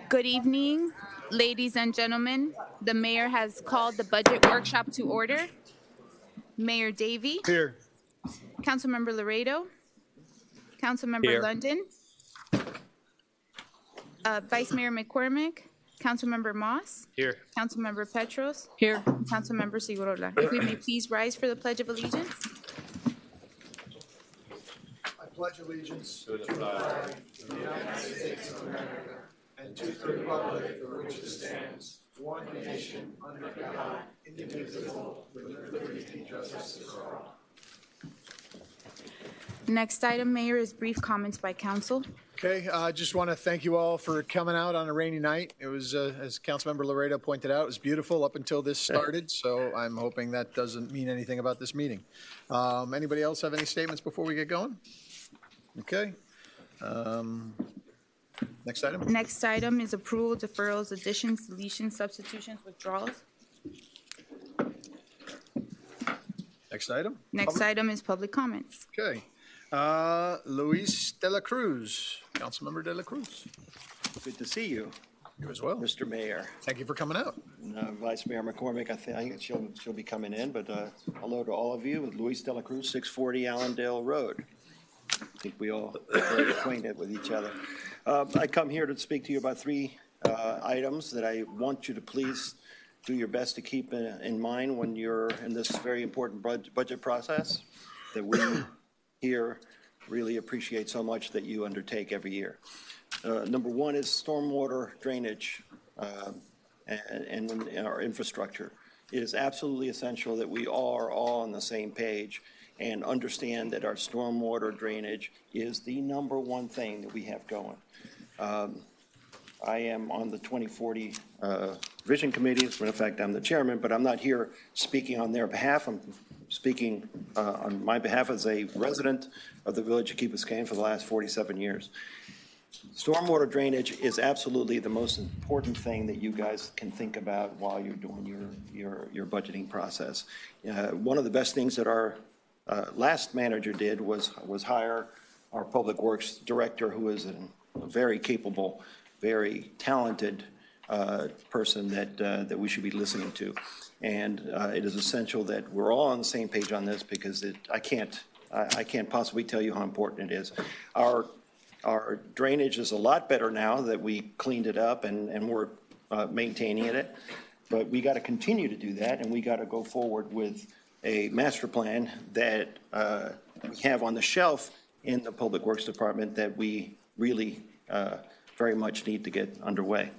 Good evening, ladies and gentlemen. The mayor has called the budget workshop to order. Mayor Davey, Here. Councilmember Laredo, Councilmember Here. London, Vice Mayor McCormick, Councilmember Moss, Here. Councilmember Petros, Here. and Councilmember Sigorola. If we may please rise for the Pledge of Allegiance. I pledge allegiance to the flag of the United States of America and to the republic for which it stands, one nation, under God, indivisible, with liberty and justice for all. Next item, Mayor, is brief comments by council. Okay, I just want to thank you all for coming out on a rainy night. It was, as Councilmember Laredo pointed out, it was beautiful up until this started, so I'm hoping that doesn't mean anything about this meeting. Anybody else have any statements before we get going? Okay. Next item. Next item is approval, deferrals, additions, deletions, substitutions, withdrawals. Next item. Next item is public comments. Okay. Luis de la Cruz, Councilmember de la Cruz. Good to see you, You as well. Mr. Mayor. Thank you for coming out. Vice Mayor McCormick, I think she'll be coming in, but hello to all of you. Luis de la Cruz, 640 Allendale Road. I think we all are very acquainted with each other. I come here to speak to you about three items that I want you to please do your best to keep in mind when you're in this very important budget process that we here really appreciate so much that you undertake every year. Number one is stormwater drainage and our infrastructure. It is absolutely essential that we are all on the same page and understand that our stormwater drainage is the number one thing that we have going. I am on the 2040 Vision Committee. As a matter of fact, I'm the chairman, but I'm not here speaking on their behalf. I'm speaking on my behalf as a resident of the village of Key Biscayne for the last 47 years. Stormwater drainage is absolutely the most important thing that you guys can think about while you're doing your budgeting process. One of the best things that our last manager did was hire our Public Works Director, who is a very capable, very talented person that we should be listening to. And it is essential that we're all on the same page on this because I can't possibly tell you how important it is. Our drainage is a lot better now that we cleaned it up and we're maintaining it. But we got to continue to do that, and we got to go forward with a master plan that we have on the shelf in the Public Works Department that we really very much need to get underway.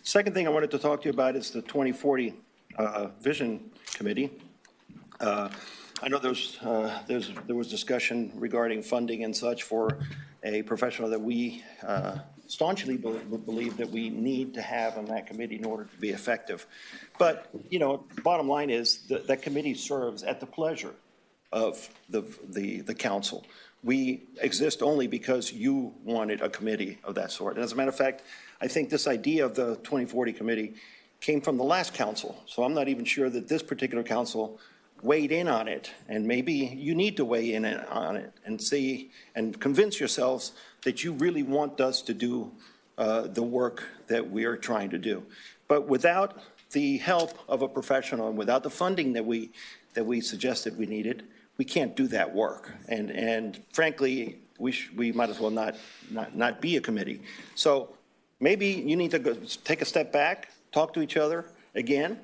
Second thing I wanted to talk to you about is the 2040 Vision Committee. I know there was discussion regarding funding and such for a professional that we staunchly believe that we need to have on that committee in order to be effective. But, you know, bottom line is that committee serves at the pleasure of the council. We exist only because you wanted a committee of that sort. And as a matter of fact, I think this idea of the 2040 committee came from the last council. So I'm not even sure that this particular council weighed in on it. And maybe you need to weigh in on it and see and convince yourselves that you really want us to do the work that we are trying to do. But without the help of a professional and without the funding that we suggested we needed, we can't do that work. And frankly, we might as well not be a committee. So maybe you need to take a step back, talk to each other again,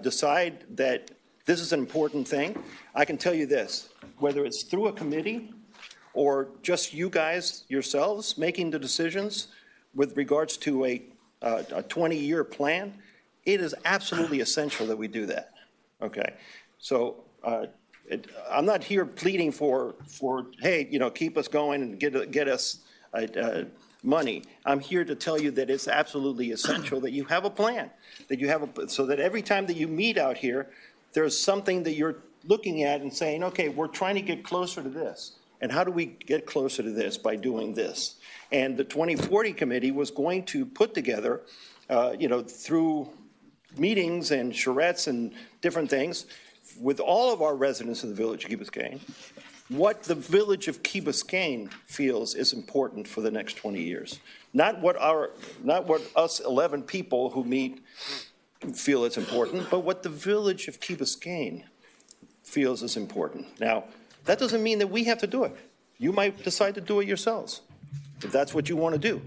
decide that this is an important thing. I can tell you this, whether it's through a committee or just you guys yourselves making the decisions with regards to a 20-year plan, it is absolutely essential that we do that. Okay, so I'm not here pleading for hey, you know, keep us going and get us money. I'm here to tell you that it's absolutely essential that you have a plan, that you have so that every time that you meet out here, there's something that you're looking at and saying, okay, we're trying to get closer to this. And how do we get closer to this? By doing this. And the 2040 committee was going to put together, you know, through meetings and charrettes and different things, with all of our residents in the village of Key Biscayne, what the village of Key Biscayne feels is important for the next 20 years. Not what us 11 people who meet feel is important, but what the village of Key Biscayne feels is important. Now, that doesn't mean that we have to do it. You might decide to do it yourselves, if that's what you want to do.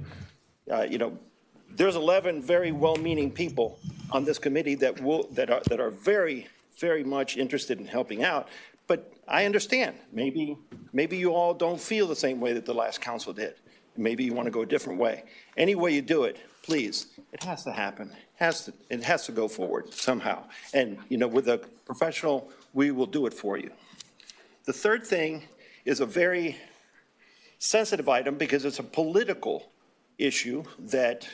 There's 11 very well-meaning people on this committee that are very, very much interested in helping out. But I understand. Maybe you all don't feel the same way that the last council did. Maybe you want to go a different way. Any way you do it, please, it has to happen. It has to go forward somehow. And, with a professional, we will do it for you. The third thing is a very sensitive item because it's a political issue that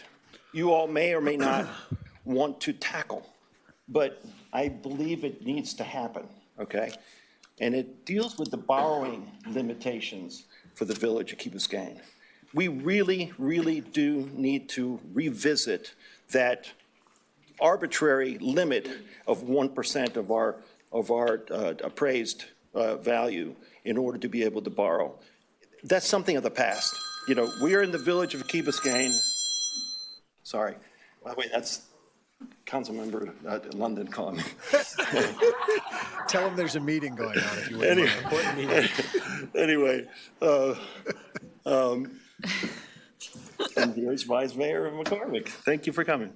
you all may or may not want to tackle. But I believe it needs to happen, okay? And it deals with the borrowing limitations for the village of Key Biscayne. We really, really do need to revisit that arbitrary limit of 1% of our appraised value in order to be able to borrow. That's something of the past. We are in the village of Key Biscayne. Sorry. By the way, that's Councilmember London calling me. Tell him there's a meeting going on if you wouldn't mind. Important meeting. Anyway, and here's Vice Mayor McCormick. Thank you for coming.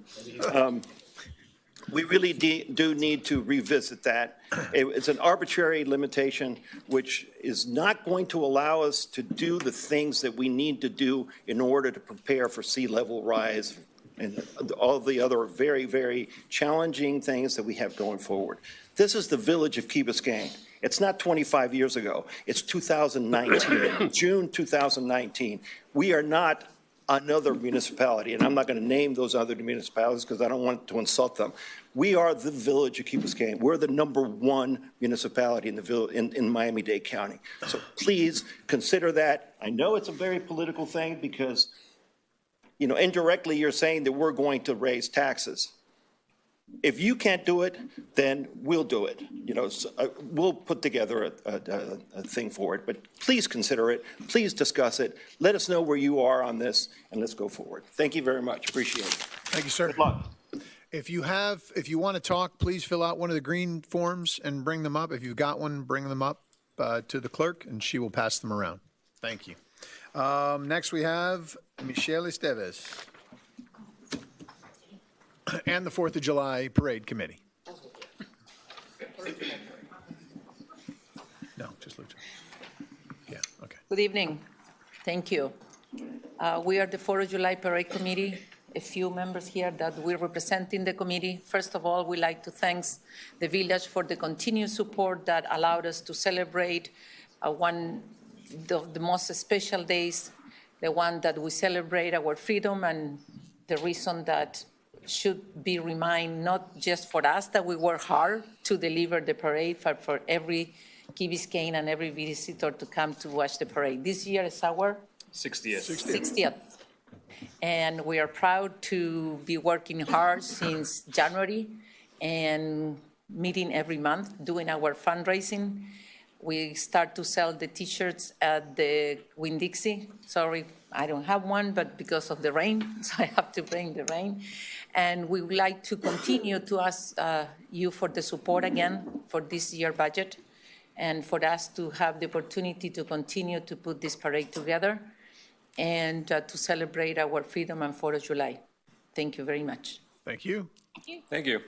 We really do need to revisit that. It's an arbitrary limitation which is not going to allow us to do the things that we need to do in order to prepare for sea level rise and all the other very, very challenging things that we have going forward. This is the village of Key Biscayne. It's not 25 years ago. It's 2019, June 2019. We are not another municipality, and I'm not going to name those other municipalities because I don't want to insult them. We are the village of Key Biscayne. We're the #1 municipality in Miami-Dade County. So please consider that. I know it's a very political thing because, indirectly you're saying that we're going to raise taxes. If you can't do it, then we'll do it. We'll put together a thing for it. But please consider it. Please discuss it. Let us know where you are on this, and let's go forward. Thank you very much. Appreciate it. Thank you, sir. Good luck. If you want to talk, please fill out one of the green forms and bring them up. If you've got one, bring them up to the clerk, and she will pass them around. Thank you. Next, we have Michelle Esteves and the 4th of July Parade Committee. No, just Lucha. Yeah, okay. Good evening. Thank you. We are the 4th of July Parade Committee, a few members here that we're representing the committee. First of all, we'd like to thank the village for the continued support that allowed us to celebrate one of the most special days, the one that we celebrate our freedom, and the reason that should be reminded not just for us that we work hard to deliver the parade, but for every Key Biscayne and every visitor to come to watch the parade. This year is our 60th. And we are proud to be working hard since January and meeting every month, doing our fundraising. We start to sell the T-shirts at the Winn-Dixie. Sorry, I don't have one, but because of the rain, so I have to bring the rain. And we would like to continue to ask you for the support again for this year budget and for us to have the opportunity to continue to put this parade together and to celebrate our freedom on 4th of July. Thank you very much. Thank you. Thank you. Thank you.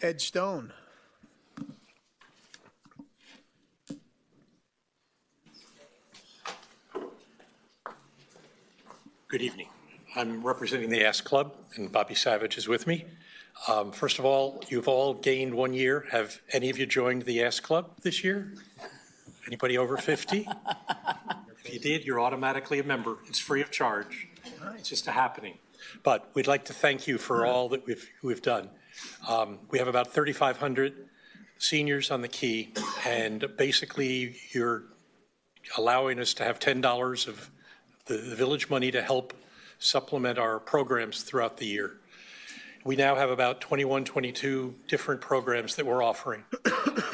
Ed Stone. Good evening. I'm representing the Ask Club, and Bobby Savage is with me. First of all, you've all gained 1 year. Have any of you joined the Ask Club this year? Anybody over 50? If you did, you're automatically a member. It's free of charge. It's just a happening. But we'd like to thank you for all that we've done. We have about 3,500 seniors on the Key, and basically you're allowing us to have $10 of the village money to help supplement our programs throughout the year. We now have about 21, 22 different programs that we're offering,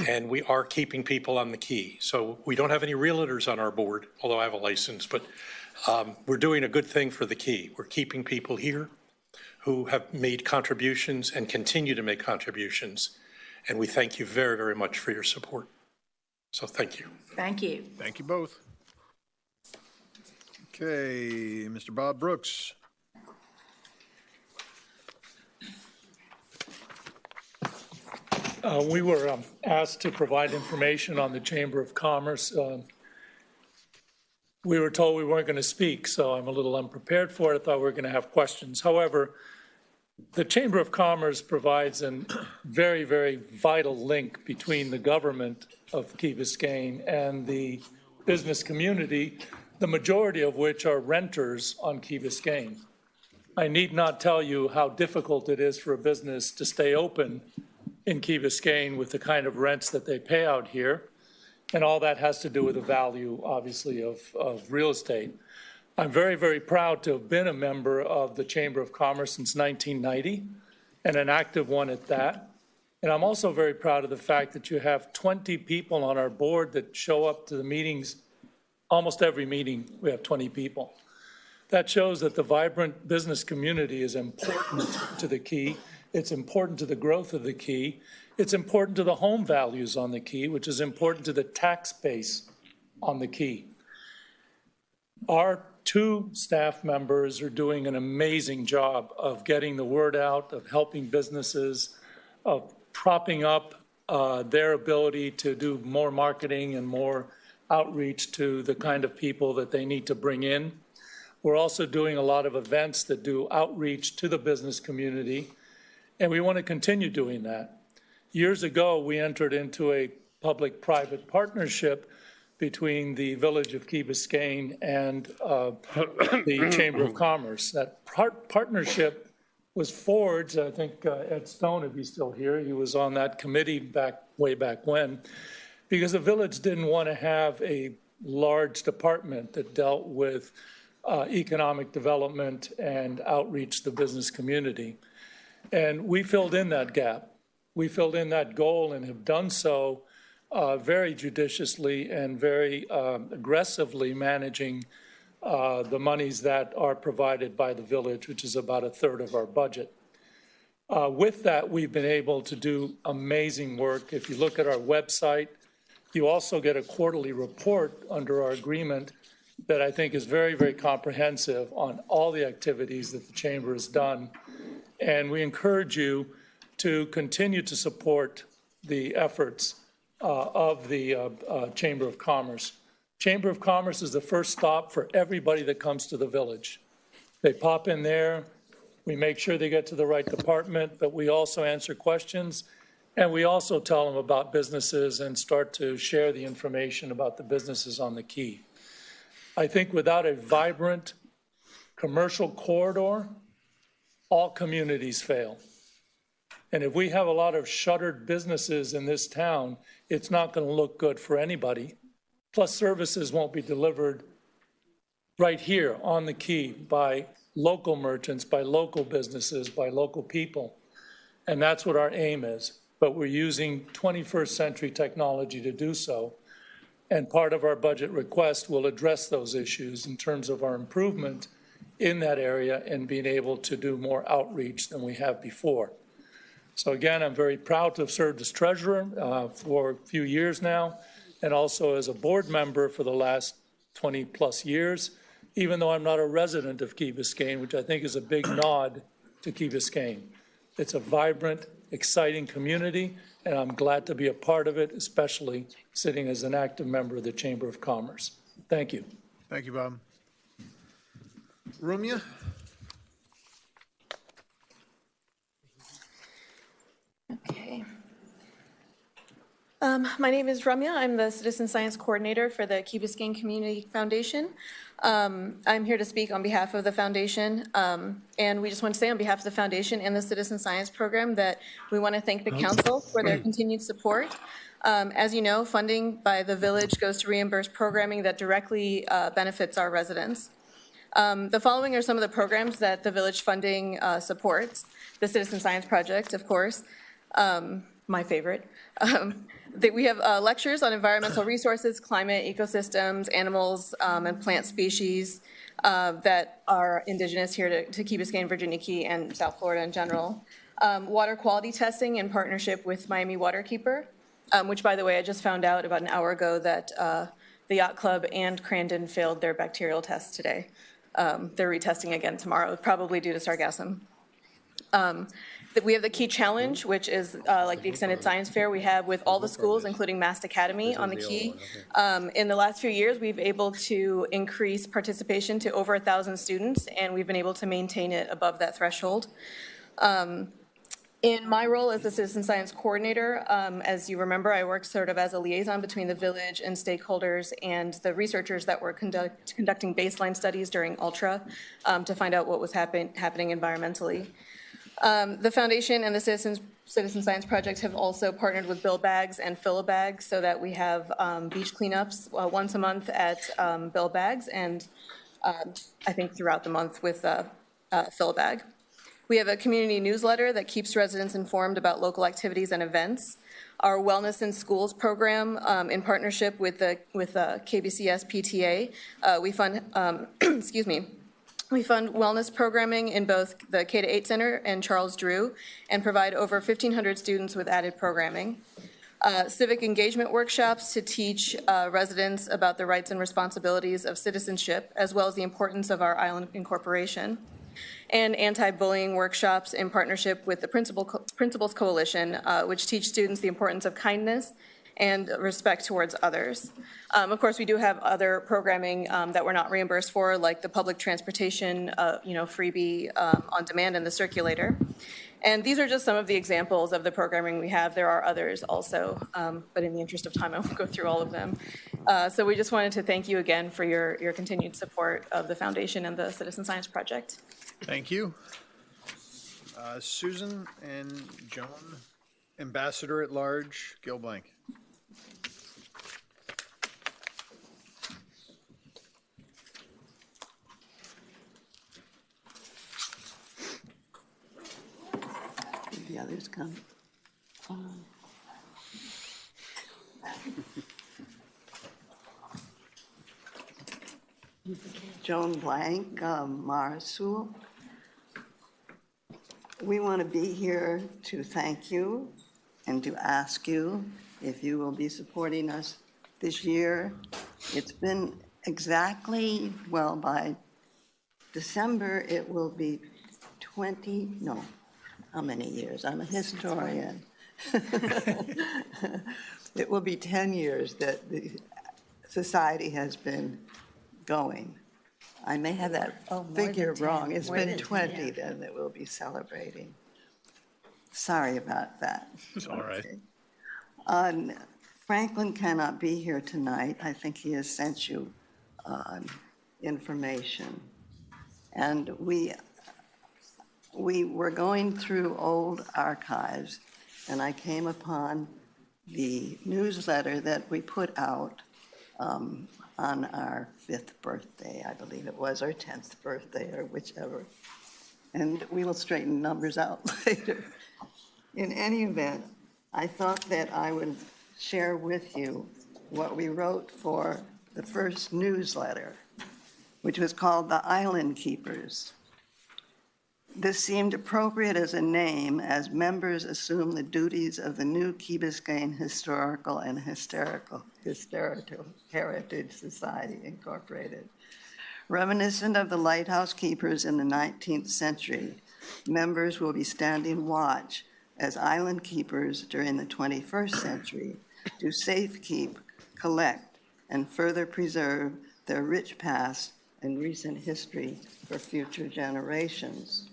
and we are keeping people on the key. So we don't have any realtors on our board, although I have a license, but we're doing a good thing for the key. We're keeping people here who have made contributions and continue to make contributions, and we thank you very, very much for your support. So thank you. Thank you. Thank you both. Okay, Mr. Bob Brooks. We were asked to provide information on the Chamber of Commerce. We were told we weren't going to speak, so I'm a little unprepared for it. I thought we were going to have questions. However, the Chamber of Commerce provides a very, very vital link between the government of Key Biscayne and the business community, the majority of which are renters on Key Biscayne. I need not tell you how difficult it is for a business to stay open in Key Biscayne with the kind of rents that they pay out here. And all that has to do with the value, obviously, of real estate. I'm very, very proud to have been a member of the Chamber of Commerce since 1990, and an active one at that. And I'm also very proud of the fact that you have 20 people on our board that show up to the meetings. Almost every meeting, we have 20 people. That shows that the vibrant business community is important to the Key. It's important to the growth of the Key. It's important to the home values on the Key, which is important to the tax base on the Key. Our 2 staff members are doing an amazing job of getting the word out, of helping businesses, of propping up their ability to do more marketing and more outreach to the kind of people that they need to bring in. We're also doing a lot of events that do outreach to the business community, and we want to continue doing that. Years ago, we entered into a public-private partnership between the Village of Key Biscayne and the Chamber of Commerce. That partnership was forged, I think Ed Stone, if he's still here, he was on that committee way back when, because the village didn't want to have a large department that dealt with economic development and outreach to the business community. And we filled in that gap. We filled in that goal and have done so very judiciously and very aggressively, managing the monies that are provided by the village, which is about 1/3 of our budget. With that, we've been able to do amazing work. If you look at our website, you also get a quarterly report under our agreement that I think is very, very comprehensive on all the activities that the Chamber has done. And we encourage you to continue to support the efforts of the Chamber of Commerce. Chamber of Commerce is the first stop for everybody that comes to the village. They pop in there, we make sure they get to the right department, but we also answer questions, and we also tell them about businesses and start to share the information about the businesses on the Key. I think without a vibrant commercial corridor, all communities fail. And if we have a lot of shuttered businesses in this town, it's not going to look good for anybody. Plus, services won't be delivered right here on the Key by local merchants, by local businesses, by local people. And that's what our aim is. But we're using 21st century technology to do so. And part of our budget request will address those issues in terms of our improvement in that area and being able to do more outreach than we have before. So again, I'm very proud to have served as treasurer for a few years now, and also as a board member for the last 20 plus years, even though I'm not a resident of Key Biscayne, which I think is a big nod to Key Biscayne. It's a vibrant, exciting community, and I'm glad to be a part of it, especially sitting as an active member of the Chamber of Commerce. Thank you. Thank you, Bob. Rumia? Okay. My name is Ramya. I'm the Citizen Science Coordinator for the Key Biscayne Community Foundation. I'm here to speak on behalf of the foundation, and we just want to say on behalf of the foundation and the Citizen Science Program that we want to thank the council for their continued support. As you know, funding by the village goes to reimburse programming that directly benefits our residents. The following are some of the programs that the village funding supports. the Citizen Science Project, of course, my favorite. We have lectures on environmental resources, climate, ecosystems, animals, and plant species that are indigenous here to Key Biscayne, Virginia Key, and South Florida in general. Water quality testing in partnership with Miami Waterkeeper, which, by the way, I just found out about an hour ago that the Yacht Club and Crandon failed their bacterial tests today. They're retesting again tomorrow, probably due to sargassum. We have the Key Challenge, which is like the extended science fair we have with all the schools, including Mast Academy on the Key. In the last few years, we've been able to increase participation to over 1,000 students, and we've been able to maintain it above that threshold. In my role as the Citizen Science Coordinator, as you remember, I worked sort of as a liaison between the village and stakeholders and the researchers that were conducting baseline studies during Ultra to find out what was happening environmentally. The Foundation and the Citizen Science Project have also partnered with Bill Bags and Fill-A-Bag so that we have beach cleanups once a month at Bill Bags and I think throughout the month with Fill-A-Bag. We have a community newsletter that keeps residents informed about local activities and events. Our Wellness in Schools program, in partnership with KBCS PTA, we fund, excuse me, we fund wellness programming in both the K-8 Center and Charles Drew and provide over 1,500 students with added programming. Civic engagement workshops to teach residents about the rights and responsibilities of citizenship, as well as the importance of our island incorporation. And anti-bullying workshops in partnership with the Principals Coalition, which teach students the importance of kindness and respect towards others. Of course, we do have other programming that we're not reimbursed for, like the public transportation, freebie on demand and the circulator. And these are just some of the examples of the programming we have. There are others also, but in the interest of time, I won't go through all of them. So we just wanted to thank you again for your continued support of the Foundation and the Citizen Science Project. Thank you. Susan and Joan, Ambassador at Large, Gil Blank. Did the others come? Joan Blank, Marasul. We want to be here to thank you and to ask you if you will be supporting us this year. It's been exactly, well, by December, it will be 20, no, how many years? I'm a historian. It will be 10 years that the society has been going. I may have that figure wrong. It's been 20 then that we'll be celebrating. Sorry about that. It's all right. Okay. Franklin cannot be here tonight. I think he has sent you information. And we were going through old archives, and I came upon the newsletter that we put out on our 5th birthday, I believe it was, or 10th birthday, or whichever. And we will straighten numbers out later. In any event, I thought that I would share with you what we wrote for the first newsletter, which was called The Island Keepers. This seemed appropriate as a name as members assume the duties of the new Key Biscayne Historical and Heritage Society, Incorporated. Reminiscent of the lighthouse keepers in the 19th century, members will be standing watch as island keepers during the 21st century to safekeep, collect, and further preserve their rich past and recent history for future generations.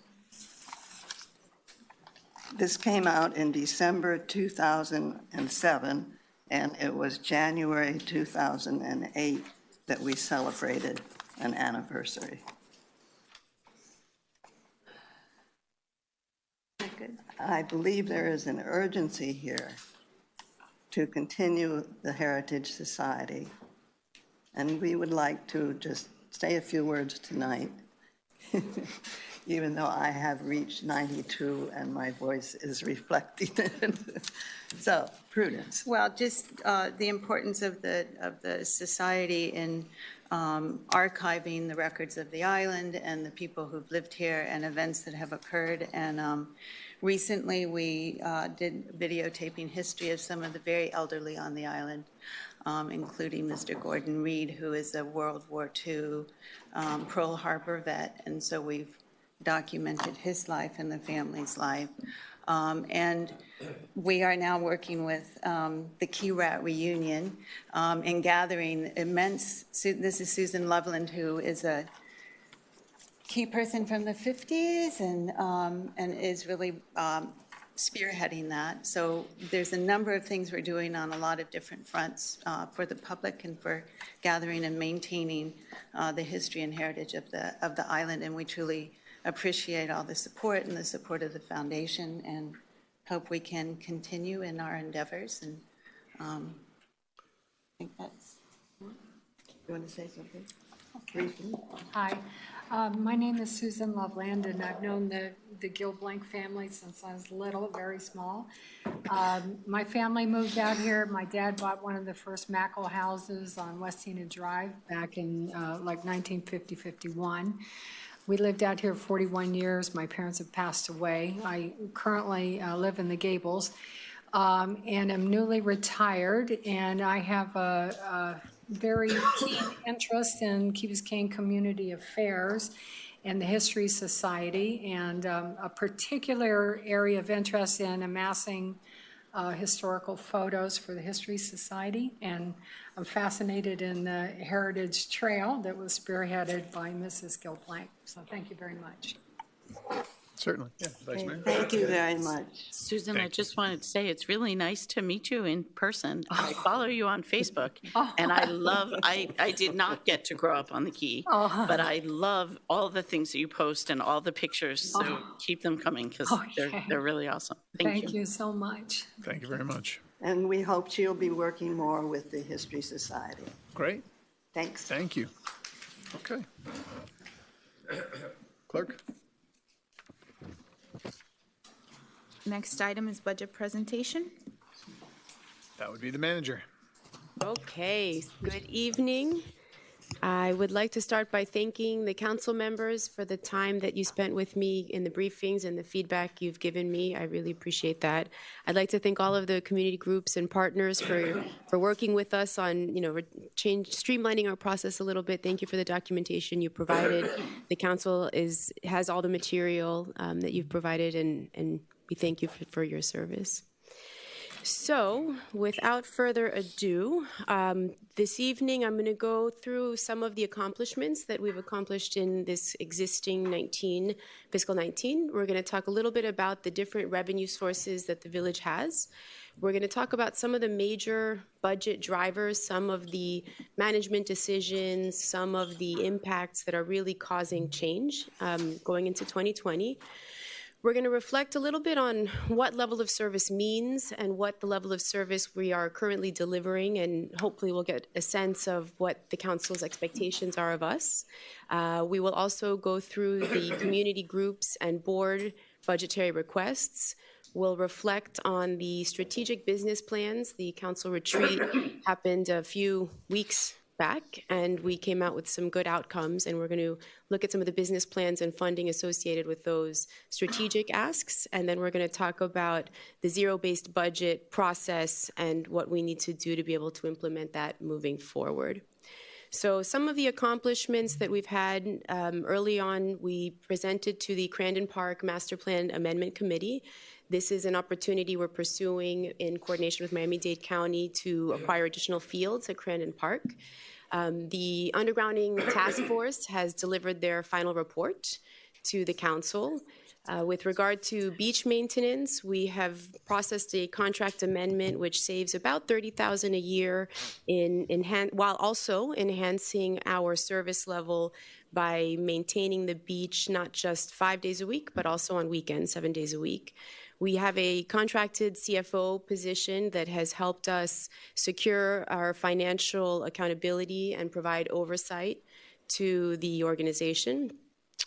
This came out in December 2007, and it was January 2008 that we celebrated an anniversary. I believe there is an urgency here to continue the Heritage Society, and we would like to just say a few words tonight even though I have reached 92 and my voice is reflecting it. So, Prudence. Well, just the importance of the society in archiving the records of the island and the people who've lived here and events that have occurred. And recently, we did videotaping history of some of the very elderly on the island, including Mr. Gordon Reed, who is a World War II Pearl Harbor vet. And so we've documented his life and the family's life. And we are now working with the Key Rat Reunion and gathering immense, this is Susan Loveland, who is a key person from the 50s and is really spearheading that. So there's a number of things we're doing on a lot of different fronts for the public and for gathering and maintaining the history and heritage of the island. And we truly appreciate all the support and the support of the foundation, and hope we can continue in our endeavors. And I think that's. You want to say something? Okay. Hi, my name is Susan Loveland, and I've known the Gil Blank family since I was little, very small. My family moved out here. My dad bought one of the first Mackle houses on West Enid Drive back in like 1950, 51. We lived out here 41 years. My parents have passed away. I currently live in the Gables and am newly retired, and I have a very keen interest in Key Biscayne community affairs and the History Society, and a particular area of interest in amassing historical photos for the History Society. And I'm fascinated in the Heritage Trail that was spearheaded by Mrs. Gil Blank. So thank you very much. Certainly. Yeah, Vice Mayor. Thank you very much. Susan, I just wanted to say it's really nice to meet you in person. I follow you on Facebook, and I did not get to grow up on the Key, but I love all the things that you post and all the pictures, so keep them coming because they're really awesome. Thank you so much. Thank you very much. And we hope she'll be working more with the History Society. Great. Thanks. Thank you. Okay. Clerk? Next item is budget presentation. That would be the manager. Okay, good evening. I would like to start by thanking the council members for the time that you spent with me in the briefings and the feedback you've given me. I really appreciate that. I'd like to thank all of the community groups and partners for working with us on, streamlining our process a little bit. Thank you for the documentation you provided. The council has all the material that you've provided, and we thank you for your service. So, without further ado, this evening I'm going to go through some of the accomplishments that we've accomplished in this existing fiscal 19. We're going to talk a little bit about the different revenue sources that the village has. We're going to talk about some of the major budget drivers, some of the management decisions, some of the impacts that are really causing change going into 2020. We're going to reflect a little bit on what level of service means and what the level of service we are currently delivering, and hopefully we'll get a sense of what the council's expectations are of us. We will also go through the community groups and board budgetary requests. We'll reflect on the strategic business plans. The council retreat happened a few weeks back, and we came out with some good outcomes, and we're going to look at some of the business plans and funding associated with those strategic asks, and then we're going to talk about the zero-based budget process and what we need to do to be able to implement that moving forward. So some of the accomplishments that we've had early on, we presented to the Crandon Park Master Plan Amendment Committee. This is an opportunity we're pursuing in coordination with Miami-Dade County to acquire additional fields at Crandon Park. The undergrounding task force has delivered their final report to the council. With regard to beach maintenance, we have processed a contract amendment which saves about $30,000 a year while also enhancing our service level by maintaining the beach not just 5 days a week, but also on weekends, 7 days a week. We have a contracted CFO position that has helped us secure our financial accountability and provide oversight to the organization.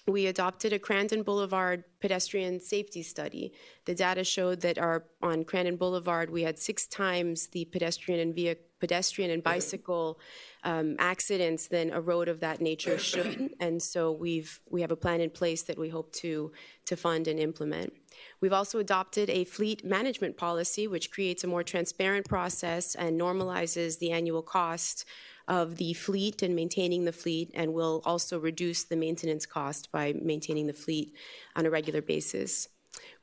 We adopted a Crandon Boulevard pedestrian safety study. The data showed that on Crandon Boulevard, we had 6 times the pedestrian and bicycle accidents than a road of that nature should. And so we have a plan in place that we hope to fund and implement. We've also adopted a fleet management policy, which creates a more transparent process and normalizes the annual cost of the fleet and maintaining the fleet, and will also reduce the maintenance cost by maintaining the fleet on a regular basis.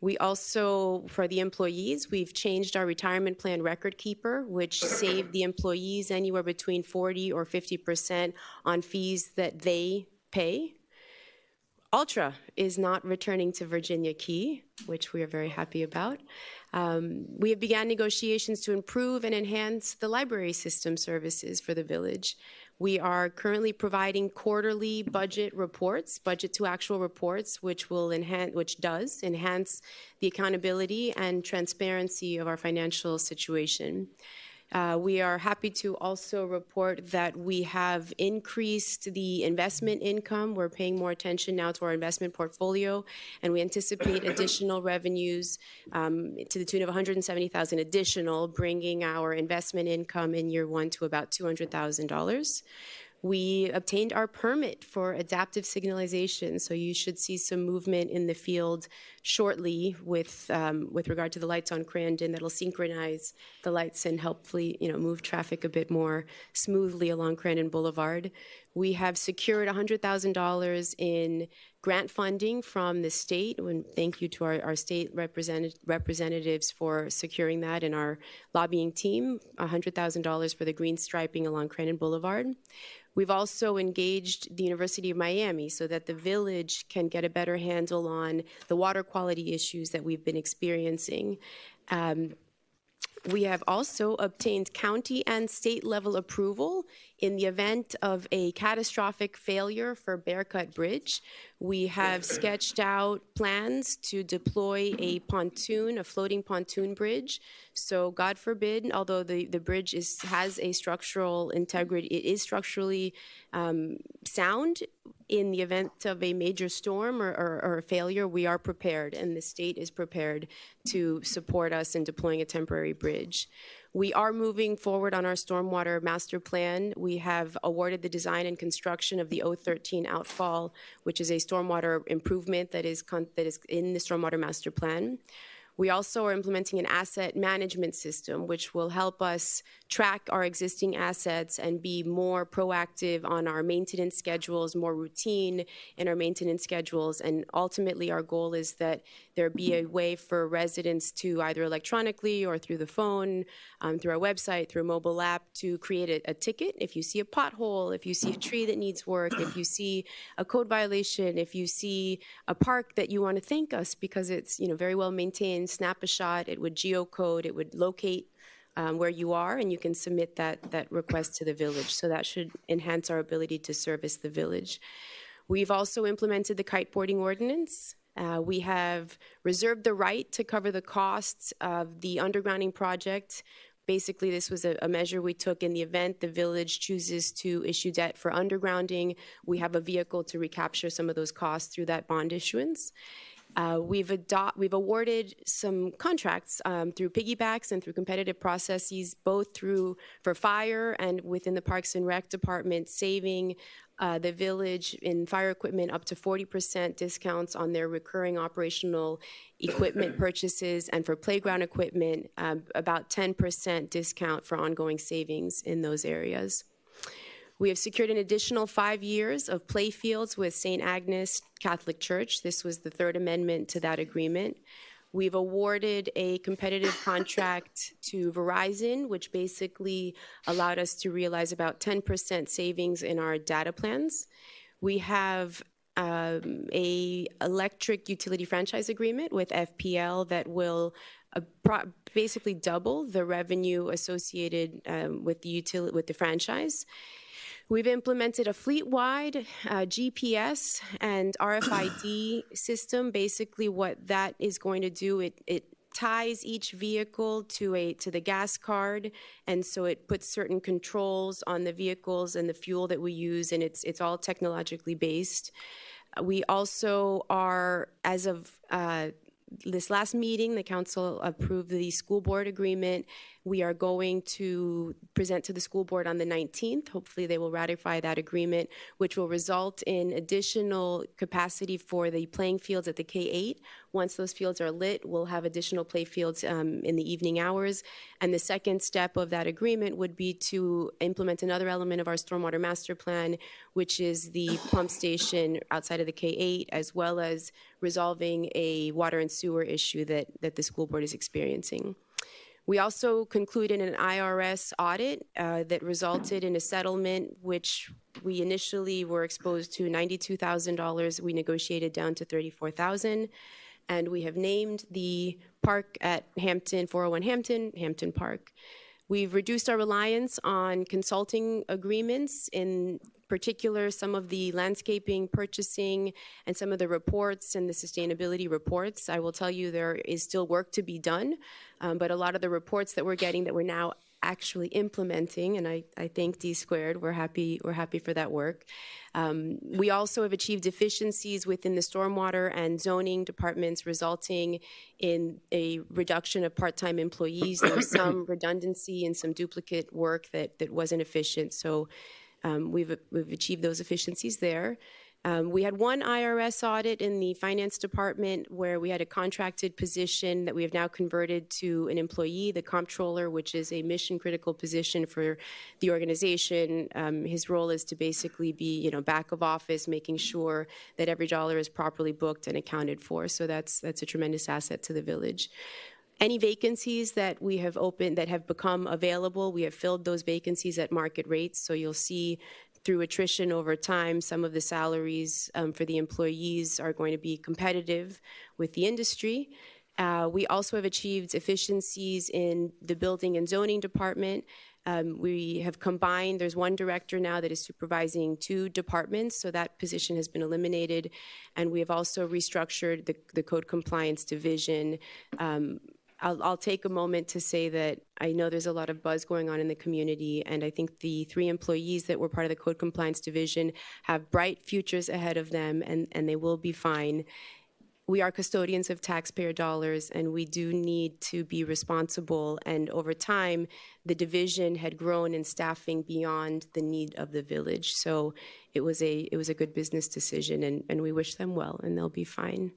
We also, for the employees, we've changed our retirement plan record keeper, which saved the employees anywhere between 40 or 50% on fees that they pay. Ultra is not returning to Virginia Key, which we are very happy about. We have begun negotiations to improve and enhance the library system services for the village. We are currently providing quarterly budget reports, budget to actual reports, which does enhance the accountability and transparency of our financial situation. We are happy to also report that we have increased the investment income. We're paying more attention now to our investment portfolio, and we anticipate additional revenues to the tune of $170,000 additional, bringing our investment income in year 1 to about $200,000. We obtained our permit for adaptive signalization, so you should see some movement in the field shortly with regard to the lights on Crandon that'll synchronize the lights and hopefully move traffic a bit more smoothly along Crandon Boulevard. We have secured $100,000 in grant funding from the state, and thank you to our state representatives for securing that, and our lobbying team, $100,000 for the green striping along Crandon Boulevard. We've also engaged the University of Miami so that the village can get a better handle on the water quality issues that we've been experiencing. We have also obtained county and state level approval in the event of a catastrophic failure for Bearcut Bridge. We have sketched out plans to deploy a floating pontoon bridge. So God forbid, although the bridge has a structural integrity, it is structurally sound. In the event of a major storm or a failure, we are prepared, and the state is prepared to support us in deploying a temporary bridge. We are moving forward on our stormwater master plan. We have awarded the design and construction of the 013 outfall, which is a stormwater improvement that is in the stormwater master plan. We also are implementing an asset management system, which will help us track our existing assets and be more proactive on our maintenance schedules, more routine in our maintenance schedules. And ultimately, our goal is that there be a way for residents to either electronically or through the phone, through our website, through a mobile app, to create a ticket. If you see a pothole, if you see a tree that needs work, if you see a code violation, if you see a park that you want to thank us because it's very well maintained, snap a shot. It would geocode. It would locate where you are, and you can submit that request to the village. So that should enhance our ability to service the village. We've also implemented the kiteboarding ordinance. We have reserved the right to cover the costs of the undergrounding project. Basically, this was a measure we took in the event the village chooses to issue debt for undergrounding. We have a vehicle to recapture some of those costs through that bond issuance. We've awarded some contracts through piggybacks and through competitive processes, both for fire and within the Parks and Rec Department, saving the village in fire equipment up to 40% discounts on their recurring operational equipment purchases, and for playground equipment, about 10% discount for ongoing savings in those areas. We have secured an additional 5 years of play fields with St. Agnes Catholic Church. This was the third amendment to that agreement. We've awarded a competitive contract to Verizon, which basically allowed us to realize about 10% savings in our data plans. We have a electric utility franchise agreement with FPL that will basically double the revenue associated with the franchise. We've implemented a fleet-wide GPS and RFID system. Basically, what that is going to do, it ties each vehicle to the gas card, and so it puts certain controls on the vehicles and the fuel that we use, and it's all technologically based. We also are, as of this last meeting, the council approved the school board agreement. We are going to present to the school board on the 19th. Hopefully they will ratify that agreement, which will result in additional capacity for the playing fields at the K-8. Once those fields are lit, we'll have additional play fields in the evening hours. And the second step of that agreement would be to implement another element of our stormwater master plan, which is the pump station outside of the K-8, as well as resolving a water and sewer issue that the school board is experiencing. We also concluded an IRS audit that resulted in a settlement, which we initially were exposed to $92,000. We negotiated down to $34,000. And we have named the park at Hampton, 401 Hampton, Hampton Park. We've reduced our reliance on consulting agreements, in particular some of the landscaping, purchasing, and some of the reports and the sustainability reports. I will tell you there is still work to be done, but a lot of the reports that we're getting that we're now actually implementing, and I thank D Squared. We're happy for that work. We also have achieved efficiencies within the stormwater and zoning departments, resulting in a reduction of part-time employees. There was some redundancy and some duplicate work that wasn't efficient. So we've achieved those efficiencies there. We had one IRS audit in the finance department where we had a contracted position that we have now converted to an employee, the comptroller, which is a mission critical position for the organization. His role is to basically be, back of office, making sure that every dollar is properly booked and accounted for. So that's a tremendous asset to the village. Any vacancies that we have opened that have become available, we have filled those vacancies at market rates. So you'll see through attrition over time, some of the salaries for the employees are going to be competitive with the industry. We also have achieved efficiencies in the building and zoning department. We have combined, there's one director now that is supervising two departments, so that position has been eliminated. And we have also restructured the code compliance division. I'll take a moment to say that I know there's a lot of buzz going on in the community, and I think the 3 employees that were part of the Code Compliance Division have bright futures ahead of them, and they will be fine. We are custodians of taxpayer dollars, and we do need to be responsible. And over time, the division had grown in staffing beyond the need of the village. So it was a good business decision, and we wish them well, and they'll be fine.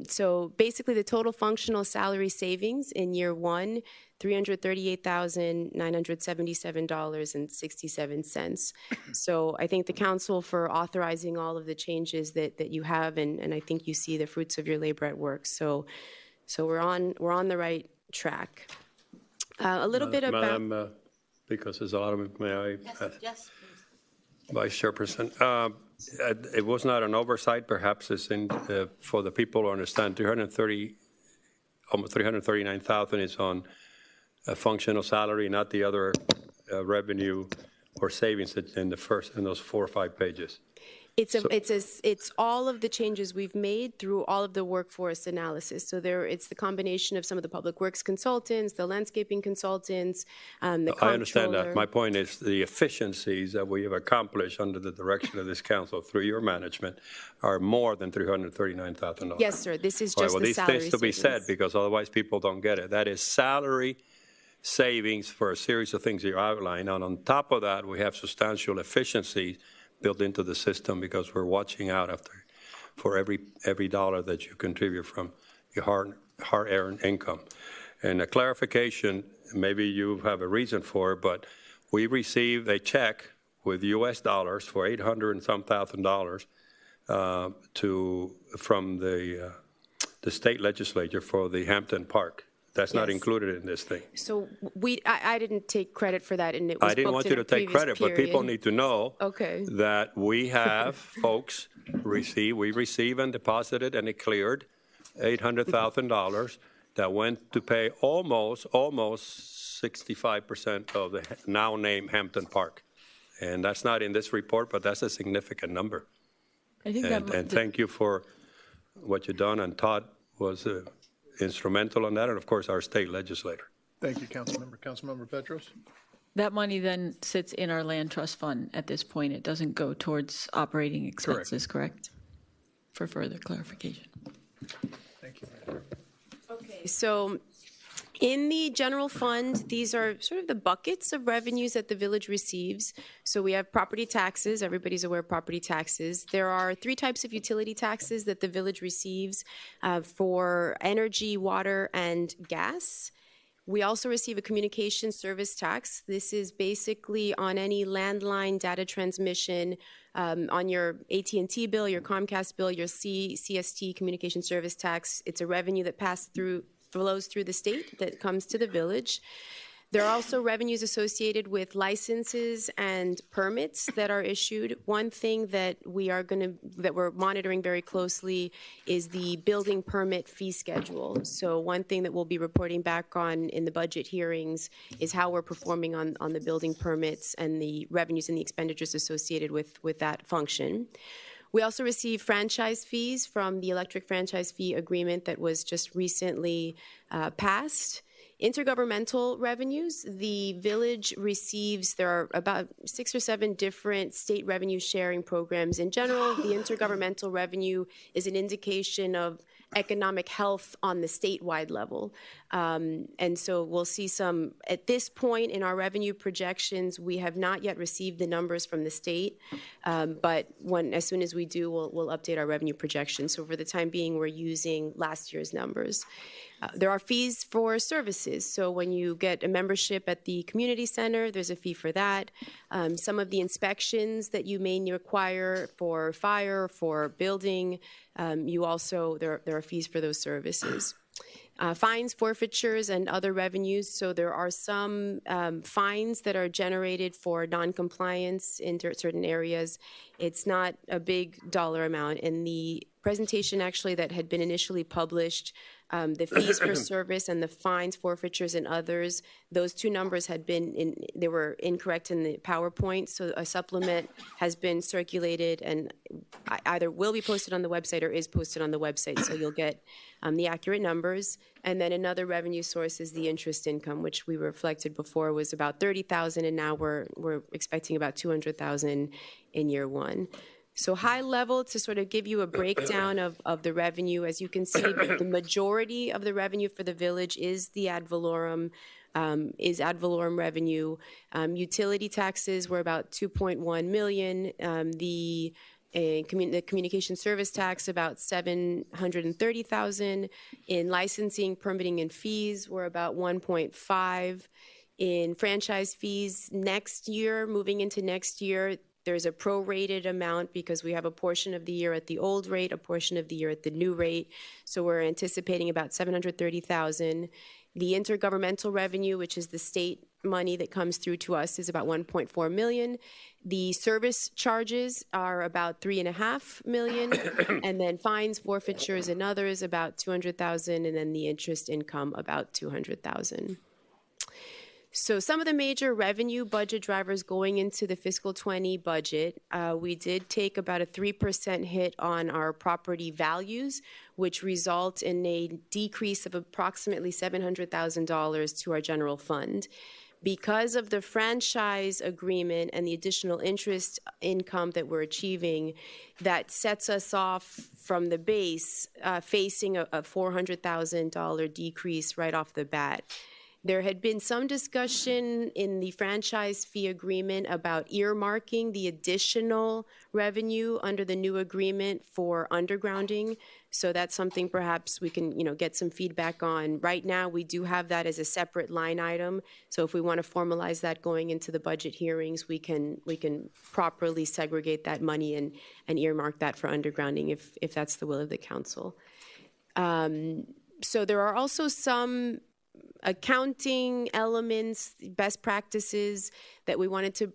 So basically the total functional salary savings in year 1, $338,977.67. So I thank the council for authorizing all of the changes that you have, and I think you see the fruits of your labor at work. So we're on the right track. A little bit about... Madam, because there's a lot of... May I? Yes, Vice Chairperson. It was not an oversight. Perhaps it's for the people to understand. Almost $339,000 is on a functional salary, not the other revenue or savings in those 4 or 5 pages. It's all of the changes we've made through all of the workforce analysis. So it's the combination of some of the public works consultants, the landscaping consultants, the comptroller. I understand that. My point is the efficiencies that we have accomplished under the direction of this council through your management are more than $339,000. Yes, sir. This is just the salary these things to be said, because otherwise people don't get it. That is salary savings for a series of things you outline. And on top of that, we have substantial efficiency built into the system because we're watching out for every dollar that you contribute from your hard-earned income. And a clarification, maybe you have a reason for it, but we received a check with U.S. dollars for $800 and some thousand from the state legislature for the Hampton Park. That's not included in this thing. So I didn't take credit for that, and it was I didn't want you to take credit, but people need to know that we have folks we receive and deposited, and it cleared $800,000 that went to pay almost 65% of the now named Hampton Park. And that's not in this report, but that's a significant number. I think and thank you for what you've done, and Todd was instrumental in that, and of course our state legislator. Thank you, Councilmember. Councilmember Petros? That money then sits in our land trust fund at this point. It doesn't go towards operating expenses, correct? for further clarification. Thank you. Okay, so in the general fund, these are sort of the buckets of revenues that the village receives. So we have property taxes. Everybody's aware of property taxes. There are 3 types of utility taxes that the village receives for energy, water, and gas. We also receive a communication service tax. This is basically on any landline data transmission on your AT&T bill, your Comcast bill, your CST communication service tax. It's a revenue that flows through the state that comes to the village. There are also revenues associated with licenses and permits that are issued. One thing that we're monitoring very closely is the building permit fee schedule. So one thing that we'll be reporting back on in the budget hearings is how we're performing on the building permits and the revenues and the expenditures associated with that function. We also receive franchise fees from the electric franchise fee agreement that was just recently passed. Intergovernmental revenues, the village receives, there are about 6 or 7 different state revenue sharing programs. In general, the intergovernmental revenue is an indication of economic health on the statewide level. And so we'll see some, at this point in our revenue projections, we have not yet received the numbers from the state, but as soon as we do, we'll update our revenue projections. So for the time being, we're using last year's numbers. There are fees for services. So when you get a membership at the community center, there's a fee for that. Some of the inspections that you may require for fire, for building, there are fees for those services. Fines, forfeitures, and other revenues. So there are some fines that are generated for noncompliance in certain areas. It's not a big dollar amount. In the presentation actually that had been initially published, the fees for service and the fines, forfeitures, and others, those 2 numbers they were incorrect in the PowerPoint. So a supplement has been circulated and either will be posted on the website or is posted on the website. So you'll get the accurate numbers. And then another revenue source is the interest income, which we reflected before was about $30,000, and now we're expecting about $200,000 in year 1. So high level, to sort of give you a breakdown of the revenue, as you can see, the majority of the revenue for the village is the ad valorem, revenue. Utility taxes were about $2.1 million. The communication service tax about $730,000. In licensing, permitting, and fees were about $1.5. In franchise fees next year, moving into next year, there's a prorated amount because we have a portion of the year at the old rate, a portion of the year at the new rate. So we're anticipating about $730,000. The intergovernmental revenue, which is the state money that comes through to us, is about $1.4 million. The service charges are about $3.5 million, and then fines, forfeitures, and others about $200,000, and then the interest income about $200,000. So some of the major revenue budget drivers going into the fiscal 20 budget, we did take about a 3% hit on our property values, which result in a decrease of approximately $700,000 to our general fund. Because of the franchise agreement and the additional interest income that we're achieving, that sets us off from the base facing a $400,000 decrease right off the bat. There had been some discussion in the franchise fee agreement about earmarking the additional revenue under the new agreement for undergrounding. So that's something perhaps we can, get some feedback on. Right now, we do have that as a separate line item. So if we want to formalize that going into the budget hearings, we can properly segregate that money and earmark that for undergrounding if that's the will of the council. So there are also some accounting elements, best practices that we wanted to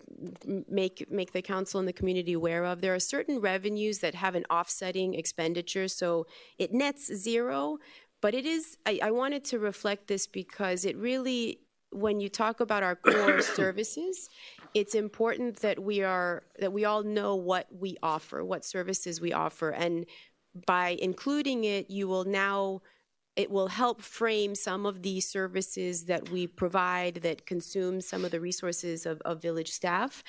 make the council and the community aware of. There are certain revenues that have an offsetting expenditure, so it nets zero, but it is, I wanted to reflect this because it really, when you talk about our core services, it's important that we all know what we offer, what services we offer, and by including it, you will now it will help frame some of the services that we provide that consume some of the resources of village staff.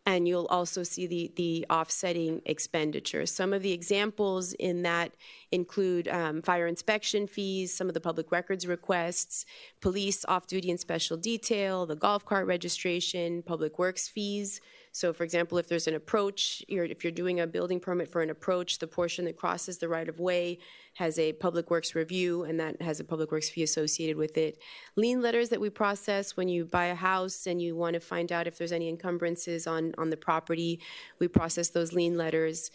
And you'll also see the offsetting expenditures. Some of the examples in that include fire inspection fees, some of the public records requests, police off-duty and special detail, the golf cart registration, public works fees. So for example, if there's an approach, if you're doing a building permit for an approach, the portion that crosses the right-of-way has a public works review, and that has a public works fee associated with it. Lien letters that we process when you buy a house and you want to find out if there's any encumbrances on the property, we process those lien letters.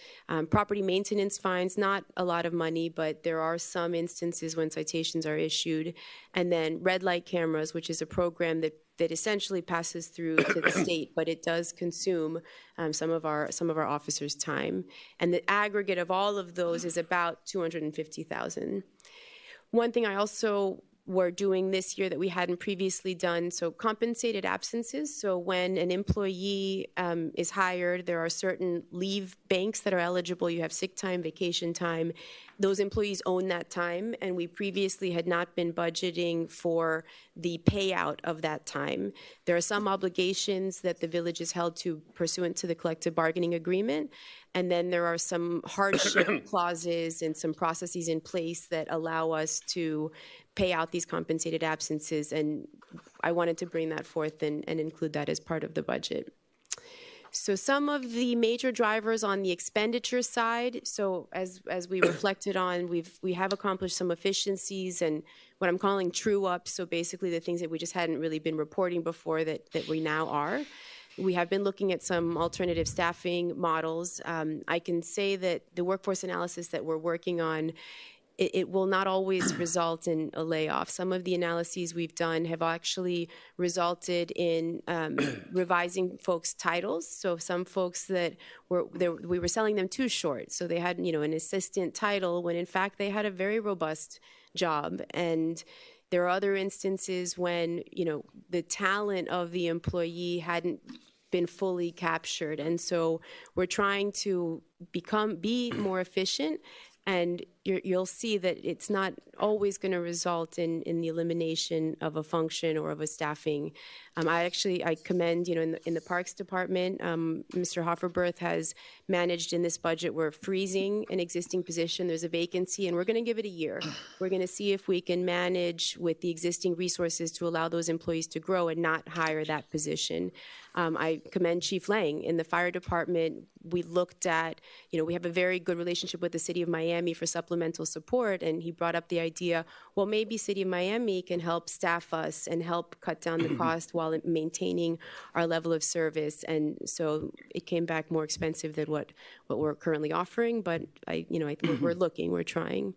Property maintenance fines, not a lot of money, but there are some instances when citations are issued. And then red light cameras, which is a program that essentially passes through to the state, but it does consume some of our officers' time. And the aggregate of all of those is about $250,000. One thing I also were doing this year that we hadn't previously done, so compensated absences. So when an employee is hired, there are certain leave banks that are eligible. You have sick time, vacation time. Those employees own that time, and we previously had not been budgeting for the payout of that time. There are some obligations that the village is held to pursuant to the collective bargaining agreement, and then there are some hardship clauses and some processes in place that allow us to pay out these compensated absences, and I wanted to bring that forth and include that as part of the budget. So some of the major drivers on the expenditure side, so as we reflected on, we have accomplished some efficiencies and what I'm calling true ups, so basically the things that we just hadn't really been reporting before that we now are. We have been looking at some alternative staffing models. I can say that the workforce analysis that we're working on, it will not always result in a layoff. Some of the analyses we've done have actually resulted in revising folks' titles. So some folks that we were selling them too short. So they had, an assistant title when in fact they had a very robust job. And there are other instances when, the talent of the employee hadn't been fully captured. And so we're trying to be more efficient. And you'll see that it's not always going to result in the elimination of a function or of a staffing. I commend, in the Parks Department, Mr. Hofferberth has managed in this budget, we're freezing an existing position. There's a vacancy, and we're going to give it a year. We're going to see if we can manage with the existing resources to allow those employees to grow and not hire that position. I commend Chief Lang. In the Fire Department, we looked at, we have a very good relationship with the City of Miami for supplemental support, and he brought up the idea, well, maybe City of Miami can help staff us and help cut down the cost while maintaining our level of service. And so it came back more expensive than what we're currently offering, but I think we're looking, we're trying.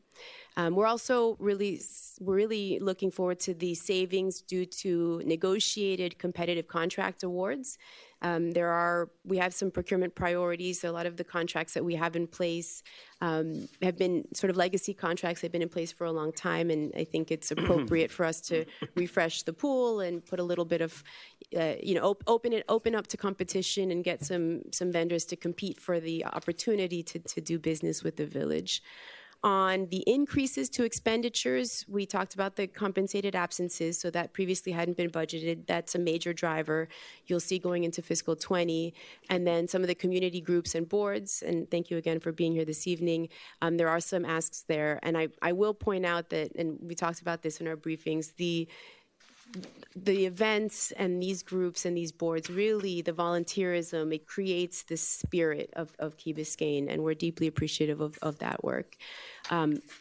We're also really looking forward to the savings due to negotiated competitive contract awards. We have some procurement priorities. A lot of the contracts that we have in place have been sort of legacy contracts. They've been in place for a long time, and I think it's appropriate for us to refresh the pool and put a little bit of, open up to competition and get some vendors to compete for the opportunity to do business with the village. On the increases to expenditures, we talked about the compensated absences, so that previously hadn't been budgeted. That's a major driver you'll see going into fiscal 20. And then some of the community groups and boards, and thank you again for being here this evening. There are some asks there, and I will point out that, and we talked about this in our briefings, the events and these groups and these boards, really the volunteerism, it creates the spirit of Key Biscayne, and we're deeply appreciative of that work.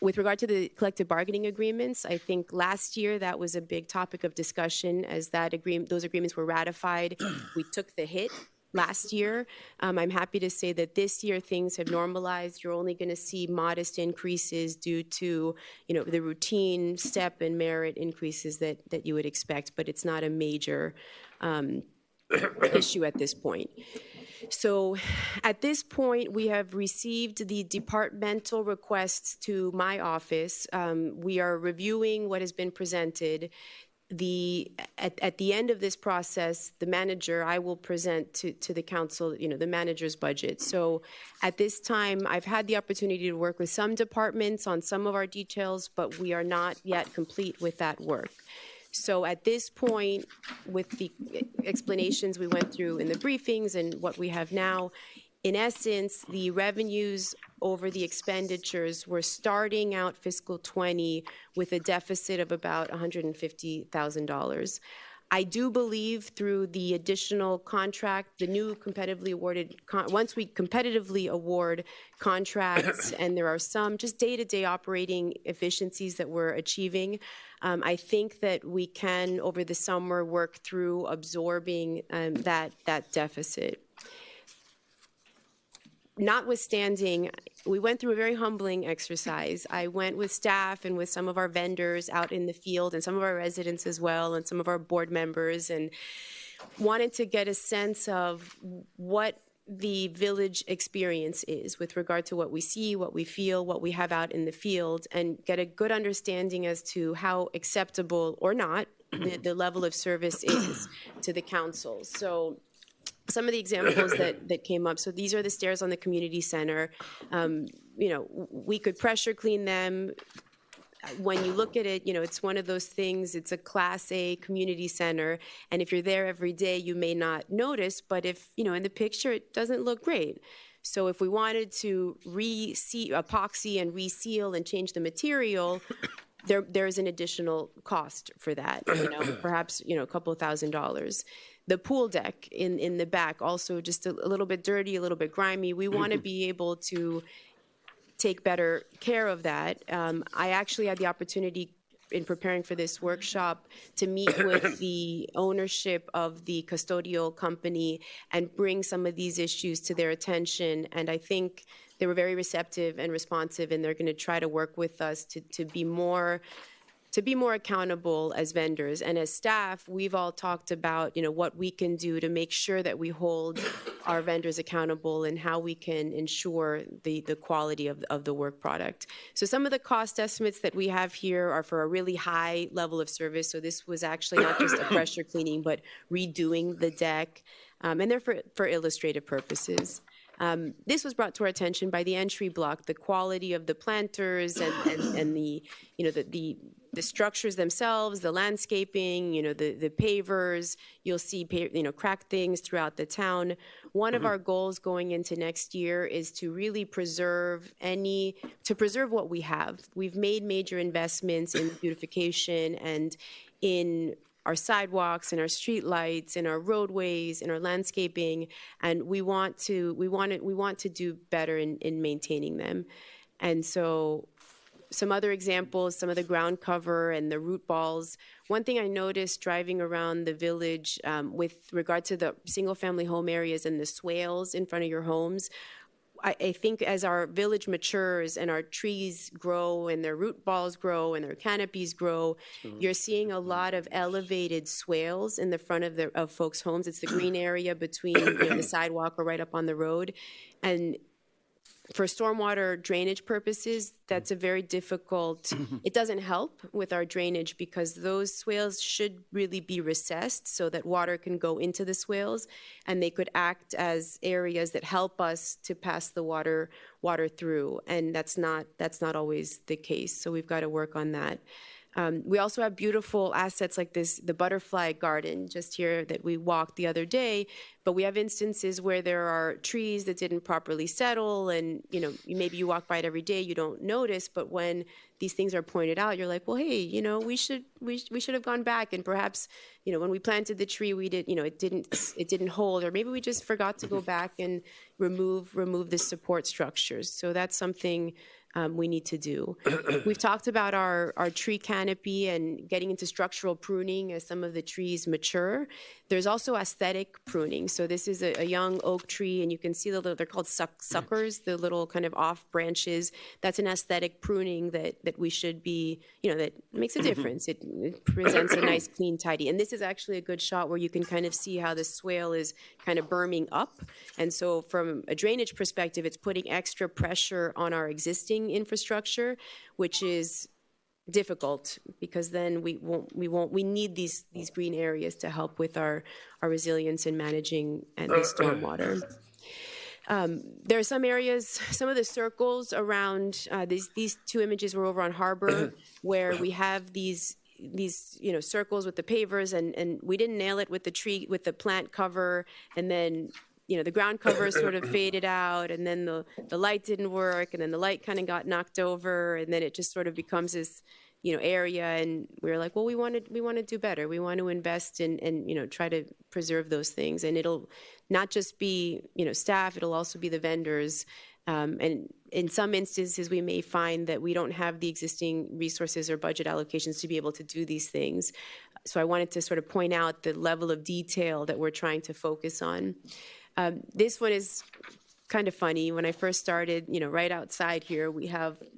With regard to the collective bargaining agreements, I think last year that was a big topic of discussion as those agreements were ratified. We took the hit last year. I'm happy to say that this year things have normalized. You're only going to see modest increases due to, the routine step and merit increases that you would expect, but it's not a major issue at this point. So at this point, we have received the departmental requests to my office. We are reviewing what has been presented. At the end of this process, the manager, I will present to the council, the manager's budget. So at this time, I've had the opportunity to work with some departments on some of our details, but we are not yet complete with that work. So at this point, with the explanations we went through in the briefings and what we have now, in essence, the revenues over the expenditures were starting out fiscal 20 with a deficit of about $150,000. I do believe through the additional contract, the new competitively awarded, once we competitively award contracts, and there are some just day-to-day operating efficiencies that we're achieving, I think that we can, over the summer, work through absorbing that deficit. Notwithstanding, we went through a very humbling exercise. I went with staff and with some of our vendors out in the field and some of our residents as well and some of our board members, and wanted to get a sense of what the village experience is with regard to what we see, what we feel, what we have out in the field, and get a good understanding as to how acceptable or not the level of service is to the council. So some of the examples that came up. So these are the stairs on the community center. We could pressure clean them. When you look at it, it's one of those things, it's a Class A community center. And if you're there every day, you may not notice. But if, in the picture, it doesn't look great. So if we wanted to epoxy and reseal and change the material, there's an additional cost for that, perhaps, a couple of $1,000s. The pool deck in the back, also just a little bit dirty, a little bit grimy. We want to be able to take better care of that. I actually had the opportunity in preparing for this workshop to meet with the ownership of the custodial company and bring some of these issues to their attention. And I think they were very receptive and responsive, and they're going to try to work with us to be more accountable as vendors. And as staff, we've all talked about, what we can do to make sure that we hold our vendors accountable and how we can ensure the quality of the work product. So some of the cost estimates that we have here are for a really high level of service. So this was actually not just a pressure cleaning, but redoing the deck. And they're for illustrative purposes. This was brought to our attention by the entry block, the quality of the planters and the structures themselves, the landscaping, the pavers. You'll see, cracked things throughout the town. One of our goals going into next year is to really preserve what we have. We've made major investments in beautification and in our sidewalks and our street lights and our roadways and our landscaping, and we want to do better in maintaining them. And so some other examples, some of the ground cover and the root balls. One thing I noticed driving around the village with regard to the single family home areas and the swales in front of your homes, I think as our village matures and our trees grow and their root balls grow and their canopies grow, you're seeing a lot of elevated swales in the front of folks' homes. It's the green area between the sidewalk or right up on the road. And for stormwater drainage purposes, that's a very difficult, it doesn't help with our drainage because those swales should really be recessed so that water can go into the swales and they could act as areas that help us to pass the water through. And that's not always the case. So we've got to work on that. We also have beautiful assets like this, the butterfly garden just here that we walked the other day, but we have instances where there are trees that didn't properly settle and, maybe you walk by it every day, you don't notice, but when these things are pointed out, you're like, well, hey, we should have gone back and perhaps, when we planted the tree, we did, it didn't hold, or maybe we just forgot to go back and remove the support structures. So that's something we need to do. We've talked about our tree canopy and getting into structural pruning as some of the trees mature. There's also aesthetic pruning. So this is a young oak tree, and you can see they're called suckers, the little kind of off branches. That's an aesthetic pruning that we should be, that makes a difference. It presents a nice, clean, tidy. And this is actually a good shot where you can kind of see how the swale is kind of berming up. And so from a drainage perspective, it's putting extra pressure on our existing infrastructure, which is difficult, because then we need these green areas to help with our resilience in managing and the stormwater. There are some areas, some of the circles around these two images were over on Harbor, where we have these circles with the pavers, and we didn't nail it with the plant cover, and then the ground cover sort of faded out, and then the light didn't work, and then the light kind of got knocked over, and then it just sort of becomes this area, and we were like, well, we want to do better. We want to invest and try to preserve those things, and it'll not just be staff, it'll also be the vendors. And in some instances, we may find that we don't have the existing resources or budget allocations to be able to do these things. So I wanted to sort of point out the level of detail that we're trying to focus on. This one is kind of funny. When I first started, right outside here,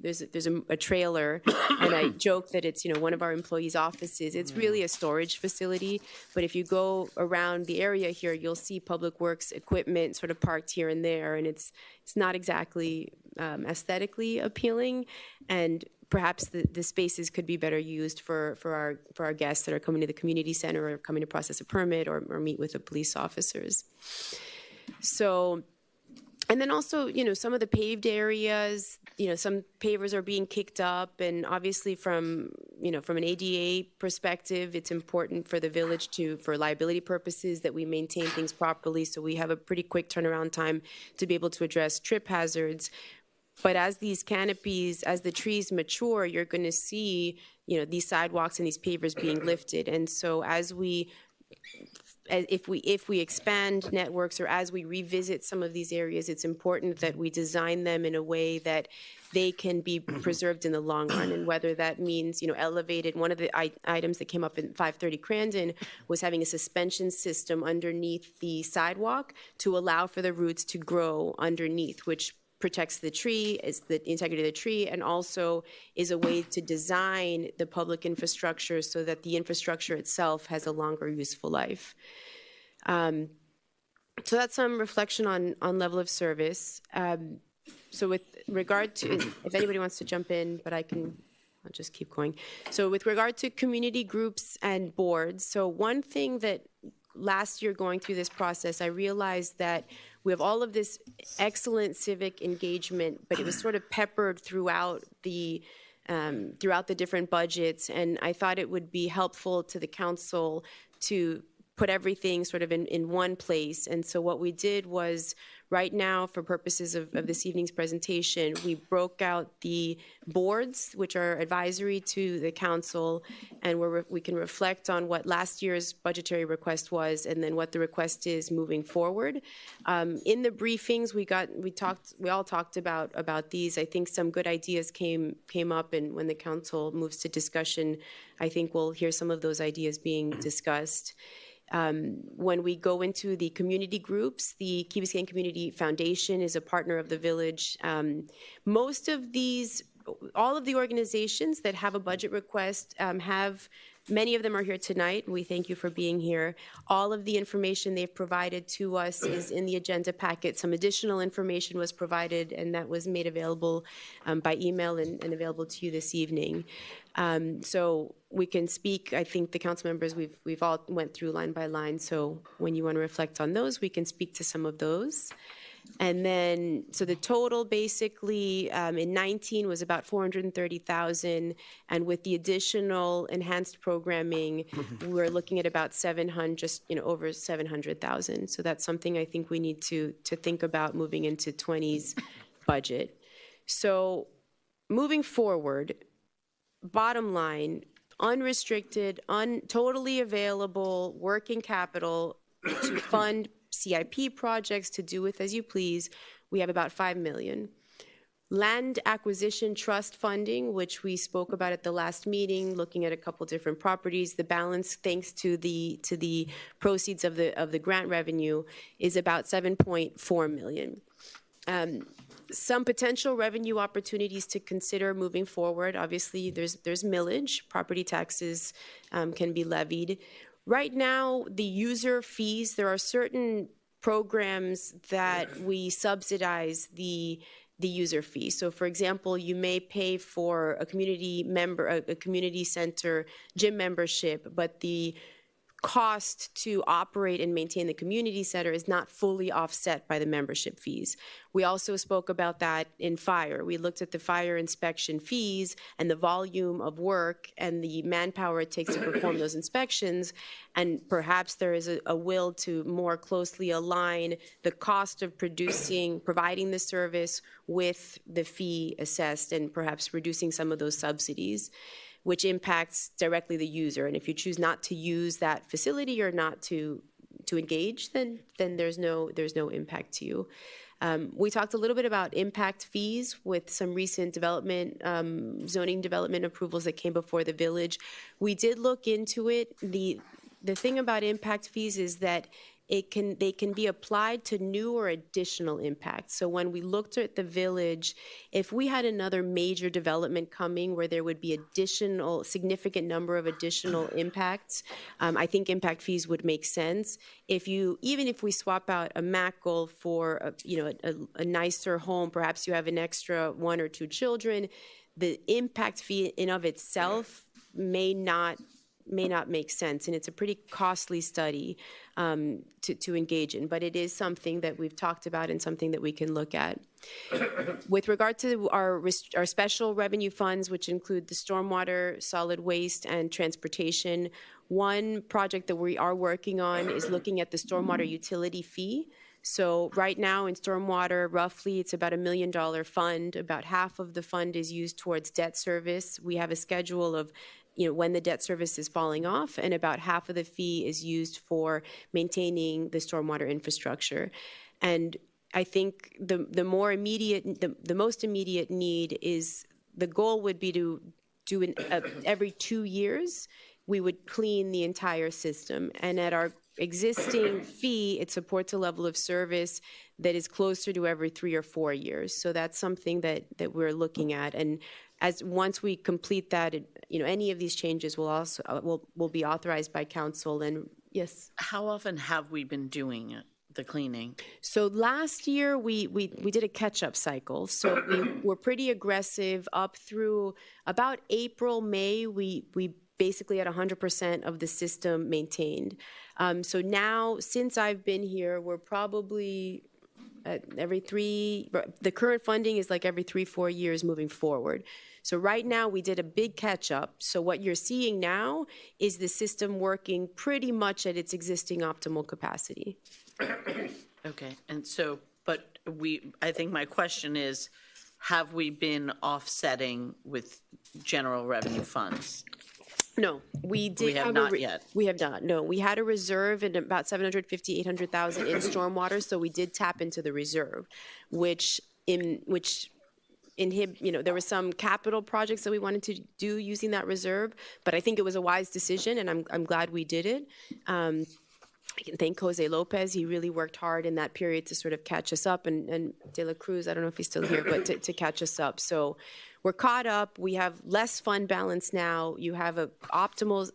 there's a trailer, and I joke that it's one of our employees' offices. It's really a storage facility, but if you go around the area here, you'll see Public Works equipment sort of parked here and there, and it's not exactly aesthetically appealing, and perhaps the spaces could be better used for our guests that are coming to the community center or coming to process a permit or meet with the police officers. So. And then also, some of the paved areas, some pavers are being kicked up, and obviously from an ADA perspective, it's important for the village for liability purposes, that we maintain things properly, so we have a pretty quick turnaround time to be able to address trip hazards. But as these canopies, as the trees mature, you're going to see, these sidewalks and these pavers being lifted. And so if we expand networks, or as we revisit some of these areas, it's important that we design them in a way that they can be preserved in the long run. And whether that means, elevated, one of the items that came up in 530 Crandon was having a suspension system underneath the sidewalk to allow for the roots to grow underneath, which protects the tree, is the integrity of the tree, and also is a way to design the public infrastructure so that the infrastructure itself has a longer useful life. So that's some reflection on level of service. So with regard to, if anybody wants to jump in, but I'll just keep going. So with regard to community groups and boards, so one thing that last year going through this process, I realized that we have all of this excellent civic engagement, but it was sort of peppered throughout the different budgets, and I thought it would be helpful to the council to put everything sort of in one place. And so what we did was, right now, for purposes of this evening's presentation, we broke out the boards, which are advisory to the council, and where we can reflect on what last year's budgetary request was, and then what the request is moving forward. In the briefings, we all talked about these. I think some good ideas came up, and when the council moves to discussion, I think we'll hear some of those ideas being discussed. When we go into the community groups, the Key Biscayne Community Foundation is a partner of the village. All of the organizations that have a budget request many of them are here tonight. We thank you for being here. All of the information they've provided to us is in the agenda packet. Some additional information was provided, and that was made available by email and available to you this evening. So we can speak, I think the council members, we've all went through line by line, so when you want to reflect on those, we can speak to some of those. And then, so the total basically in 19 was about 430,000, and with the additional enhanced programming, we're looking at about 700, just over 700,000. So that's something I think we need to think about moving into 20's budget. So moving forward, bottom line, unrestricted, totally available working capital to fund CIP projects, to do with as you please, we have about $5 million. Land acquisition trust funding, which we spoke about at the last meeting, looking at a couple different properties. The balance, thanks to the proceeds of the grant revenue, is about $7.4 million. Some potential revenue opportunities to consider moving forward. Obviously, there's millage, property taxes can be levied. Right now, the user fees, there are certain programs that we subsidize the the user fee. So for example, you may pay for a community center gym membership, but the cost to operate and maintain the community center is not fully offset by the membership fees. We also spoke about that in fire. We looked at the fire inspection fees and the volume of work and the manpower it takes to perform those inspections, and perhaps there is a will to more closely align the cost of providing the service with the fee assessed, and perhaps reducing some of those subsidies, which impacts directly the user. And if you choose not to use that facility or not to engage, then there's no impact to you. We talked a little bit about impact fees with some recent zoning development approvals that came before the village. We did look into it. The thing about impact fees is that they can be applied to new or additional impacts. So when we looked at the village, if we had another major development coming where there would be significant number of additional impacts, I think impact fees would make sense. Even if we swap out a MACL for a nicer home, perhaps you have an extra 1 or 2 children, the impact fee in of itself may not make sense, and it's a pretty costly study to engage in, but it is something that we've talked about and something that we can look at. With regard to our special revenue funds, which include the stormwater, solid waste, and transportation, one project that we are working on is looking at the stormwater utility fee. So right now in stormwater, roughly it's about $1 million fund. About half of the fund is used towards debt service. We have a schedule of when the debt service is falling off, and about half of the fee is used for maintaining the stormwater infrastructure. And I think the most immediate need is, the goal would be to do every 2 years, we would clean the entire system. And at our existing fee, it supports a level of service that is closer to every 3 or 4 years. So that's something that we're looking at. And once we complete that, any of these changes will be authorized by council. And yes. How often have we been doing it, the cleaning? So last year we did a catch-up cycle. So we were pretty aggressive up through about April, May. We basically had 100% of the system maintained. So now, since I've been here, we're probably the current funding is like every 3-4 years moving forward. So right now we did a big catch up. So what you're seeing now is the system working pretty much at its existing optimal capacity. Okay, and so, but I think my question is, have we been offsetting with general revenue funds? No, we did. We have not yet. We have not. No, we had a reserve in about 750, 800,000 in stormwater, so we did tap into the reserve, there were some capital projects that we wanted to do using that reserve, but I think it was a wise decision, and I'm glad we did it. I can thank Jose Lopez. He really worked hard in that period to sort of catch us up, and De La Cruz, I don't know if he's still here, but to catch us up. So we're caught up. We have less fund balance now. You have optimal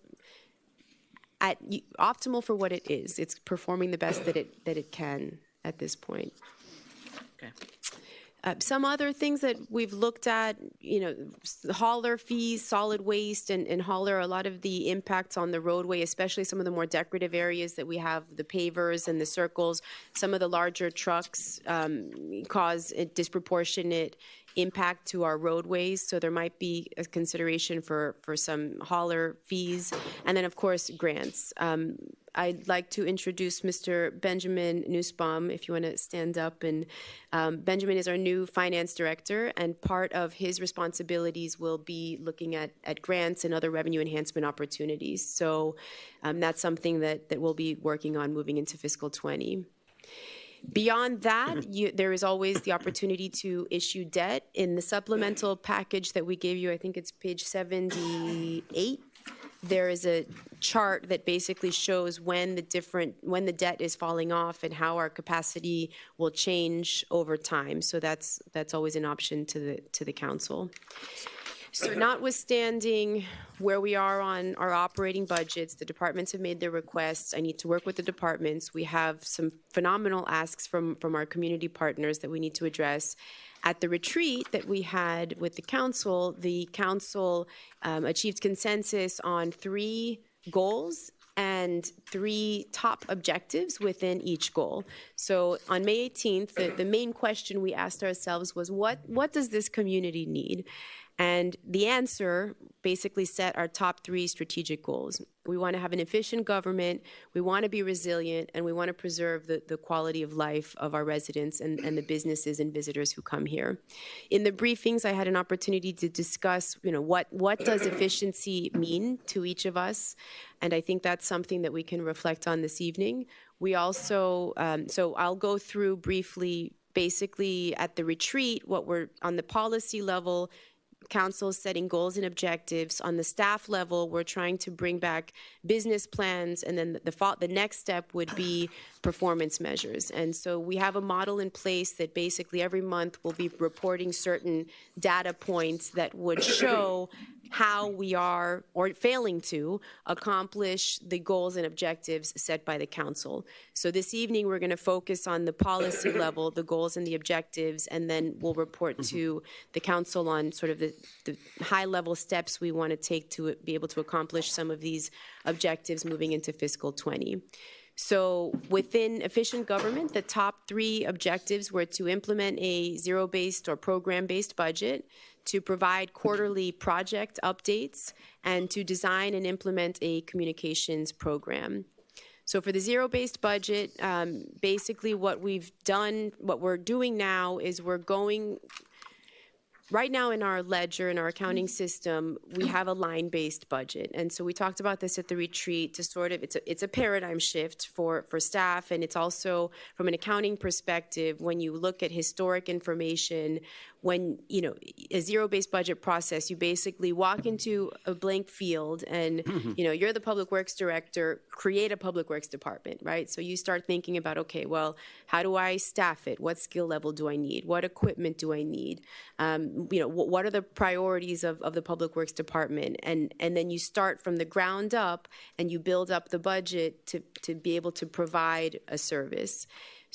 for what it is. It's performing the best that it can at this point. Okay. Some other things that we've looked at, hauler fees, solid waste, and hauler, a lot of the impacts on the roadway, especially some of the more decorative areas that we have, the pavers and the circles. Some of the larger trucks cause a disproportionate impact to our roadways, so there might be a consideration for some hauler fees. And then, of course, grants. I'd like to introduce Mr. Benjamin Nussbaum, if you want to stand up. And Benjamin is our new finance director, and part of his responsibilities will be looking at grants and other revenue enhancement opportunities. So that's something that we'll be working on moving into fiscal 20. Beyond that, there is always the opportunity to issue debt. In the supplemental package that we gave you, I think it's page 78, there is a chart that basically shows when the debt is falling off and how our capacity will change over time. So that's always an option to the council. So notwithstanding where we are on our operating budgets, the departments have made their requests. I need to work with the departments. We have some phenomenal asks from our community partners that we need to address. At the retreat that we had with the council achieved consensus on 3 goals and 3 top objectives within each goal. So on May 18th, the main question we asked ourselves was, what does this community need? And the answer basically set our top 3 strategic goals. We want to have an efficient government, we want to be resilient, and we want to preserve the quality of life of our residents and the businesses and visitors who come here. In the briefings, I had an opportunity to discuss, what does efficiency mean to each of us? And I think that's something that we can reflect on this evening. We also, so I'll go through briefly, basically at the retreat, what we're on the policy level, council is setting goals and objectives. On the staff level, we're trying to bring back business plans, and then the next step would be performance measures. And so we have a model in place that basically every month we'll be reporting certain data points that would show how we are, or failing to, accomplish the goals and objectives set by the council. So this evening, we're going to focus on the policy level, the goals and the objectives, and then we'll report to the council on sort of the high-level steps we want to take to be able to accomplish some of these objectives moving into fiscal 20. So within efficient government, the top 3 objectives were to implement a zero-based or program-based budget, to provide quarterly project updates, and to design and implement a communications program. So for the zero-based budget, basically what we're doing now is we're going, right now in our ledger, in our accounting system, we have a line-based budget. And so we talked about this at the retreat to sort of, it's a paradigm shift for staff, and it's also from an accounting perspective, when you look at historic information, when, a zero-based budget process, you basically walk into a blank field and, you're the public works director, create a public works department, right? So you start thinking about, okay, well, how do I staff it? What skill level do I need? What equipment do I need? What are the priorities of the public works department? And then you start from the ground up and you build up the budget to be able to provide a service.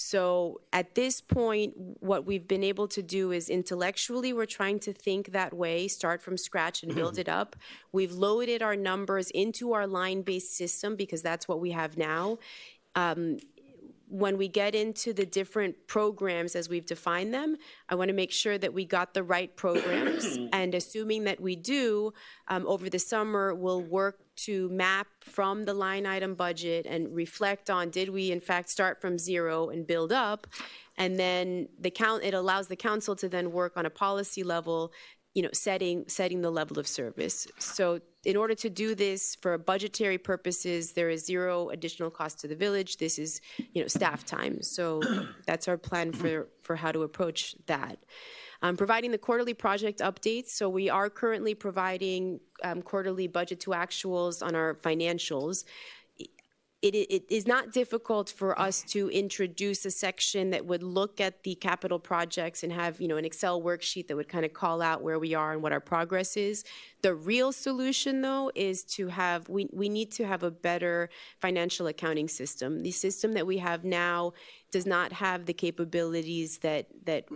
So at this point, what we've been able to do is intellectually, we're trying to think that way, start from scratch and build it up. We've loaded our numbers into our line-based system because that's what we have now. When we get into the different programs as we've defined them, I want to make sure that we got the right programs. And assuming that we do, over the summer, we'll work to map from the line item budget and reflect on, did we in fact start from 0 and build up? And then it allows the council to then work on a policy level, setting the level of service. So in order to do this for budgetary purposes, there is 0 additional cost to the village. This is, staff time. So that's our plan for how to approach that. Providing the quarterly project updates. So we are currently providing quarterly budget to actuals on our financials. It is not difficult for us to introduce a section that would look at the capital projects and have, an Excel worksheet that would kind of call out where we are and what our progress is. The real solution, though, is to have, we need to have a better financial accounting system. The system that we have now does not have the capabilities that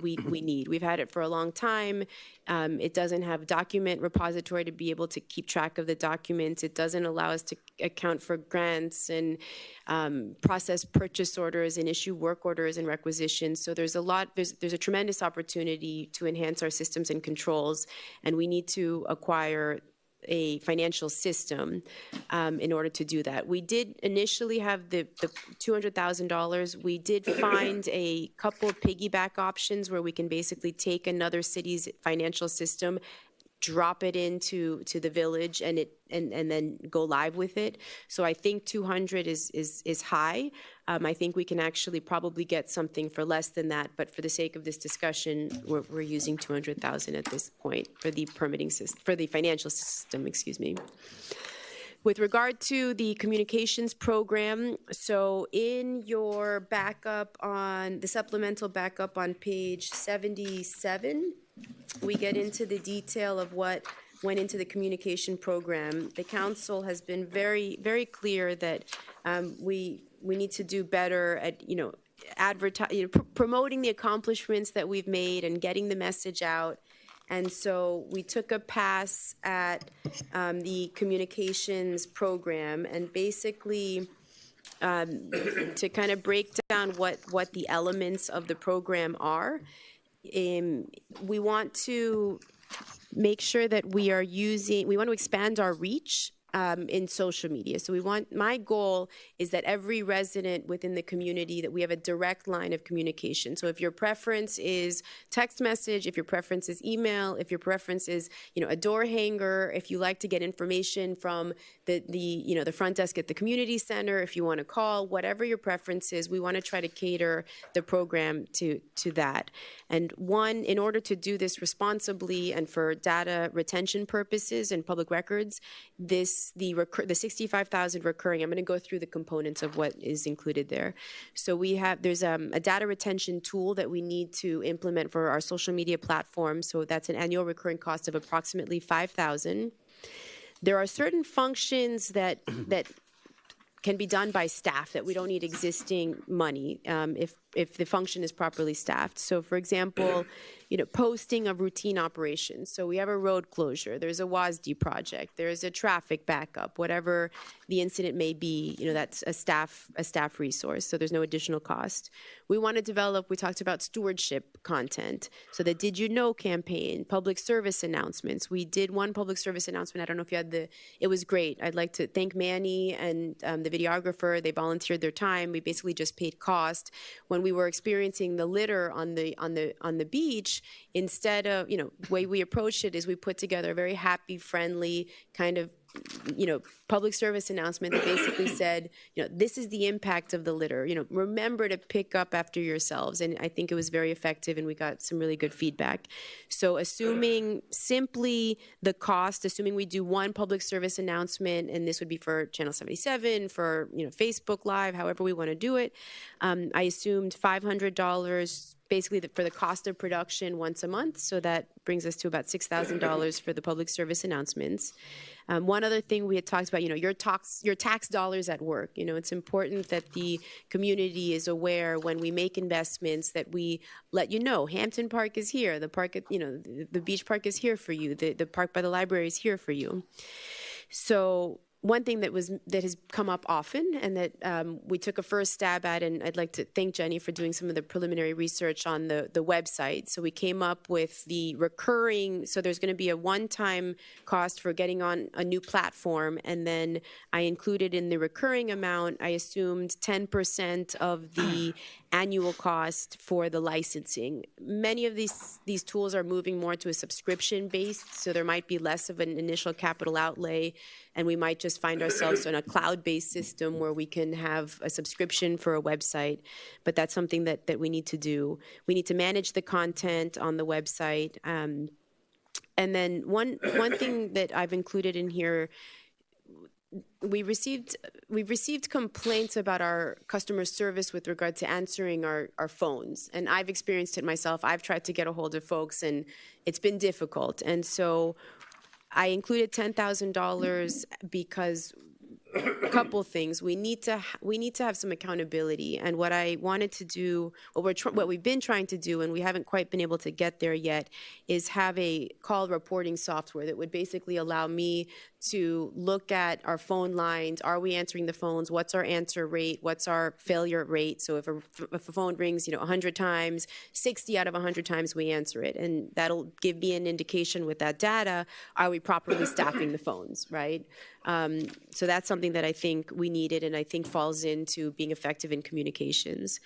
we need. We've had it for a long time. It doesn't have document repository to be able to keep track of the documents. It doesn't allow us to account for grants and process purchase orders and issue work orders and requisitions. So there's a tremendous opportunity to enhance our systems and controls, and we need to acquire a financial system in order to do that. We did initially have the $200,000. We did find a couple of piggyback options where we can basically take another city's financial system, drop it into the village, and then go live with it. So I think 200 is high. I think we can actually probably get something for less than that, but for the sake of this discussion, we're using 200,000 at this point for the permitting system, for the financial system, excuse me. With regard to the communications program, so in your backup on the supplemental backup on page 77, we get into the detail of what went into the communication program, the council has been very, very clear that we need to do better at, promoting the accomplishments that we've made and getting the message out. And so we took a pass at the communications program, and basically to kind of break down what the elements of the program are. We want to make sure that we want to expand our reach in social media. So my goal is that every resident within the community, that we have a direct line of communication. So if your preference is text message, if your preference is email, if your preference is, a door hanger, if you like to get information from the front desk at the community center, if you want to call, whatever your preference is, we want to try to cater the program to that. And in order to do this responsibly and for data retention purposes and public records, the 65,000 recurring, I'm going to go through the components of what is included there. So there's a data retention tool that we need to implement for our social media platform. So that's an annual recurring cost of approximately $5,000. There are certain functions that can be done by staff that we don't need existing money if the function is properly staffed. So, for example, posting of routine operations. So we have a road closure, there's a WASD project, there's a traffic backup, whatever the incident may be, that's a staff resource, so there's no additional cost. We want to develop, we talked about stewardship content, so the Did You Know campaign, public service announcements. We did one public service announcement, I don't know if you had it was great. I'd like to thank Manny and the videographer, they volunteered their time. We basically just paid cost. When we were experiencing the litter on the beach, instead of, the way we approached it is we put together a very happy, friendly kind of, public service announcement that basically said, this is the impact of the litter. Remember to pick up after yourselves. And I think it was very effective, and we got some really good feedback. So assuming simply the cost, assuming we do one public service announcement, and this would be for Channel 77, for Facebook Live, however we want to do it, I assumed $500 basically for the cost of production once a month. So that brings us to about $6,000 for the public service announcements. One other thing we had talked about, your tax dollars at work. It's important that the community is aware when we make investments that we let Hampton Park is here, the park, the beach park is here for you, the park by the library is here for you. So one thing that has come up often and that we took a first stab at, and I'd like to thank Jenny for doing some of the preliminary research on the website. So we came up with the recurring, so there's going to be a one-time cost for getting on a new platform, and then I included in the recurring amount, I assumed 10% of the annual cost for the licensing. Many of these tools are moving more to a subscription based, so there might be less of an initial capital outlay, and we might just find ourselves in a cloud-based system where we can have a subscription for a website, but that's something that we need to do. We need to manage the content on the website. And then one thing that I've included in here, we've received complaints about our customer service with regard to answering our phones. And I've experienced it myself. I've tried to get a hold of folks, and it's been difficult. And so I included $10,000 because a couple things. We need to have some accountability. And what I wanted to do, what we've been trying to do, and we haven't quite been able to get there yet, is have a call reporting software that would basically allow me to look at our phone lines. Are we answering the phones? What's our answer rate? What's our failure rate? So if a phone rings, 100 times, 60 out of 100 times we answer it. And that'll give me an indication with that data, are we properly staffing the phones, right? So that's something that I think we needed and I think falls into being effective in communications.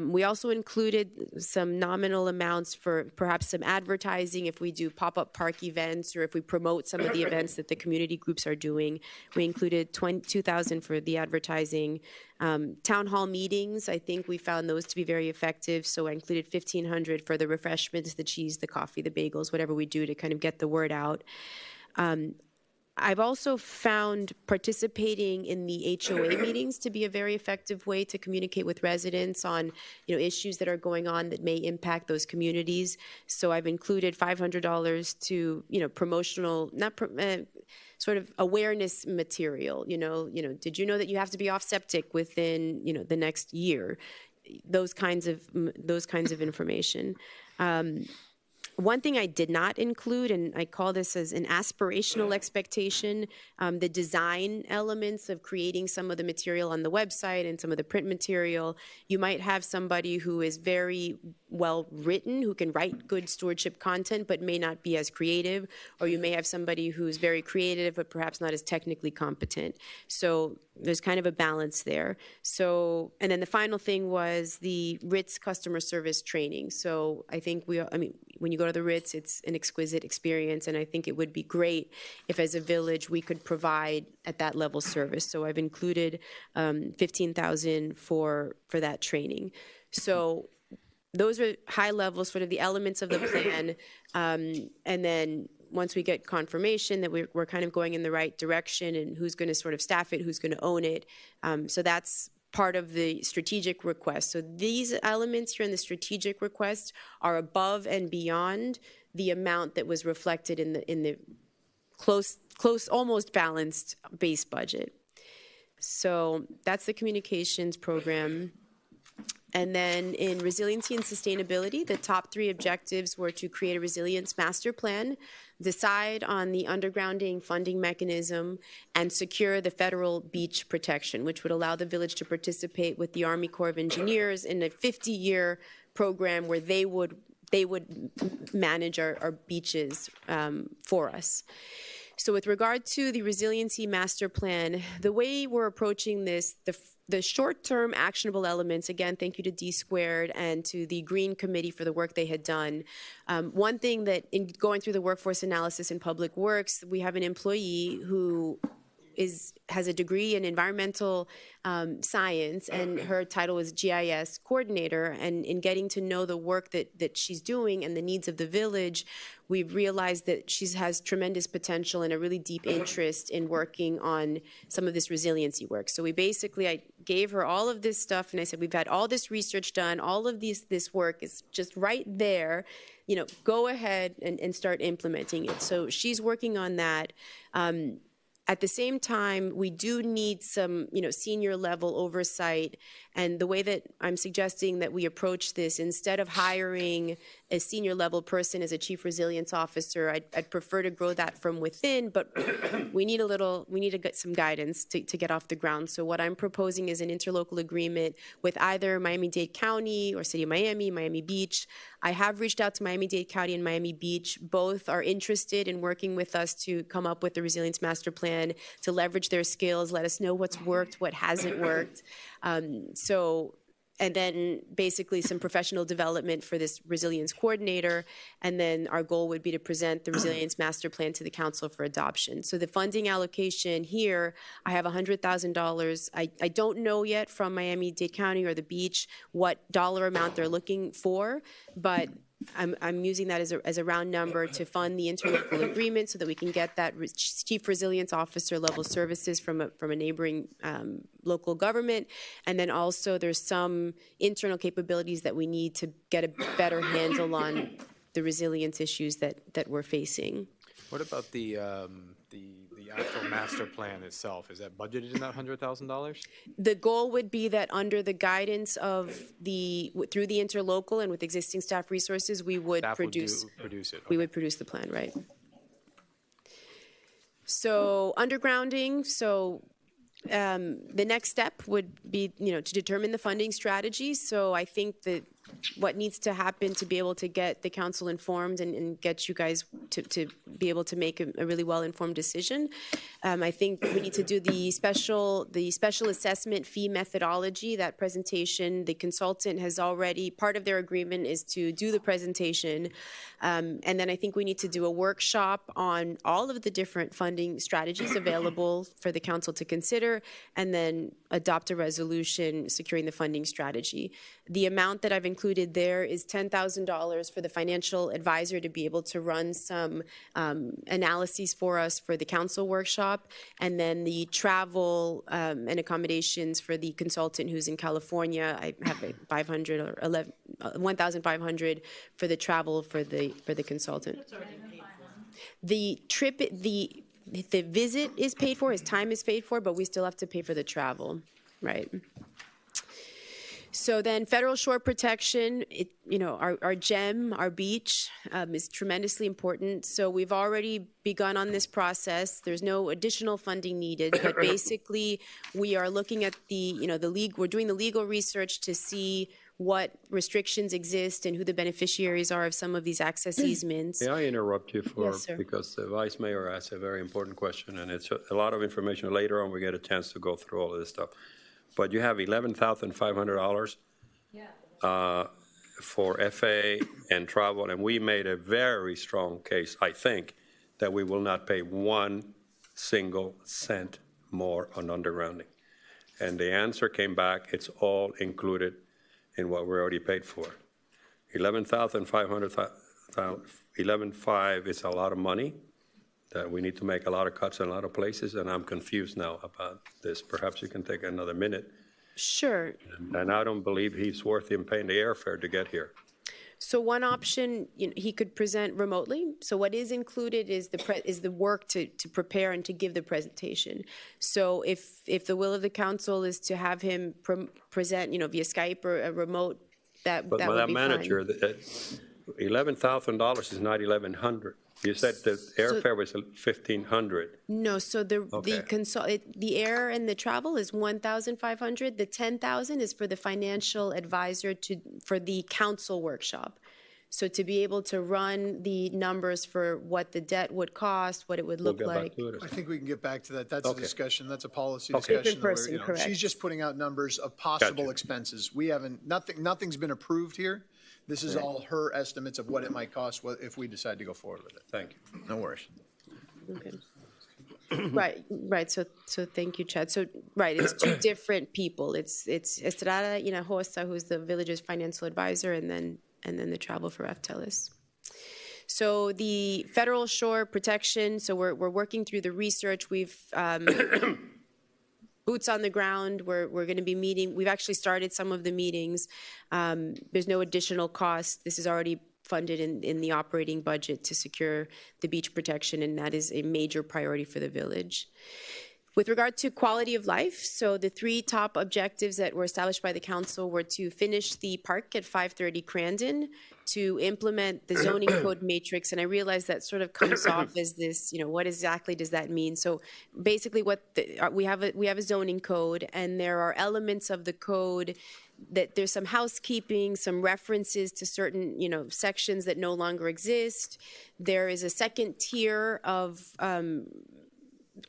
We also included some nominal amounts for perhaps some advertising if we do pop-up park events or if we promote some of the events that the community groups are doing. We included $2,000 for the advertising. Town hall meetings, I think we found those to be very effective, so I included $1,500 for the refreshments, the cheese, the coffee, the bagels, whatever we do to kind of get the word out. I've also found participating in the HOA meetings to be a very effective way to communicate with residents on, issues that are going on that may impact those communities. So I've included $500 to, promotional, sort of awareness material. Did you know that you have to be off septic within, the next year? Those kinds of information. One thing I did not include, and I call this as an aspirational expectation, the design elements of creating some of the material on the website and some of the print material. You might have somebody who is very well written, who can write good stewardship content, but may not be as creative, or you may have somebody who's very creative, but perhaps not as technically competent. So there's kind of a balance there. So, and then the final thing was the Ritz customer service training. So I think when you go to the Ritz, it's an exquisite experience, and I think it would be great if, as a village, we could provide at that level service. So I've included $15,000 for that training. So those are high level, sort of the elements of the plan, and then once we get confirmation that we're kind of going in the right direction and who's going to sort of staff it, who's going to own it. So that's part of the strategic request. So these elements here in the strategic request are above and beyond the amount that was reflected in the close, almost balanced base budget. So that's the communications program. And then in resiliency and sustainability, the top 3 objectives were to create a resilience master plan, decide on the undergrounding funding mechanism, and secure the federal beach protection, which would allow the village to participate with the Army Corps of Engineers in a 50-year program where they would manage our beaches for us. So with regard to the resiliency master plan, the way we're approaching this, the short-term actionable elements, again, thank you to D Squared and to the Green Committee for the work they had done. One thing that in going through the workforce analysis in Public Works, we have an employee who has a degree in environmental science, and her title is GIS coordinator. And in getting to know the work that she's doing and the needs of the village, we've realized that she has tremendous potential and a really deep interest in working on some of this resiliency work. So I gave her all of this stuff, and I said, we've had all this research done, all of this work is just right there. Go ahead and start implementing it. So she's working on that. At the same time, we do need some, senior level oversight. And the way that I'm suggesting that we approach this, instead of hiring a senior level person as a chief resilience officer, I'd prefer to grow that from within, but we need to get some guidance to get off the ground. So what I'm proposing is an interlocal agreement with either Miami-Dade County or City of Miami, Miami Beach. I have reached out to Miami-Dade County and Miami Beach. Both are interested in working with us to come up with the resilience master plan, to leverage their skills, let us know what's worked, what hasn't worked. And then basically some professional development for this resilience coordinator. And then our goal would be to present the resilience master plan to the council for adoption. So the funding allocation here, I have $100,000. I don't know yet from Miami-Dade County or the beach what dollar amount they're looking for, but I'm using that as a round number to fund the interlocal agreement so that we can get that chief resilience officer level services from a neighboring local government. And then also there's some internal capabilities that we need to get a better handle on the resilience issues that we're facing. What about the actual master plan itself? Is that budgeted in that $100,000? The goal would be that under the guidance of through the interlocal and with existing staff resources, we would produce it. Okay. We would produce the plan, right? So undergrounding. So the next step would be, to determine the funding strategy. So I think that what needs to happen to be able to get the council informed and get you guys to be able to make a really well-informed decision. I think we need to do the special assessment fee methodology. That presentation, the consultant has already, part of their agreement is to do the presentation. And then I think we need to do a workshop on all of the different funding strategies available for the council to consider, and then adopt a resolution securing the funding strategy. The amount that I've included included there is $10,000 for the financial advisor to be able to run some analyses for us for the council workshop, and then the travel and accommodations for the consultant who's in California. I have 500 or 1,500 for the travel for the consultant. The trip, the visit is paid for, his time is paid for, but we still have to pay for the travel, right? So then federal shore protection, our gem, our beach is tremendously important. So we've already begun on this process. There's no additional funding needed, but basically we are looking at we're doing the legal research to see what restrictions exist and who the beneficiaries are of some of these access easements. May I interrupt you Yes, sir. because the Vice Mayor asked a very important question, and it's a lot of information. Later on, we get a chance to go through all of this stuff. But you have $11,500 for FA and travel, and we made a very strong case, I think, that we will not pay 1 single cent more on undergrounding. And the answer came back, it's all included in what we already paid for. $11,500 is a lot of money, that we need to make a lot of cuts in a lot of places, and I'm confused now about this. Perhaps you can take another minute. Sure. And I don't believe he's worth him paying the airfare to get here. So one option, he could present remotely. So what is included is the work to prepare and to give the presentation. So if the will of the council is to have him present, via Skype or a remote, that would be fine. But Madam Manager, $11,000 is not $1,100. You said the airfare was $1,500. No, so the air and the travel is $1,500. The $10,000 is for the financial advisor for the council workshop. So to be able to run the numbers for what the debt would cost, what it would look like. I think we can get back to that. That's a discussion. That's a policy Okay. discussion. Different person, where, correct. She's just putting out numbers of possible expenses. We haven't, nothing's been approved here. This is all her estimates of what it might cost if we decide to go forward with it. Thank you. No worries. Okay. Right. So thank you, Chad. So it's two different people. It's Estrada Hinojosa, who's the village's financial advisor, and then the travel for FTELIS. So the federal shore protection. So we're working through the research. We've boots on the ground. We're going to be meeting. We've actually started some of the meetings. There's no additional cost. This is already funded in the operating budget to secure the beach protection, and that is a major priority for the village. With regard to quality of life, so the 3 top objectives that were established by the council were to finish the park at 530 Crandon, to implement the zoning code matrix, and I realize that sort of comes off as this, what exactly does that mean? So basically we have a zoning code, and there are elements of the code that there's some housekeeping, some references to certain, sections that no longer exist. There is a second tier of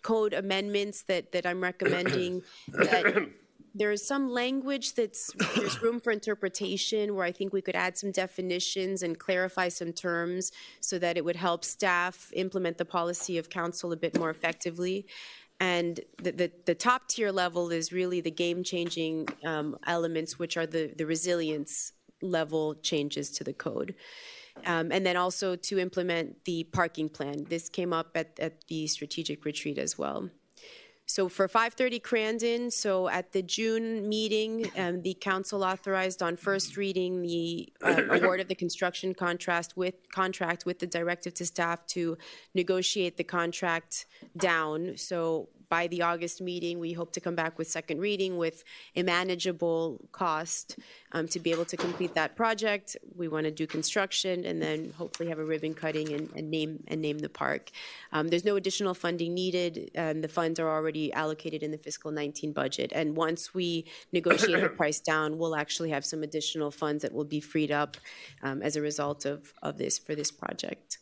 code amendments that I'm recommending. That there's some language there's room for interpretation, where I think we could add some definitions and clarify some terms so that it would help staff implement the policy of council a bit more effectively. And the top tier level is really the game-changing elements, which are the resilience level changes to the code. And then also to implement the parking plan. This came up at the strategic retreat as well. So for 530 Crandon, so at the June meeting, the council authorized on first reading the award of the construction contract with the directive to staff to negotiate the contract down. So by the August meeting, we hope to come back with second reading with a manageable cost to be able to complete that project. We want to do construction and then hopefully have a ribbon cutting and name the park. There's no additional funding needed. The funds are already allocated in the fiscal 19 budget. And once we negotiate the price down, we'll actually have some additional funds that will be freed up as a result of this for this project.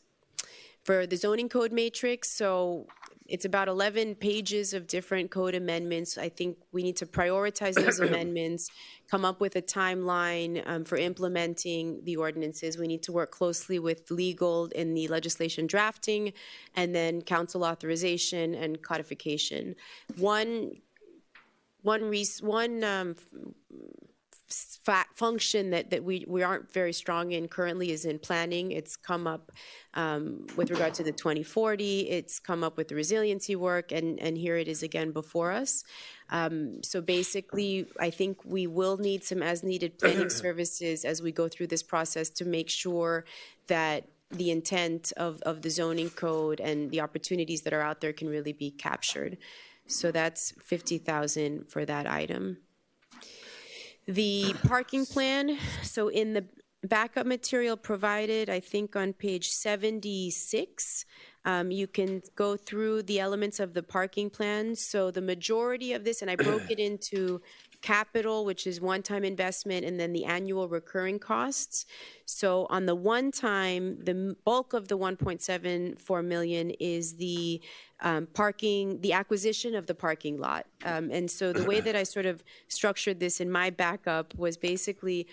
For the zoning code matrix, so it's about 11 pages of different code amendments. I think we need to prioritize those amendments, come up with a timeline for implementing the ordinances. We need to work closely with legal in the legislation drafting, and then council authorization and codification. One function that we aren't very strong in currently is in planning. It's come up with regard to the 2040. It's come up with the resiliency work, and here it is again before us. So basically, I think we will need some as-needed planning services as we go through this process to make sure that the intent of the zoning code and the opportunities that are out there can really be captured. So that's $50,000 for that item. The parking plan, so in the backup material provided, I think on page 76, you can go through the elements of the parking plan. So the majority of this, and I broke it into capital, which is one-time investment, and then the annual recurring costs. So on the one-time, the bulk of the $1.74 million is the parking, the acquisition of the parking lot. And so the way that I sort of structured this in my backup was basically,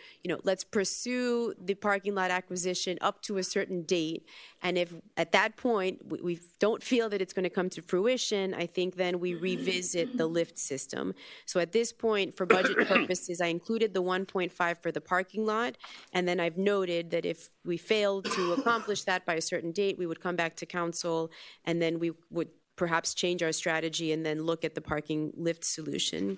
let's pursue the parking lot acquisition up to a certain date. And if at that point we don't feel that it's going to come to fruition, I think then we revisit the lift system. So at this point, for budget purposes, I included the 1.5 for the parking lot. And then I've noted that if we failed to accomplish that by a certain date, we would come back to council, and then we would perhaps change our strategy and then look at the parking lift solution.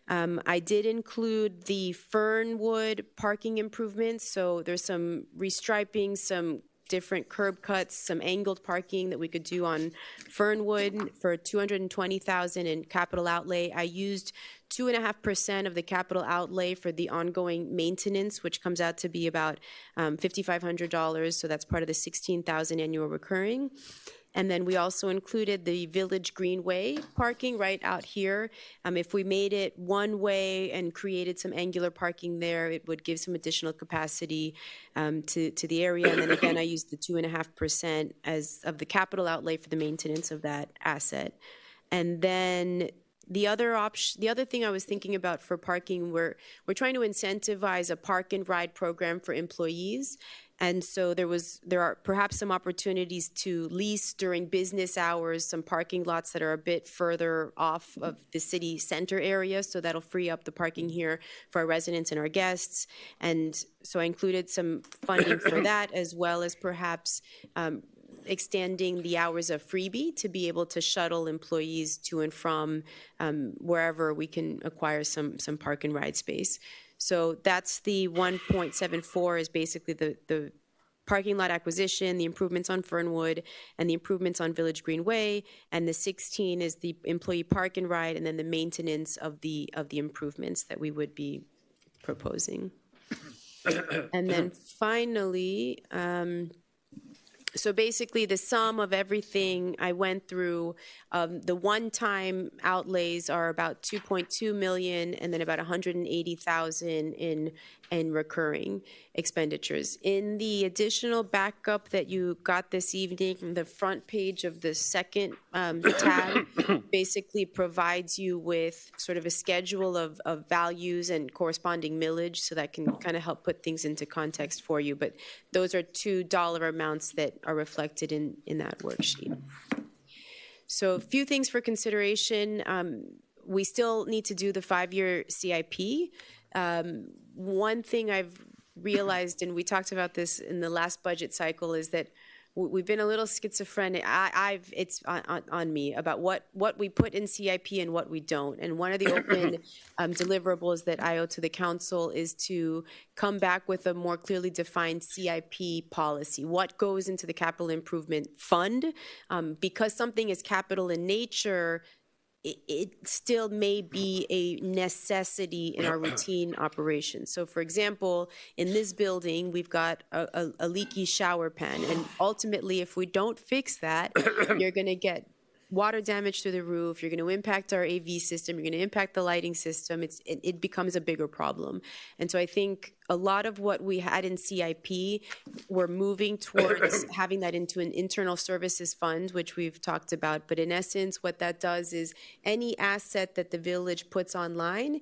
I did include the Fernwood parking improvements. So there's some restriping, some different curb cuts, some angled parking that we could do on Fernwood for $220,000 in capital outlay. I used 2.5% of the capital outlay for the ongoing maintenance, which comes out to be about $5,500. So that's part of the $16,000 annual recurring. And then we also included the Village Greenway parking right out here. If we made it one way and created some angular parking there, it would give some additional capacity to the area. And then again, I used the 2.5% as of the capital outlay for the maintenance of that asset. And then the other thing I was thinking about for parking, we're trying to incentivize a park and ride program for employees. And so there are perhaps some opportunities to lease during business hours some parking lots that are a bit further off of the city center area. So that'll free up the parking here for our residents and our guests. And so I included some funding for that, as well as perhaps extending the hours of freebie to be able to shuttle employees to and from wherever we can acquire some park and ride space. So that's the 1.74 is basically the parking lot acquisition, the improvements on Fernwood, and the improvements on Village Greenway, and the 16 is the employee park and ride, and then the maintenance of the improvements that we would be proposing. And then finally, so basically the sum of everything I went through, the one-time outlays are about $2.2 million, and then about $180,000 in recurring expenditures. In the additional backup that you got this evening, the front page of the second tab basically provides you with sort of a schedule of values and corresponding millage, so that can kind of help put things into context for you. But those are $2 amounts that are reflected in that worksheet. So a few things for consideration. We still need to do the 5-year CIP. One thing I've realized, and we talked about this in the last budget cycle, is that we've been a little schizophrenic. It's on me about what we put in CIP and what we don't. And one of the open deliverables that I owe to the council is to come back with a more clearly defined CIP policy. What goes into the capital improvement fund? Because something is capital in nature, it still may be a necessity in our routine operations. So, for example, in this building, we've got a leaky shower pan. And ultimately, if we don't fix that, you're going to get water damage to the roof. You're going to impact our AV system. You're going to impact the lighting system. It becomes a bigger problem. And so I think a lot of what we had in CIP, we're moving towards having that into an internal services fund, which we've talked about. But in essence, what that does is any asset that the village puts online,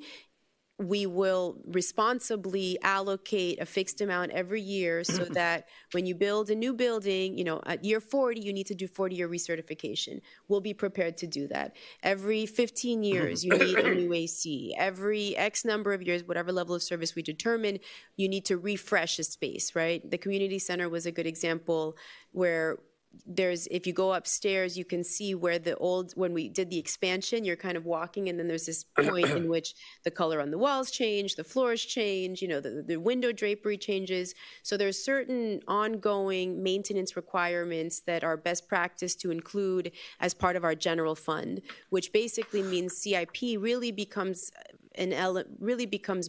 we will responsibly allocate a fixed amount every year so that when you build a new building, at year 40, you need to do 40-year recertification. We'll be prepared to do that. Every 15 years, you need a new AC. Every X number of years, whatever level of service we determine, you need to refresh a space, right? The community center was a good example where if you go upstairs, you can see where when we did the expansion, you're kind of walking, and then there's this point in which the color on the walls change, the floors change, the window drapery changes. So there's certain ongoing maintenance requirements that are best practice to include as part of our general fund, which basically means CIP really becomes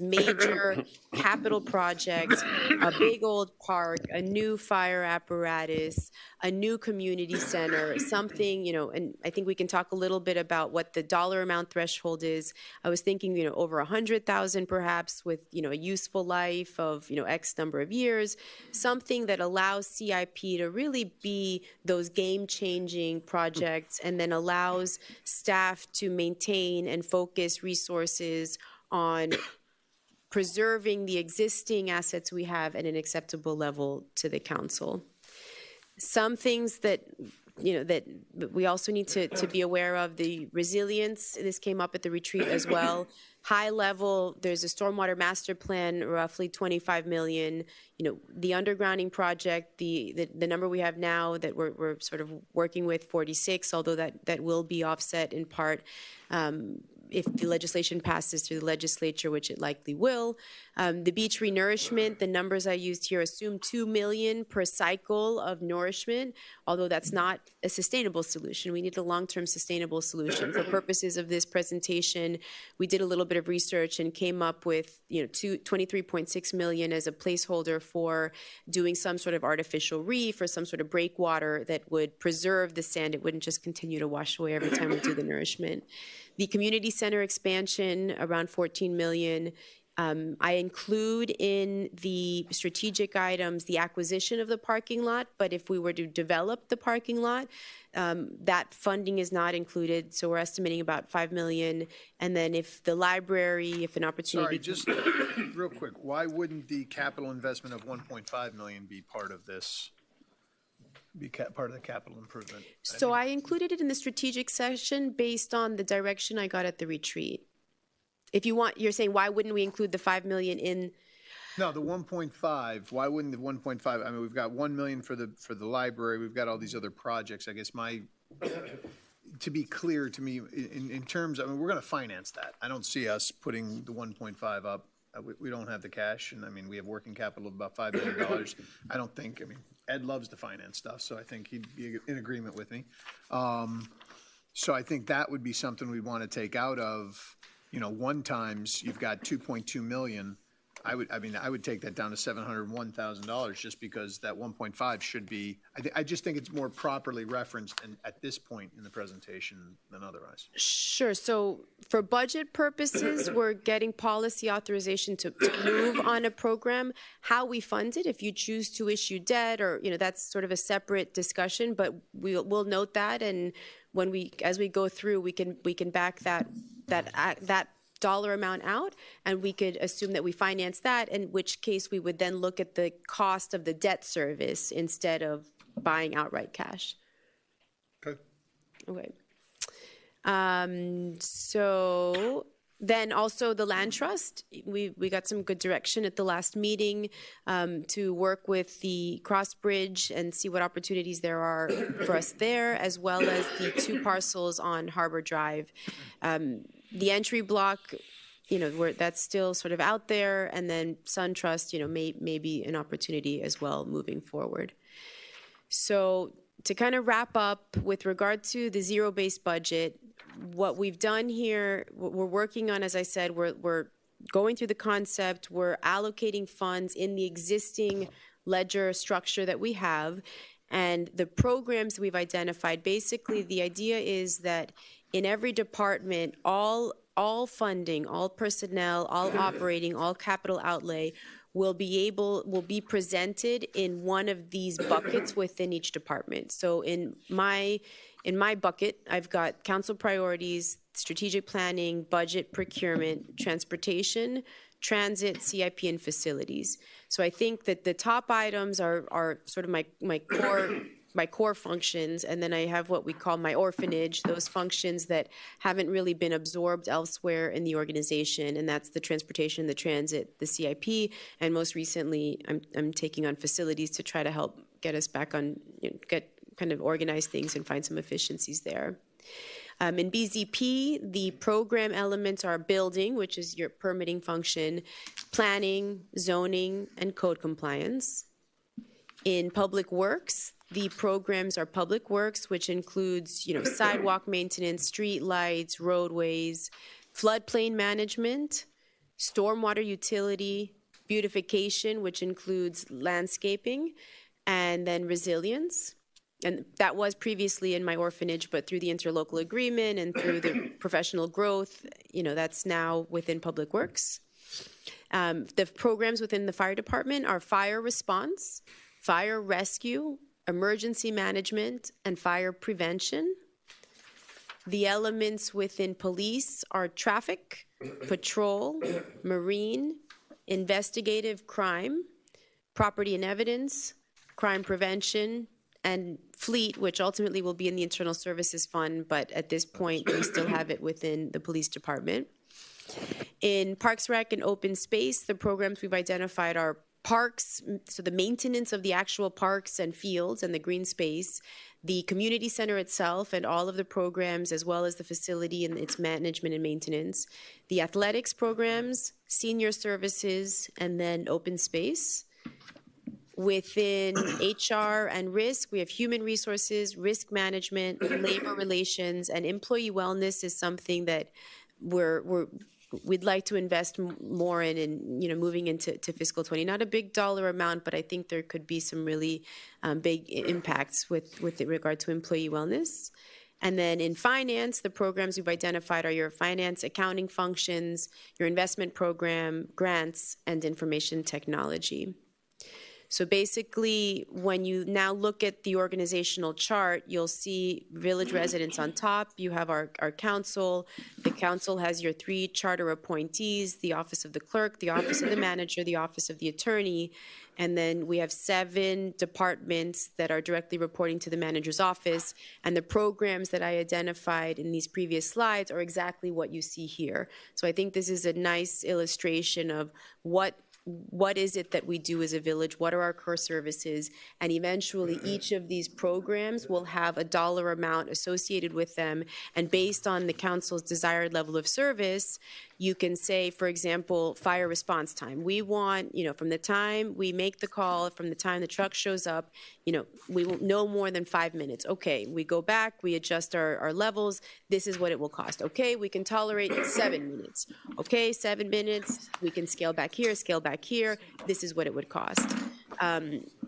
major capital projects, a big old park, a new fire apparatus, a new community center, something, and I think we can talk a little bit about what the dollar amount threshold is. I was thinking, over 100,000 perhaps with, a useful life of, X number of years, something that allows CIP to really be those game-changing projects and then allows staff to maintain and focus resources on preserving the existing assets we have at an acceptable level to the council. Some things that we also need to be aware of, the resilience. This came up at the retreat as well. High level, there's a stormwater master plan, roughly 25 million. The undergrounding project, the number we have now that we're sort of working with, 46, although that will be offset in part if the legislation passes through the legislature, which it likely will. The beach renourishment, the numbers I used here assume 2 million per cycle of nourishment, although that's not a sustainable solution. We need a long-term sustainable solution. For purposes of this presentation, we did a little bit of research and came up with 23.6 million as a placeholder for doing some sort of artificial reef or some sort of breakwater that would preserve the sand. It wouldn't just continue to wash away every time we do the nourishment. The community center expansion, around 14 million. I include in the strategic items the acquisition of the parking lot, but if we were to develop the parking lot, that funding is not included, so we're estimating about 5 million. And then if the library, if an opportunity... Sorry, just real quick, why wouldn't the capital investment of 1.5 million be part of this? Part of the capital improvement? So I included it in the strategic section based on the direction I got at the retreat. If you want, you're saying why wouldn't we include the 5 million in? No, the 1.5. Why wouldn't the 1.5? I mean, we've got 1 million for the library. We've got all these other projects. I guess to be clear to me, in terms, I mean, we're going to finance that. I don't see us putting the 1.5 up. We don't have the cash, and I mean, we have working capital of about $5 million. I don't think. I mean, Ed loves to finance stuff, so I think he'd be in agreement with me. So I think that would be something we'd want to take out of. One times you've got 2.2 million. I would take that down to $701,000 just because that 1.5 should be. I just think it's more properly referenced at this point in the presentation than otherwise. Sure. So for budget purposes, we're getting policy authorization to move on a program. How we fund it, if you choose to issue debt, or that's sort of a separate discussion. But we'll note that, and as we go through, we can back that dollar amount out, and we could assume that we finance that, in which case we would then look at the cost of the debt service instead of buying outright cash. Okay. So then also the land trust, we got some good direction at the last meeting to work with the Cross Bridge and see what opportunities there are for us there, as well as the 2 parcels on Harbor Drive. The entry block, that's still sort of out there, and then SunTrust, may be an opportunity as well moving forward. So to kind of wrap up with regard to the zero-based budget, what we've done here, what we're working on, as I said, we're going through the concept, we're allocating funds in the existing ledger structure that we have, and the programs we've identified. Basically, the idea is that in every department, all funding, all personnel, all operating, all capital outlay will be presented in one of these buckets within each department. So in my bucket, I've got council priorities, strategic planning, budget, procurement, transportation, transit, CIP, and facilities. So I think that the top items are sort of my core functions, and then I have what we call my orphanage, those functions that haven't really been absorbed elsewhere in the organization, and that's the transportation, the transit, the CIP, and most recently I'm taking on facilities to try to help get us back on, get kind of organize things and find some efficiencies there. In BZP, the program elements are building, which is your permitting function, planning, zoning, and code compliance. In Public Works, the programs are Public Works, which includes, sidewalk maintenance, street lights, roadways, floodplain management, stormwater utility, beautification, which includes landscaping, and then resilience. And that was previously in my orphanage, but through the interlocal agreement and through the professional growth, that's now within Public Works. The programs within the fire department are fire response, fire rescue, emergency management, and fire prevention. The elements within police are traffic, patrol, marine, investigative crime, property and evidence, crime prevention, and fleet, which ultimately will be in the Internal Services Fund, but at this point, we still have it within the police department. In Parks, Rec, and Open Space, the programs we've identified are parks, so the maintenance of the actual parks and fields and the green space, the community center itself and all of the programs, as well as the facility and its management and maintenance, the athletics programs, senior services, and then open space. Within HR and risk, we have human resources, risk management, labor relations, and employee wellness is something that we'd like to invest more in, and moving into fiscal 20. Not a big dollar amount, but I think there could be some really big impacts with regard to employee wellness. And then in finance, the programs we've identified are your finance accounting functions, your investment program, grants, and information technology. So basically, when you now look at the organizational chart, you'll see village residents on top. You have our council. The council has your 3 charter appointees, the office of the clerk, the office of the manager, the office of the attorney. And then we have 7 departments that are directly reporting to the manager's office. And the programs that I identified in these previous slides are exactly what you see here. So I think this is a nice illustration of what is it that we do as a village, what are our core services, and eventually each of these programs will have a dollar amount associated with them, and based on the council's desired level of service, you can say, for example, fire response time. We want, from the time we make the call, from the time the truck shows up, we will no more than 5 minutes. Okay, we go back, we adjust our levels, this is what it will cost. Okay, we can tolerate 7 minutes. Okay, 7 minutes, we can scale back here, this is what it would cost.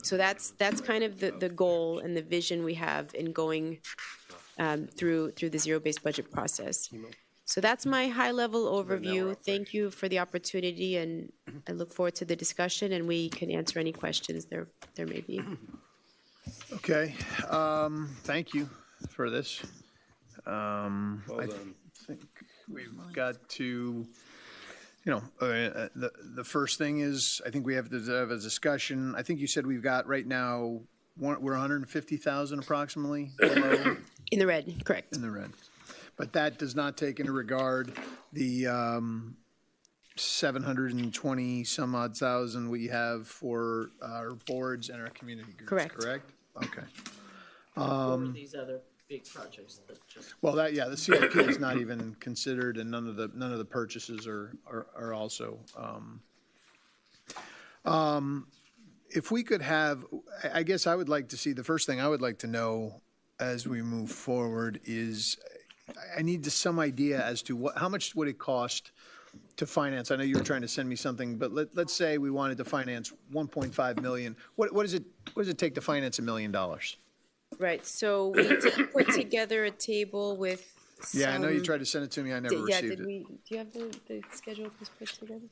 So that's kind of the goal and the vision we have in going through the zero-based budget process. So that's my high-level overview. Thank you for the opportunity, and I look forward to the discussion, and we can answer any questions there may be. Okay, thank you for this. I think we've got to, the first thing is, I think we have to have a discussion. I think you said we've got right now, we're 150,000 approximately below. In the red, correct. In the red. But that does not take into regard the 720 some odd thousand we have for our boards and our community groups, correct? Okay. Or these other big projects that just. Well, the CIP is not even considered, and none of the purchases are also. If we could have, I guess I would like to see, the first thing I would like to know as we move forward is, I need some idea as to how much would it cost to finance. I know you were trying to send me something, but let's say we wanted to finance 1.5 million. What does it take to finance $1 million? Right. So we did put together a table with. Yeah, I know you tried to send it to me. I never received it. Do you have the schedule was put together?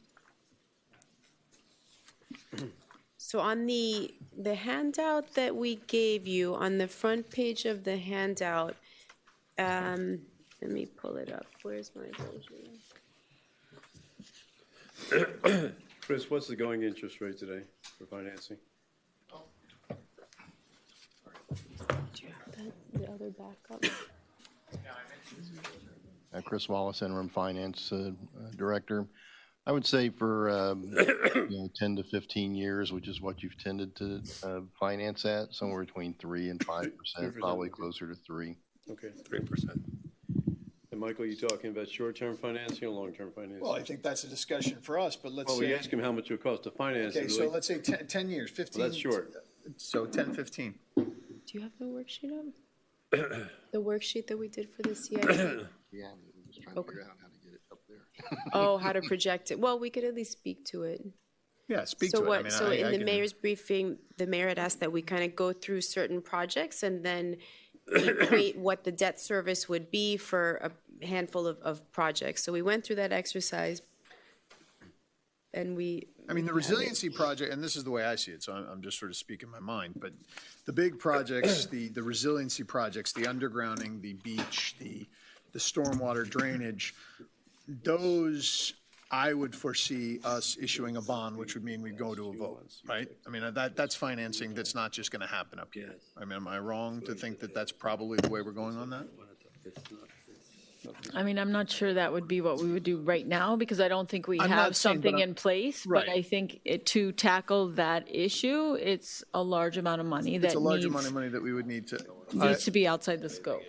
So on the handout that we gave you, on the front page of the handout, Let me pull it up. Where's my version? Chris, what's the going interest rate today for financing? Do you have the other backup? Chris Wallace, Interim Finance Director. I would say for 10 to 15 years, which is what you've tended to finance at, somewhere between 3 and 5%, probably closer to 3. Okay, 3%. And Michael, you talking about short-term financing or long-term financing? Well, I think that's a discussion for us, but let's Well, say. we ask him how much it would cost to finance. Okay, so let's say 10 years, 15. Well, that's short. So 10, 15. Do you have the worksheet up? The worksheet that we did for the CIP? Yeah, I'm just trying to figure out how to get it up there. Oh, how to project it. Well, we could at least speak to it. Yeah, speak So to what, it. I mean, so I in the can- mayor's briefing, the mayor had asked that we kind of go through certain projects and then equate what the debt service would be for a handful of projects. So we went through that exercise and we. I mean, the resiliency project, and this is the way I see it, so I'm just sort of speaking my mind, but the big projects, the resiliency projects, the undergrounding, the beach, the stormwater drainage, those I would foresee us issuing a bond, which would mean we'd go to a vote, right? I mean, that's financing that's not just going to happen up here. I mean, am I wrong to think that that's probably the way we're going on that? I mean, I'm not sure that would be what we would do right now, because I don't think we I'm have not saying, but something I'm- in place. Right. But I think to tackle that issue, it's a large amount of money It's that a large needs amount of money that we would need to. to be outside the scope.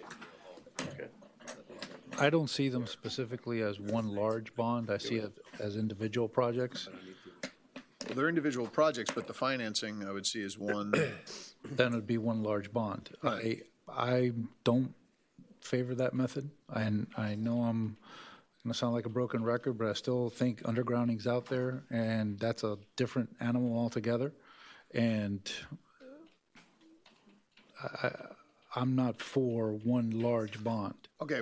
I don't see them specifically as one large bond. I see it as individual projects. Well, they're individual projects, but the financing I would see as one. Then it'd be one large bond. Right. I don't favor that method. And I know I'm going to sound like a broken record, but I still think undergrounding's out there, and that's a different animal altogether. And I'm not for one large bond. Okay,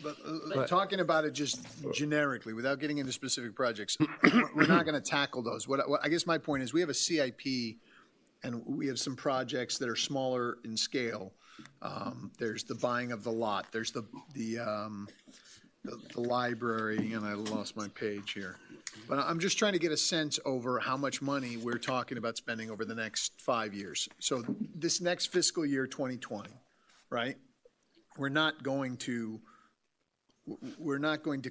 but talking about it just generically, without getting into specific projects, we're not going to tackle those. What I guess my point is, we have a CIP, and we have some projects that are smaller in scale. There's the buying of the lot. There's the library, and I lost my page here. But I'm just trying to get a sense over how much money we're talking about spending over the next 5 years. So this next fiscal year, 2020, right? We're not going to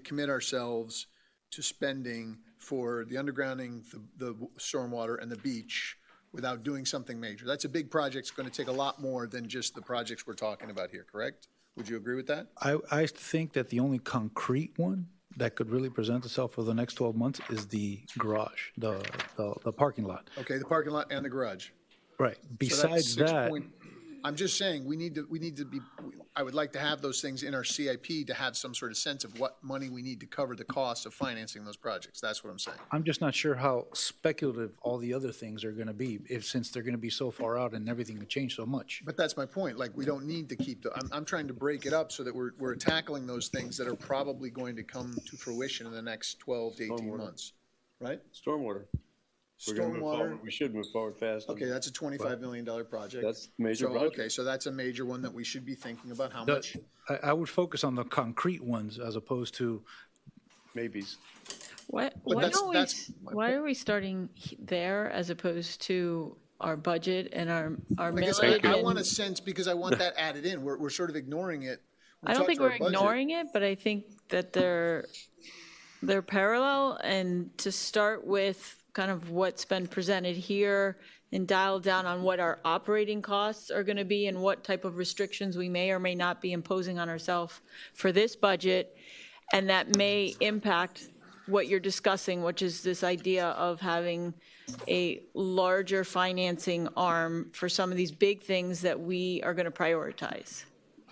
commit ourselves to spending for the undergrounding, the stormwater, and the beach without doing something major. That's a big project. It's going to take a lot more than just the projects we're talking about here, correct? Would you agree with that? I think that the only concrete one that could really present itself for the next 12 months is the garage, the parking lot. Okay, the parking lot and the garage. Right. So that's Besides 6 that, point- I'm just saying, we need to be, I would like to have those things in our CIP to have some sort of sense of what money we need to cover the cost of financing those projects. That's what I'm saying. I'm just not sure how speculative all the other things are going to be, since they're going to be so far out and everything can change so much. But that's my point. Like, we don't need to keep I'm trying to break it up so that we're tackling those things that are probably going to come to fruition in the next 12 to 18 months, right? Stormwater. We're gonna move Stormwater. forward. We should move forward fast. Okay, that's a $25 million project. That's a major So, project. okay, so that's a major one that we should be thinking about. How The- much? I would focus on the concrete ones as opposed to maybes. Why are we starting there as opposed to our budget and our I guess millage? I and- want a sense, because I want that added in. We're sort of ignoring it. I don't think we're ignoring it, but I think that they're parallel, and to start with kind of what's been presented here and dial down on what our operating costs are going to be and what type of restrictions we may or may not be imposing on ourselves for this budget, and that may impact what you're discussing, which is this idea of having a larger financing arm for some of these big things that we are going to prioritize.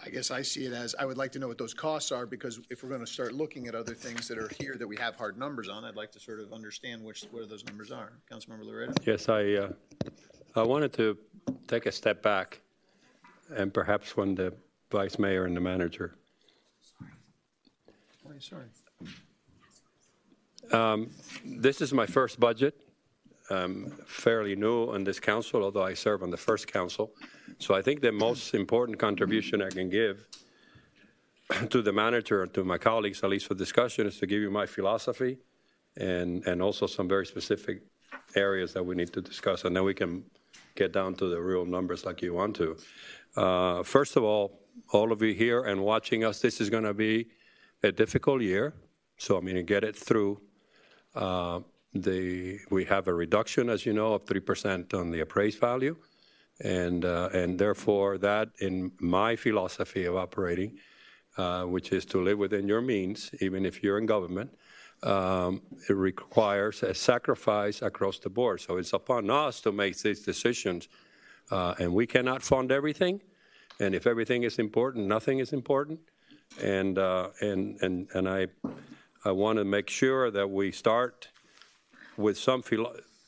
I guess I see it as, I would like to know what those costs are, because if we're going to start looking at other things that are here that we have hard numbers on, I'd like to sort of understand where those numbers are. Councilmember Laredo? Yes, I wanted to take a step back, and perhaps when the vice mayor and the manager. Oh, sorry. This is my first budget. I'm fairly new on this council, although I serve on the first council. So I think the most important contribution I can give to the manager and to my colleagues, at least for discussion, is to give you my philosophy and also some very specific areas that we need to discuss, and then we can get down to the real numbers like you want to. First of all of you here and watching us, this is going to be a difficult year. So, I mean, to get it through, we have a reduction, as you know, of 3% on the appraised value. And therefore, that, in my philosophy of operating, which is to live within your means, even if you're in government, it requires a sacrifice across the board. So it's upon us to make these decisions. And we cannot fund everything. And if everything is important, nothing is important. And I want to make sure that we start with some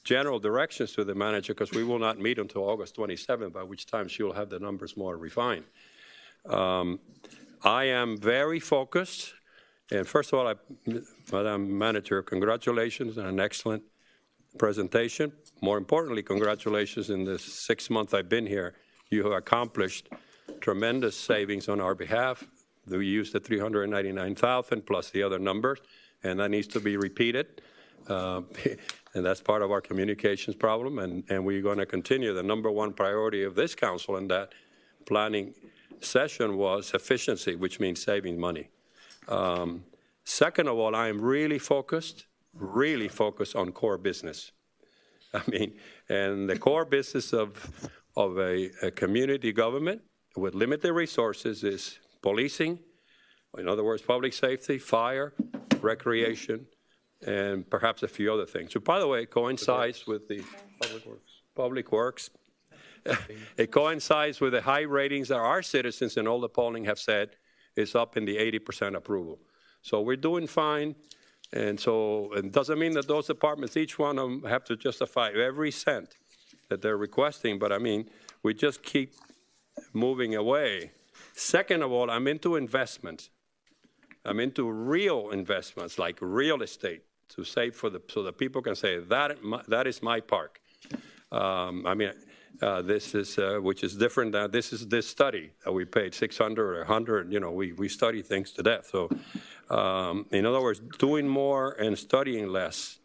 general directions to the manager, because we will not meet until August 27th, by which time she'll have the numbers more refined. I am very focused. And first of all, Madam Manager, congratulations on an excellent presentation. More importantly, congratulations in the 6 months I've been here. You have accomplished tremendous savings on our behalf. We used the $399,000 plus the other numbers, and that needs to be repeated. And that's part of our communications problem, and we're going to continue. The number one priority of this council in that planning session was efficiency, which means saving money. Second of all, I am really focused on core business. I mean, and the core business of a community government with limited resources is policing, in other words, public safety, fire, recreation, and perhaps a few other things. So, by the way, it coincides with the Public Works. It coincides with the high ratings that our citizens in all the polling have said is up in the 80% approval. So we're doing fine. And so it doesn't mean that those departments, each one of them, have to justify every cent that they're requesting. But, I mean, we just keep moving away. Second of all, I'm into investments. I'm into real investments, like real estate, to save for so that people can say, that is my park. I mean, this is, which is different than this study that we paid $600 or $100. You know, we study things to death. So, in other words, doing more and studying less.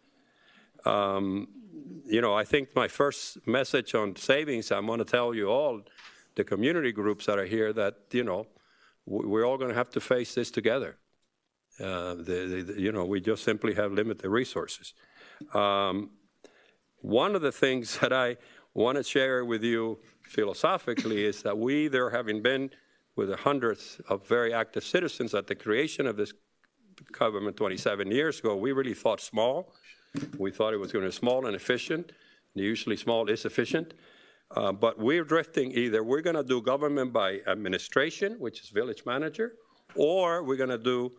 You know, I think my first message on savings, I want to tell you all, the community groups that are here, that, you know, we're all going to have to face this together. You know, we just simply have limited resources. One of the things that I want to share with you philosophically is that we, there having been with the hundreds of very active citizens at the creation of this government 27 years ago, we really thought small. We thought it was going to be small and efficient. Usually small is efficient. But we're drifting either we're going to do government by administration, which is village manager, or we're going to do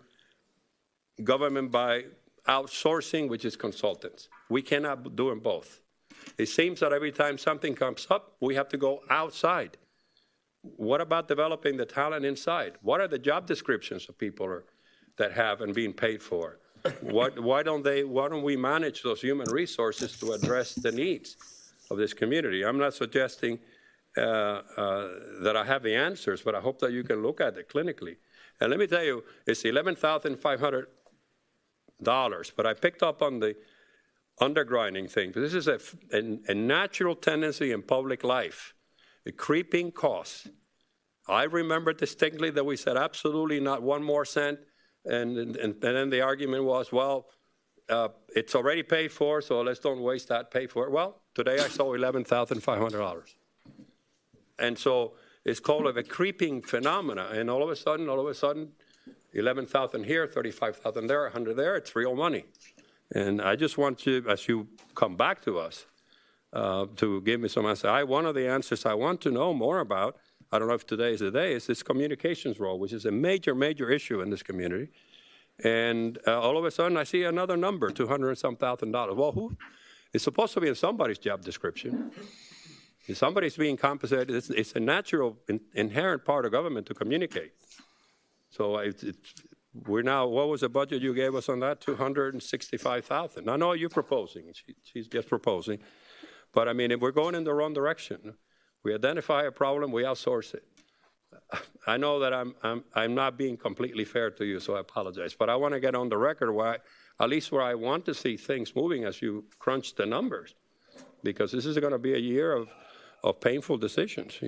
government by outsourcing, which is consultants. We cannot do them both. It seems that every time something comes up, we have to go outside. What about developing the talent inside? What are the job descriptions of people that have and being paid for? Why don't we manage those human resources to address the needs of this community? I'm not suggesting that I have the answers, but I hope that you can look at it clinically. And let me tell you, it's $11,500, but I picked up on the undergrinding thing. This is a natural tendency in public life, a creeping cost. I remember distinctly that we said absolutely not one more cent, and then the argument was, well, it's already paid for, so let's don't waste that, pay for it. Well, today I saw $11,500. And so it's called a creeping phenomena, and all of a sudden, 11,000 here, 35,000 there, 100 there, it's real money. And I just want you, as you come back to us, to give me some answer. One of the answers I want to know more about, I don't know if today is the day, is this communications role, which is a major, major issue in this community. And all of a sudden, I see another number, $200 and some thousand. Well, it's supposed to be in somebody's job description. If somebody's being compensated, it's a natural, inherent part of government to communicate. So we're now, what was the budget you gave us on that? $265,000. I know you're proposing. She's just proposing. But I mean, if we're going in the wrong direction, we identify a problem, we outsource it. I know that I'm not being completely fair to you, so I apologize. But I want to get on the record at least where I want to see things moving as you crunch the numbers, because this is going to be a year of painful decisions.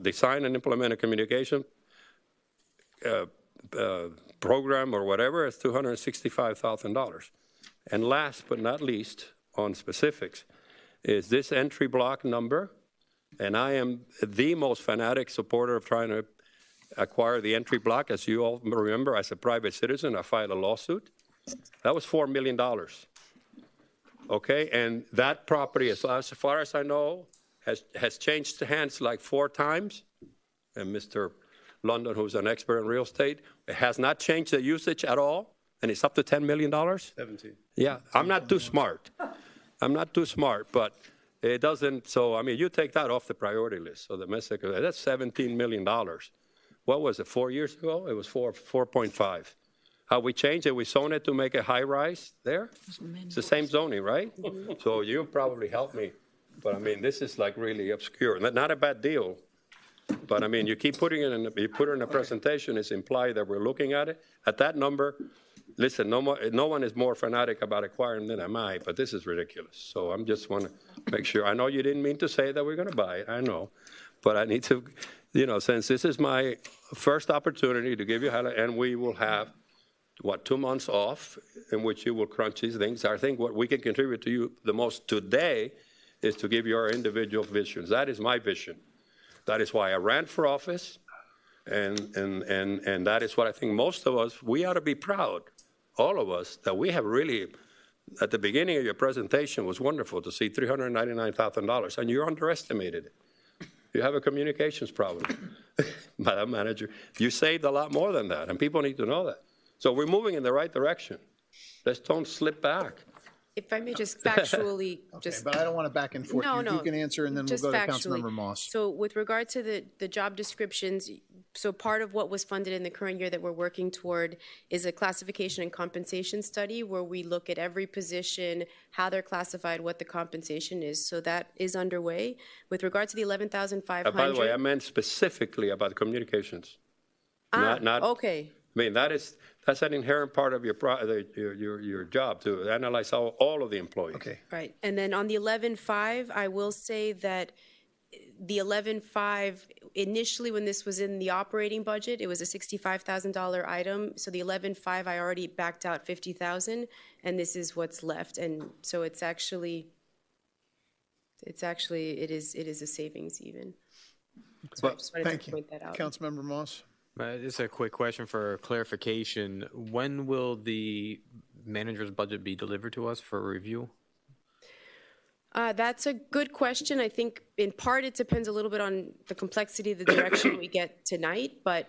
Design and implement a communication program or whatever is $265,000. And last but not least, on specifics, is this entry block number. And I am the most fanatic supporter of trying to acquire the entry block. As you all remember, as a private citizen, I filed a lawsuit. That was $4 million. Okay, and that property, as far as I know, has changed hands like 4 times. And Mr. London, who's an expert in real estate, has not changed the usage at all, and it's up to $10 million? 17. Yeah, I'm not too smart. But it doesn't, so, I mean, you take that off the priority list. So domestic, that's $17 million. What was it, 4 years ago? It was 4.5. How we changed it, we zoned it to make a high rise there. It's the same zoning, right? So you probably helped me. But I mean, this is like really obscure. Not a bad deal. But I mean, you keep putting it you put it in a presentation, it's implied that we're looking at it. At that number, listen, no one is more fanatic about acquiring than am I, but this is ridiculous. So I'm just want to make sure. I know you didn't mean to say that we're going to buy it, I know. But I need to, since this is my first opportunity to give you highlight, and we will have, 2 months off in which you will crunch these things. I think what we can contribute to you the most today is to give you our individual visions. That is my vision. That is why I ran for office, and that is what I think most of us, we ought to be proud, all of us, that we have really, at the beginning of your presentation was wonderful to see $399,000, and you underestimated it. You have a communications problem, Madam Manager. You saved a lot more than that, and people need to know that. So we're moving in the right direction. Let's don't slip back. If I may just factually But I don't want to back and forth. No, You can answer, and then we'll just go to factually. Councilmember Moss. So with regard to the job descriptions, so part of what was funded in the current year that we're working toward is a classification and compensation study where we look at every position, how they're classified, what the compensation is. So that is underway. With regard to the 11,500. By the way, I meant specifically about communications. Okay. I mean, that's an inherent part of your job, to analyze all of the employees. Okay. Right. And then on the 11.5, I will say that the 11.5, initially when this was in the operating budget, it was a $65,000 item. So the 11.5, I already backed out $50,000, and this is what's left. And so it is a savings even. So I just wanted Thank to you. point that out. Councilmember Moss. Just a quick question for clarification. When will the manager's budget be delivered to us for review? That's a good question. I think in part it depends a little bit on the complexity of the direction we get tonight, but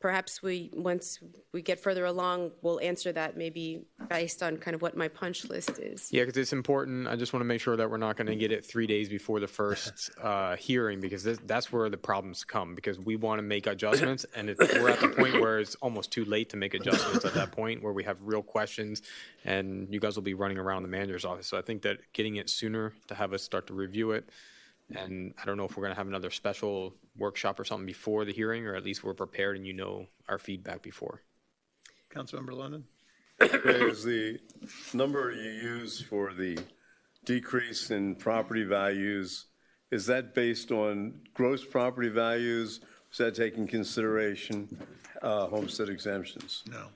perhaps once we get further along, we'll answer that maybe based on kind of what my punch list is. Yeah, because it's important. I just want to make sure that we're not going to get it 3 days before the first hearing, because that's where the problems come, because we want to make adjustments, and we're at the point where it's almost too late to make adjustments at that point, where we have real questions, and you guys will be running around the manager's office. So I think that getting it sooner to have us start to review it, and I don't know if we're going to have another special workshop or something before the hearing, or at least we're prepared and our feedback before. Councilmember London. Is the number you use for the decrease in property values, is that based on gross property values? Is that taking consideration homestead exemptions? No.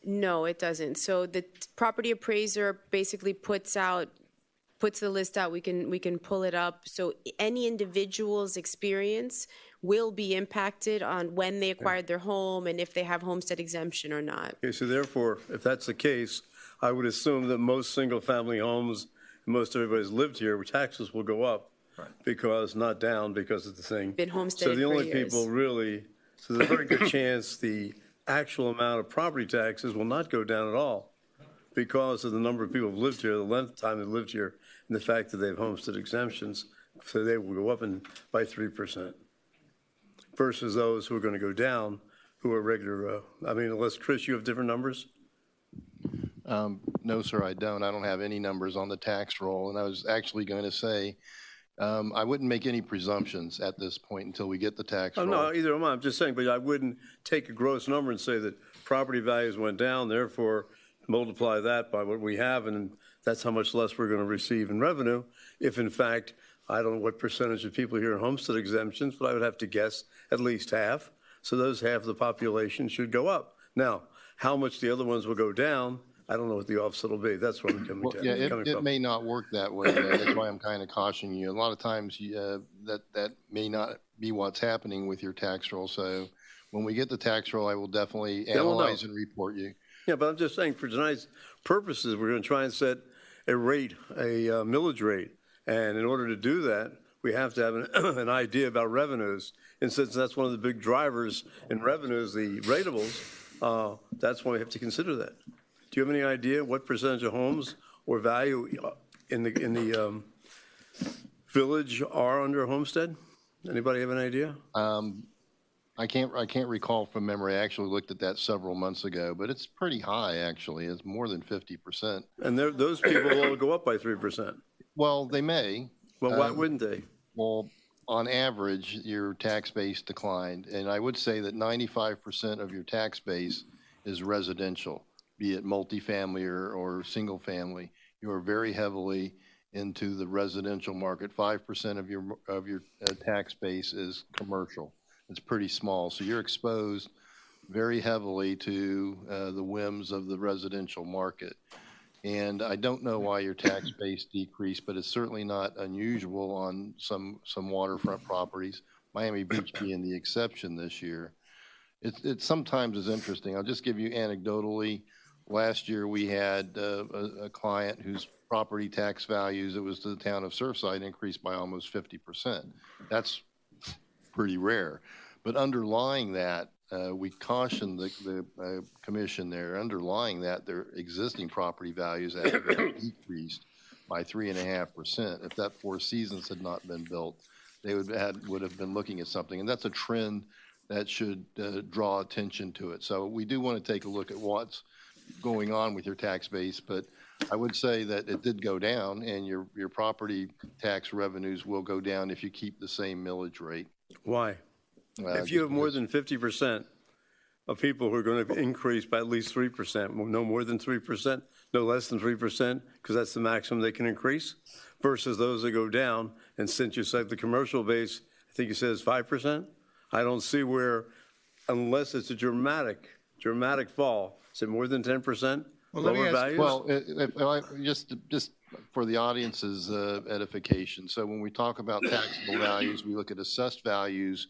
No, it doesn't. So the property appraiser basically puts the list out. We can pull it up. So any individual's experience will be impacted on when they acquired their home and if they have homestead exemption or not. Okay, so therefore, if that's the case, I would assume that most single-family homes, most everybody's lived here, where taxes will go up, because not down, because of the thing. Been homesteaded So the for only years. people really, so there's a very good chance the actual amount of property taxes will not go down at all, because of the number of people who've lived here, the length of time they've lived here, and the fact that they have homestead exemptions, so they will go up by 3%, versus those who are going to go down, who are regular. Unless, Chris, you have different numbers? No, sir, I don't. I don't have any numbers on the tax roll. And I was actually going to say, I wouldn't make any presumptions at this point until we get the tax roll. No, either am I. I'm just saying, but I wouldn't take a gross number and say that property values went down, therefore multiply that by what we have, and that's how much less we're going to receive in revenue. If in fact, I don't know what percentage of people here are homestead exemptions, but I would have to guess at least half. So those half of the population should go up. Now, how much the other ones will go down, I don't know what the offset will be. That's what I'm coming Well, to. yeah, coming it from. may not work that way. That's why I'm kind of cautioning you. A lot of times that may not be what's happening with your tax roll. So when we get the tax roll, I will definitely analyze and report you. Yeah, but I'm just saying for tonight's purposes, we're going to try and set a rate, a millage rate. And in order to do that, we have to have an idea about revenues. And since that's one of the big drivers in revenues, the rateables, that's why we have to consider that. Do you have any idea what percentage of homes or value in the village are under homestead? Anybody have an idea? I can't recall from memory. I actually looked at that several months ago, but it's pretty high, actually. It's more than 50%. And those people will go up by 3%. Well, they may. Well, why wouldn't they? Well, on average, your tax base declined. And I would say that 95% of your tax base is residential, be it multifamily or single family. You are very heavily into the residential market. 5% of your tax base is commercial. It's pretty small. So you're exposed very heavily to the whims of the residential market. And I don't know why your tax base decreased, but it's certainly not unusual on some waterfront properties, Miami Beach being the exception this year. It sometimes is interesting. I'll just give you anecdotally. Last year we had a client whose property tax values, it was to the town of Surfside, increased by almost 50%. That's pretty rare. But underlying that, we cautioned the commission there, underlying that their existing property values have decreased by 3.5%. If that Four Seasons had not been built, they would have been looking at something. And that's a trend that should draw attention to it. So we do want to take a look at what's going on with your tax base, but I would say that it did go down, and your property tax revenues will go down if you keep the same millage rate. Why? If you have more than 50% of people who are going to increase by at least 3%, no more than 3%, no less than 3%, because that's the maximum they can increase, versus those that go down, and since you said the commercial base, I think you said is 5%, I don't see where, unless it's a dramatic fall, is it more than 10%? Well, lower values? Well, just for the audience's edification, so when we talk about taxable values, we look at assessed values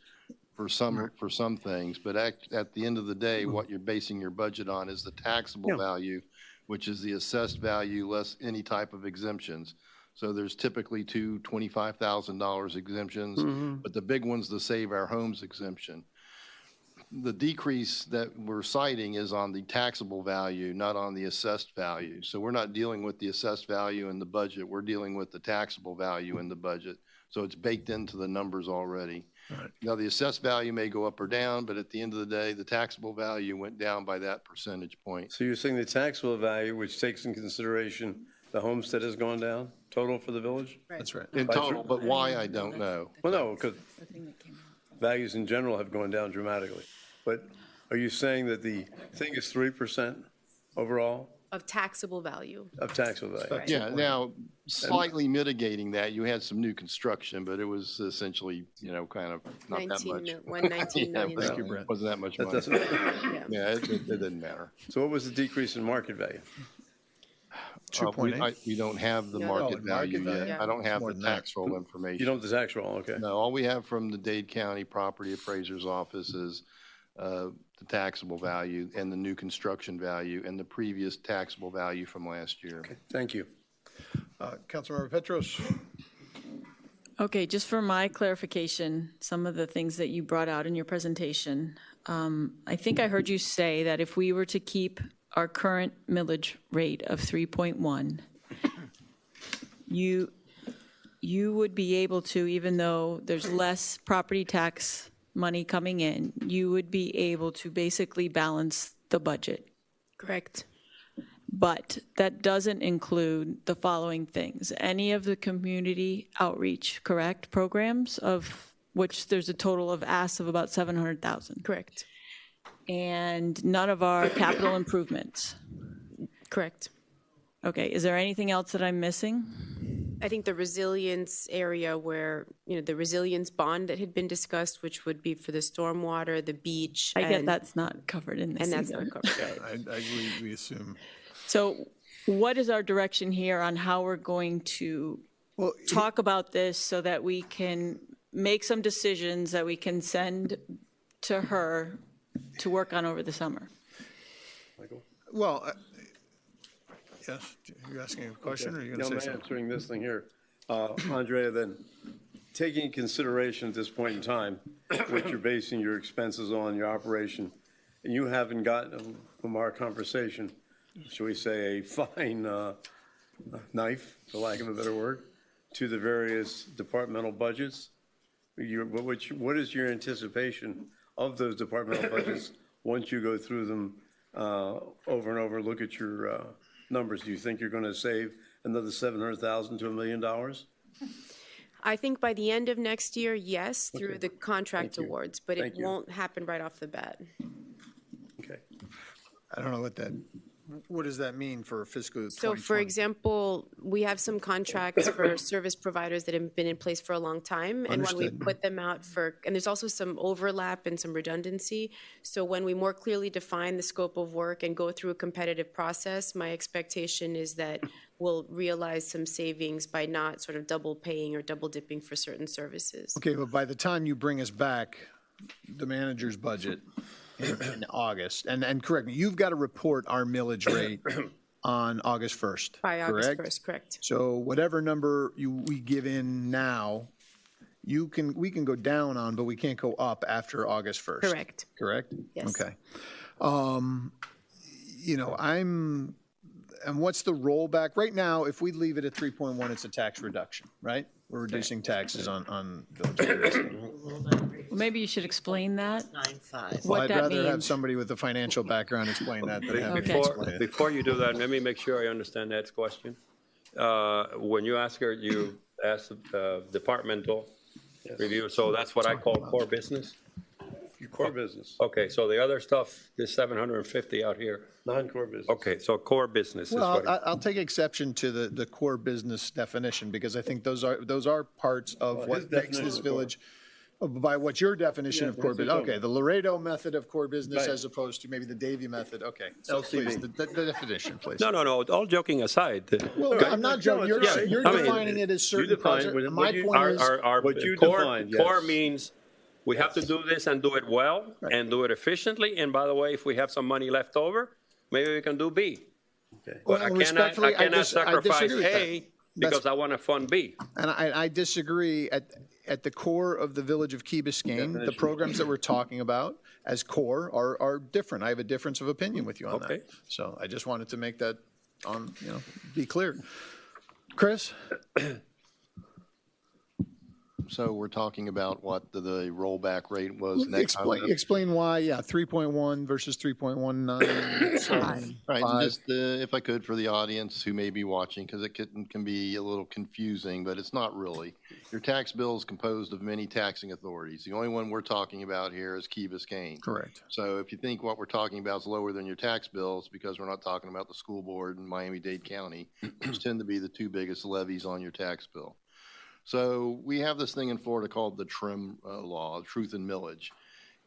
for some things, but at the end of the day, what you're basing your budget on is the taxable value, which is the assessed value less any type of exemptions. So there's typically two $25,000 exemptions, but the big one's the Save Our Homes exemption. The decrease that we're citing is on the taxable value, not on the assessed value. So we're not dealing with the assessed value in the budget. We're dealing with the taxable value in the budget. So it's baked into the numbers already. Right. Now, the assessed value may go up or down, but at the end of the day, the taxable value went down by that percentage point. So you're saying the taxable value, which takes in consideration the homestead has gone down, total for the village? Right. That's right. In total, but why, I don't know. Well, no, because values in general have gone down dramatically. But are you saying that the thing is 3% overall? Of taxable value. Of taxable value. Right. Yeah, now, slightly mitigating that, you had some new construction, but it was essentially, kind of not that much. 119 million. Thank you, Brent. Wasn't that much money. Yeah, it didn't matter. So what was the decrease in market value? 2.8. We don't have the market value yet. Yeah. I don't have the tax roll information. You don't have the tax roll, okay. No, all we have from the Dade County Property Appraiser's Office is the taxable value and the new construction value and the previous taxable value from last year. Okay, thank you. Councilmember Petros. Okay, just for my clarification, some of the things that you brought out in your presentation, I think I heard you say that if we were to keep our current millage rate of 3.1, you would be able to, even though there's less property tax money coming in, you would be able to basically balance the budget. Correct. But that doesn't include the following things. Any of the community outreach, correct, programs, of which there's a total of asks of about 700,000. Correct. And none of our capital improvements. Correct. Okay, is there anything else that I'm missing? I think the resilience area where, the resilience bond that had been discussed, which would be for the stormwater, the beach. I get that's not covered in this And that's either. not covered, right? We assume. So what is our direction here on how we're going to talk about this so that we can make some decisions that we can send to her to work on over the summer? Well, yes, you're asking a question, or are you going to say I'm something? answering this thing here. Andrea, then, taking into consideration at this point in time, what you're basing your expenses on, your operation, and you haven't gotten, from our conversation, shall we say, a fine knife, for lack of a better word, to the various departmental budgets. What is your anticipation of those departmental budgets once you go through them over and over, look at your numbers? Do you think you're going to save another $700,000 to $1 million? I think by the end of next year, yes, through the contract awards, but it won't happen right off the bat. Okay. I don't know what does that mean for fiscal 2020? So, for example, we have some contracts for service providers that have been in place for a long time. And when we put them out and there's also some overlap and some redundancy. So when we more clearly define the scope of work and go through a competitive process, my expectation is that we'll realize some savings by not sort of double paying or double dipping for certain services. Okay, but by the time you bring us back the manager's budget in August, and correct me, you've got to report our millage rate on August 1st. By August correct? 1st, correct. So whatever number we give in now, we can go down on, but we can't go up after August 1st. Correct. Correct? Yes. Okay. And what's the rollback? Right now, if we leave it at 3.1, it's a tax reduction, right? We're reducing taxes on village. Well, maybe you should explain that. 9.5. Well, What I'd that rather have means. somebody with a financial background explain that than have me explain it. Before you do that, let me make sure I understand Ed's question. When you ask her, you ask departmental review, so that's what I call core business? Your core business, Okay, so the other stuff, this 750 out here, non-core business. okay, so core business is Well, what. I'll take exception to the core business definition, because I think those are parts of Well, what his makes definition this of core. village, by what your definition of core that's what business, I'm okay, talking the Laredo method of core business Right. as opposed to maybe the Davie method, okay. So LCB. please, the definition, please. No, all joking aside. Well, I'm not joking, you're I mean, defining it as certain define projects. what My you- point is, Our What you core, defined, core yes. means we have to do this and do it well and do it efficiently. And by the way, if we have some money left over, maybe we can do B. Okay. But Well, respectfully, I cannot sacrifice disagree with that. A because I want to fund B. and I disagree. At the core of the village of Key Biscayne, the programs that we're talking about as core are different. I have a difference of opinion with you on Okay. that. So I just wanted to make that be clear. Chris? So we're talking about what the rollback rate was next time. Explain why, 3.1 versus 3.19. Right, and just if I could for the audience who may be watching, because it can be a little confusing, but it's not really. Your tax bill is composed of many taxing authorities. The only one we're talking about here is Key Biscayne. Correct. So if you think what we're talking about is lower than your tax bill, it's because we're not talking about the school board in Miami-Dade County, which tend to be the two biggest levies on your tax bill. So we have this thing in Florida called the TRIM law, Truth in Millage.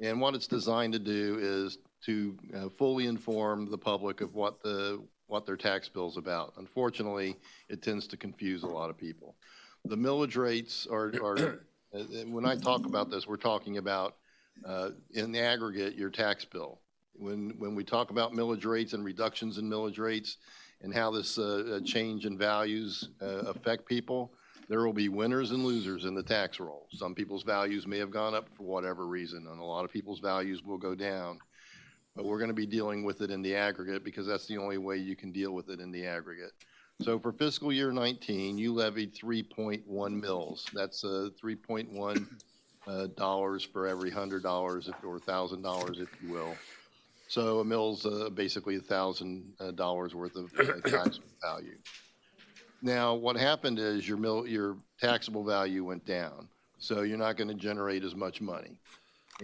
And what it's designed to do is to fully inform the public of what their tax bill is about. Unfortunately, it tends to confuse a lot of people. The millage rates are when I talk about this, we're talking about in the aggregate your tax bill. When we talk about millage rates and reductions in millage rates and how this change in values affect people, there will be winners and losers in the tax roll. Some people's values may have gone up for whatever reason, and a lot of people's values will go down. But we're going to be dealing with it in the aggregate because that's the only way you can deal with it in the aggregate. So for fiscal year 19, you levied 3.1 mils. That's $3.1 dollars for every $100 or $1,000, if you will. So a mill's basically $1,000 worth of taxable value. Now, what happened is your taxable value went down, so you're not going to generate as much money.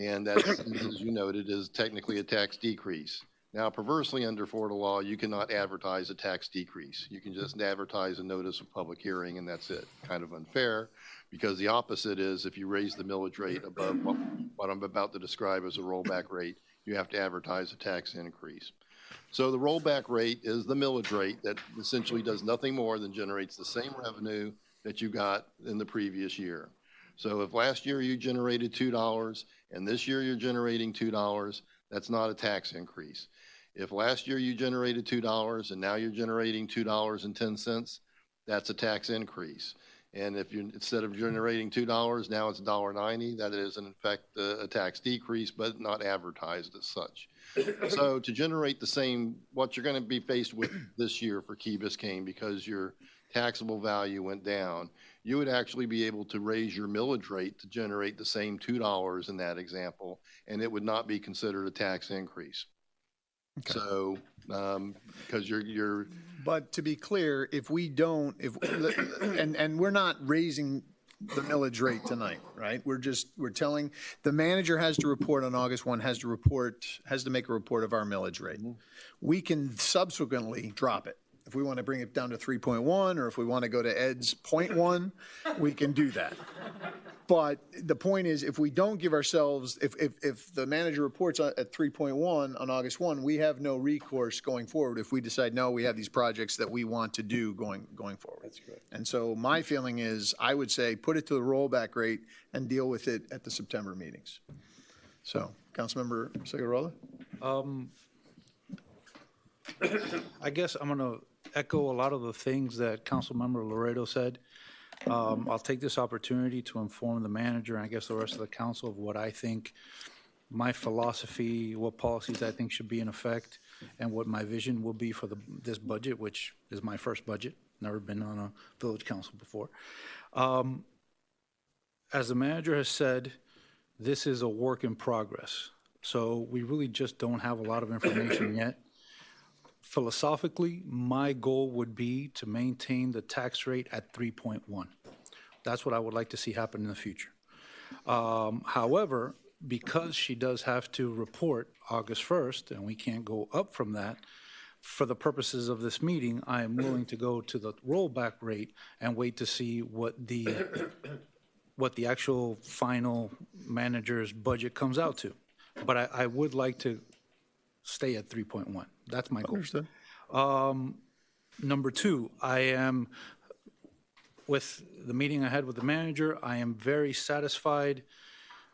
And that's, as you noted, is technically a tax decrease. Now, perversely, under Florida law, you cannot advertise a tax decrease. You can just advertise a notice of public hearing, and that's it. Kind of unfair, because the opposite is if you raise the millage rate above what I'm about to describe as a rollback rate, you have to advertise a tax increase. So the rollback rate is the millage rate that essentially does nothing more than generates the same revenue that you got in the previous year. So if last year you generated $2 and this year you're generating $2, that's not a tax increase. If last year you generated $2 and now you're generating $2.10, that's a tax increase. And if you instead of generating $2, now it's $1.90, that is in fact a tax decrease, but not advertised as such. So to generate the same, what you're going to be faced with this year for Key Biscayne, because your taxable value went down, you would actually be able to raise your millage rate to generate the same $2 in that example, and it would not be considered a tax increase. Okay. So, because you're. But to be clear, if we don't, and we're not raising the millage rate tonight, right? We're telling, the manager has to report on August 1, has to make a report of our millage rate. Mm-hmm. We can subsequently drop it. If we want to bring it down to 3.1, or if we want to go to Ed's 0.1, we can do that. But the point is, if we don't give ourselves, if the manager reports at 3.1 on August 1, we have no recourse going forward if we decide, no, we have these projects that we want to do going forward. That's good. And so my feeling is, I would say, put it to the rollback rate and deal with it at the September meetings. So, Councilmember Segurola? I guess I'm going to echo a lot of the things that Councilmember Laredo said. I'll take this opportunity to inform the manager and I guess the rest of the council of what I think, my philosophy, what policies I think should be in effect, and what my vision will be for this budget, which is my first budget. Never been on a village council before. As the manager has said, this is a work in progress. So we really just don't have a lot of information yet. Philosophically, my goal would be to maintain the tax rate at 3.1. That's what I would like to see happen in the future. However, because she does have to report August 1st, and we can't go up from that, for the purposes of this meeting, I am willing to go to the rollback rate and wait to see what the actual final manager's budget comes out to. But I would like to stay at 3.1. That's my goal. Understood. Number two, I am, with the meeting I had with the manager, I am very satisfied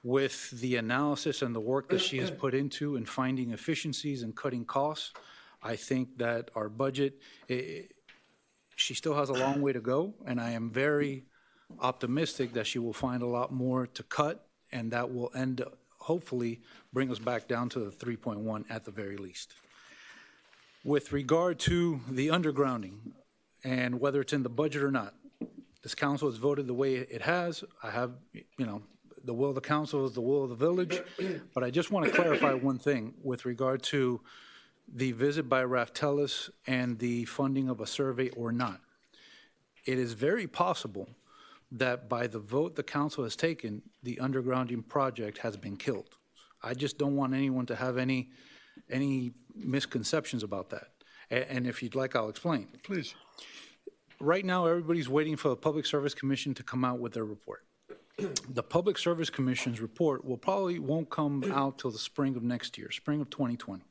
with the analysis and the work that she has put into in finding efficiencies and cutting costs. I think that our budget, she still has a long way to go, and I am very optimistic that she will find a lot more to cut, and that will hopefully bring us back down to the 3.1 at the very least. With regard to the undergrounding and whether it's in the budget or not, this council has voted the way it has. I have, the will of the council is the will of the village, but I just want to clarify one thing with regard to the visit by Raftelis and the funding of a survey or not. It is very possible that by the vote the council has taken, the undergrounding project has been killed. I just don't want anyone to have any misconceptions about that. And if you'd like, I'll explain. Please. Right now, everybody's waiting for the Public Service Commission to come out with their report. The Public Service Commission's report won't come out till the spring of next year, spring of 2020.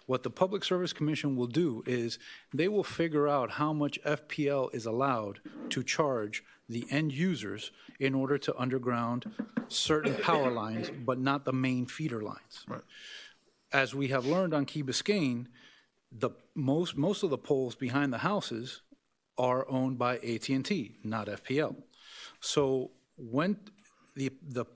What the Public Service Commission will do is they will figure out how much FPL is allowed to charge the end users in order to underground certain power lines, but not the main feeder lines. Right. As we have learned on Key Biscayne, most of the poles behind the houses are owned by AT&T, not FPL. So when the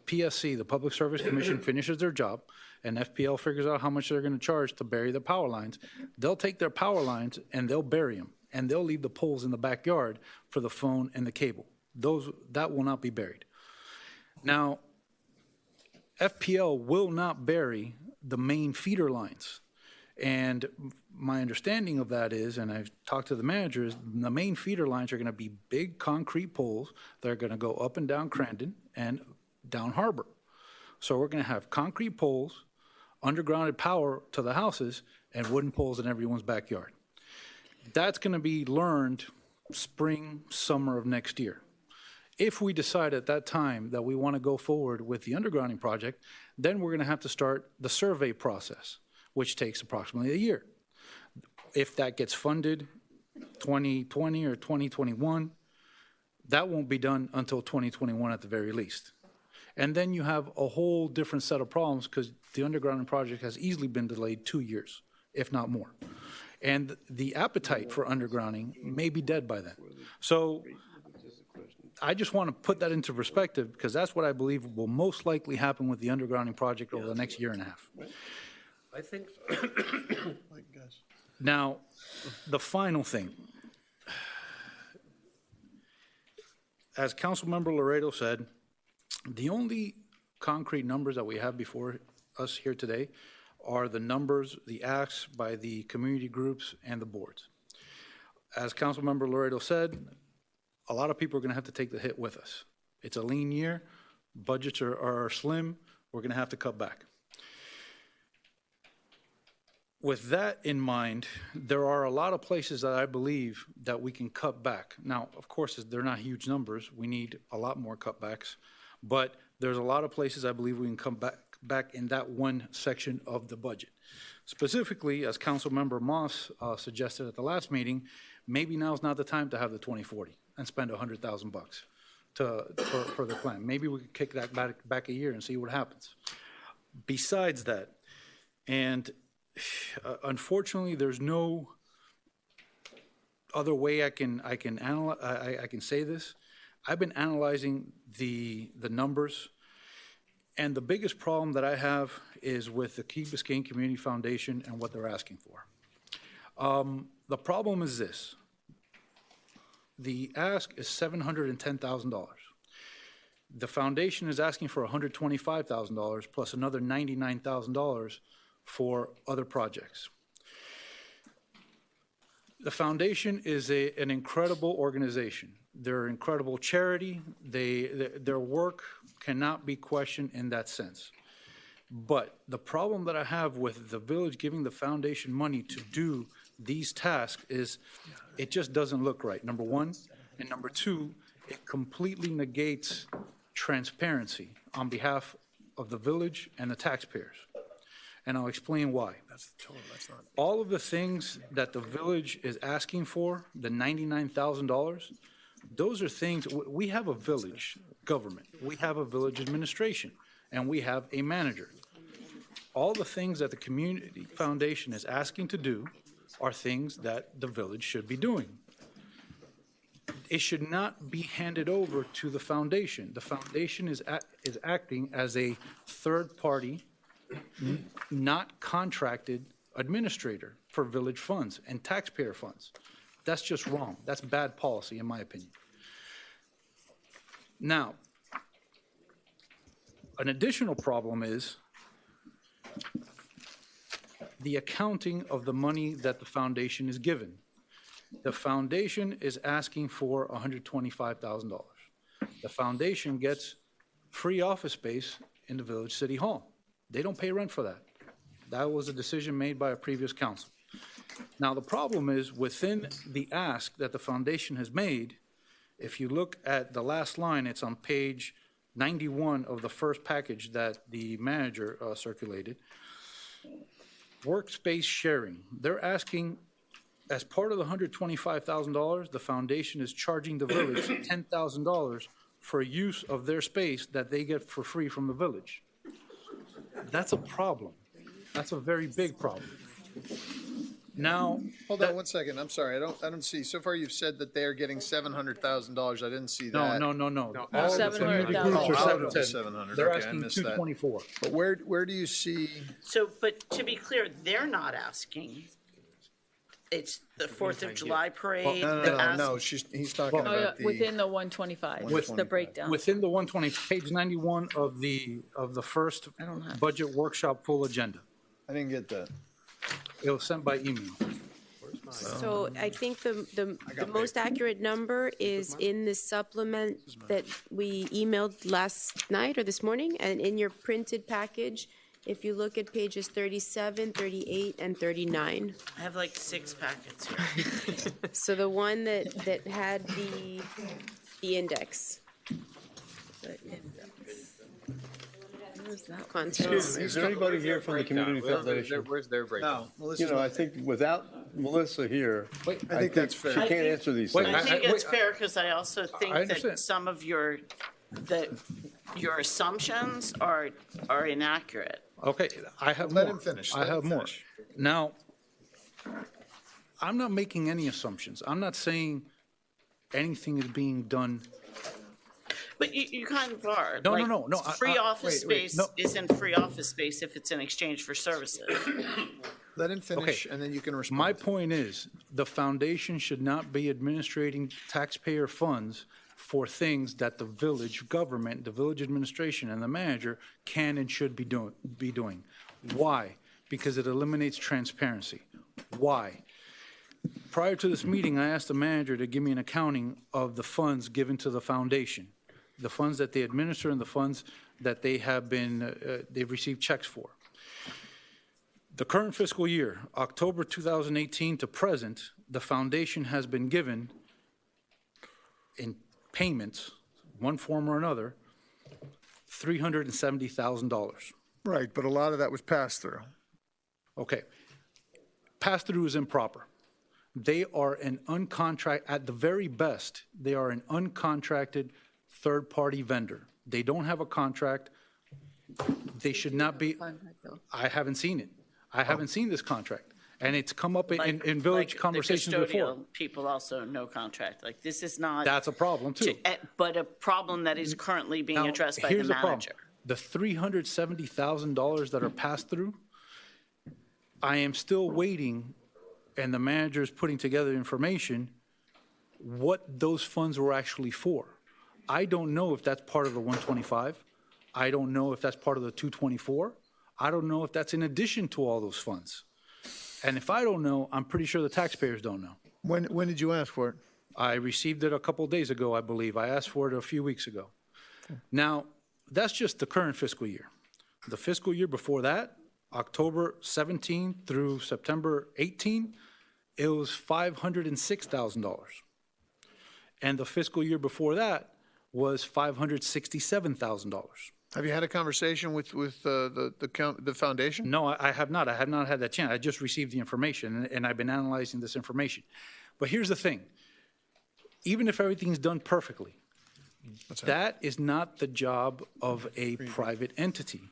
PSC, the Public Service Commission, finishes their job and FPL figures out how much they're going to charge to bury the power lines, they'll take their power lines and they'll bury them, and they'll leave the poles in the backyard for the phone and the cable. That will not be buried. Now, FPL will not bury the main feeder lines. And my understanding of that is, and I've talked to the managers, the main feeder lines are going to be big concrete poles that are going to go up and down Crandon and down Harbor. So we're going to have concrete poles, undergrounded power to the houses, and wooden poles in everyone's backyard. That's going to be learned spring, summer of next year. If we decide at that time that we want to go forward with the undergrounding project, then we're going to have to start the survey process, which takes approximately a year. If that gets funded 2020 or 2021, that won't be done until 2021 at the very least. And then you have a whole different set of problems because the undergrounding project has easily been delayed 2 years, if not more. And the appetite for undergrounding may be dead by then. So I just want to put that into perspective because that's what I believe will most likely happen with the undergrounding project over the next year and a half. I think Now, the final thing. As Councilmember Laredo said, the only concrete numbers that we have before us here today are the numbers, the acts by the community groups and the boards. As Councilmember Laredo said, a lot of people are going to have to take the hit with us. It's a lean year. Budgets are slim. We're going to have to cut back. With that in mind, there are a lot of places that I believe that we can cut back. Now, of course, they're not huge numbers. We need a lot more cutbacks. But there's a lot of places I believe we can come back in that one section of the budget. Specifically, as Councilmember Moss suggested at the last meeting, maybe now's not the time to have the 2040 and spend $100,000 for the plan. Maybe we could kick that back a year and see what happens. Besides that, and unfortunately, there's no other way I can say this. I've been analyzing the numbers, and the biggest problem that I have is with the Key Biscayne Community Foundation and what they're asking for. The problem is this. The ask is $710,000. The foundation is asking for $125,000 plus another $99,000 for other projects. The foundation is an incredible organization. They're an incredible charity. Their work cannot be questioned in that sense. But the problem that I have with the village giving the foundation money to do these tasks is it just doesn't look right, number one. And number two, it completely negates transparency on behalf of the village and the taxpayers. And I'll explain why. All of the things that the village is asking for, the $99,000, those are things, we have a village government, we have a village administration, and we have a manager. All the things that the community foundation is asking to do are things that the village should be doing. It should not be handed over to the foundation. The foundation is acting as a third party, not contracted administrator for village funds and taxpayer funds. That's just wrong. That's bad policy, in my opinion. Now, an additional problem is the accounting of the money that the foundation is given. The foundation is asking for $125,000. The foundation gets free office space in the village city hall. They don't pay rent for that. That was a decision made by a previous council. Now, the problem is within the ask that the foundation has made, if you look at the last line, it's on page 91 of the first package that the manager circulated. Workspace sharing. They're asking, as part of the $125,000, the foundation is charging the village $10,000 for use of their space that they get for free from the village. That's a problem. That's a very big problem. Now, hold on one second. I'm sorry. I don't see. So far, you've said that they are getting $700,000. I didn't see that. No. All the community groups are 700. They're Okay, I asking missed that. 224. But where do you see? So, but to be clear, they're not asking. It's the 4th of July parade. No. He's talking about the within the 125. What's the breakdown? Within the 120, page 91 of the first budget workshop full agenda. I didn't get that. It was sent by email. So I think the most accurate number is in the supplement that we emailed last night or this morning, and in your printed package, if you look at pages 37, 38, and 39. I have like 6 packets here. So the one that had the index. Excuse me, is there anybody here from the Community Foundation? Where's their breakdown? You know, I think without Melissa here, I think that's fair. she can't answer these things. I think it's fair because I also think that some of your assumptions are inaccurate. Okay, I have Let more. him finish. I Let have him more. finish. Now, I'm not making any assumptions. I'm not saying anything is being done. But you kind of are. No, Like, no. Free office wait, space no. isn't free office space if it's in exchange for services. Let him finish, and then you can respond. My point is, the foundation should not be administrating taxpayer funds for things that the village government, the village administration, and the manager can and should be doing. Why? Because it eliminates transparency. Why? Prior to this meeting, I asked the manager to give me an accounting of the funds given to the foundation, the funds that they administer and the funds that they have been, they've received checks for. The current fiscal year, October 2018 to present, the foundation has been given in payments, one form or another, $370,000. Right, but a lot of that was passed through. Okay. Pass-through is improper. They are an at the very best, they are an uncontracted third-party vendor. They don't have a contract. They should not be, I haven't seen it. I haven't seen this contract. And it's come up in village conversations the before. custodial people also no contract. Like this is not. That's a problem too. But a problem that is currently being Now, addressed by the here's the problem. manager. The $370,000 that are passed through, I am still waiting, and the manager is putting together information, what those funds were actually for. I don't know if that's part of the 125. I don't know if that's part of the 224. I don't know if that's in addition to all those funds. And if I don't know, I'm pretty sure the taxpayers don't know. When did you ask for it? I received it a couple days ago, I believe. I asked for it a few weeks ago. Now, that's just the current fiscal year. The fiscal year before that, October 17 through September 18, it was $506,000. And the fiscal year before that was $567,000. Have you had a conversation with the foundation? No, I have not. I have not had that chance. I just received the information, and I've been analyzing this information. But here's the thing. Even if everything's done perfectly, that is not the job of a private entity.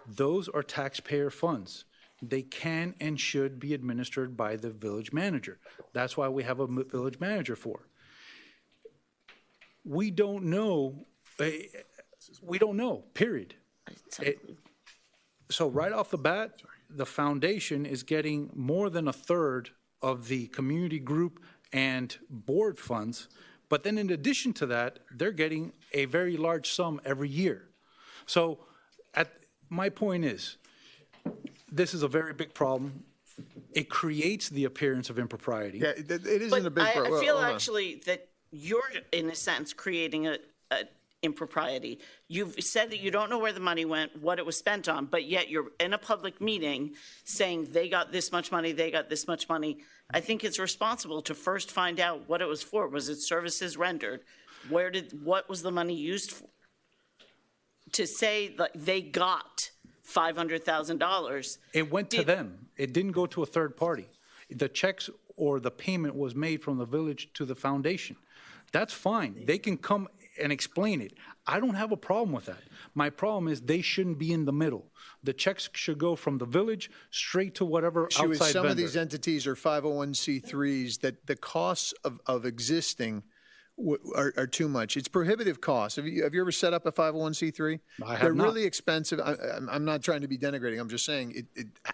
Those are taxpayer funds. They can and should be administered by the village manager. That's why we have a village manager for. We don't know. We don't know, period. So right off the bat, the foundation is getting more than a third of the community group and board funds. But then in addition to that, they're getting a very large sum every year. So my point is, this is a very big problem. It creates the appearance of impropriety. Yeah, it isn't a big problem. I feel actually that you're, in a sense, creating a impropriety. You've said that you don't know where the money went, what it was spent on, but yet you're in a public meeting saying they got this much money, they got this much money. I think it's responsible to first find out what it was for. Was it services rendered? What was the money used for? To say that they got $500,000. It went to them. It didn't go to a third party. The checks or the payment was made from the village to the foundation. That's fine. They can come and explain it. I don't have a problem with that. My problem is they shouldn't be in the middle. The checks should go from the village straight to whatever outside vendor. Some of these entities are 501c3s that the costs of existing are too much. It's prohibitive costs. Have you ever set up a 501c3? I have They're not. really expensive. I'm not trying to be denigrating. I'm just saying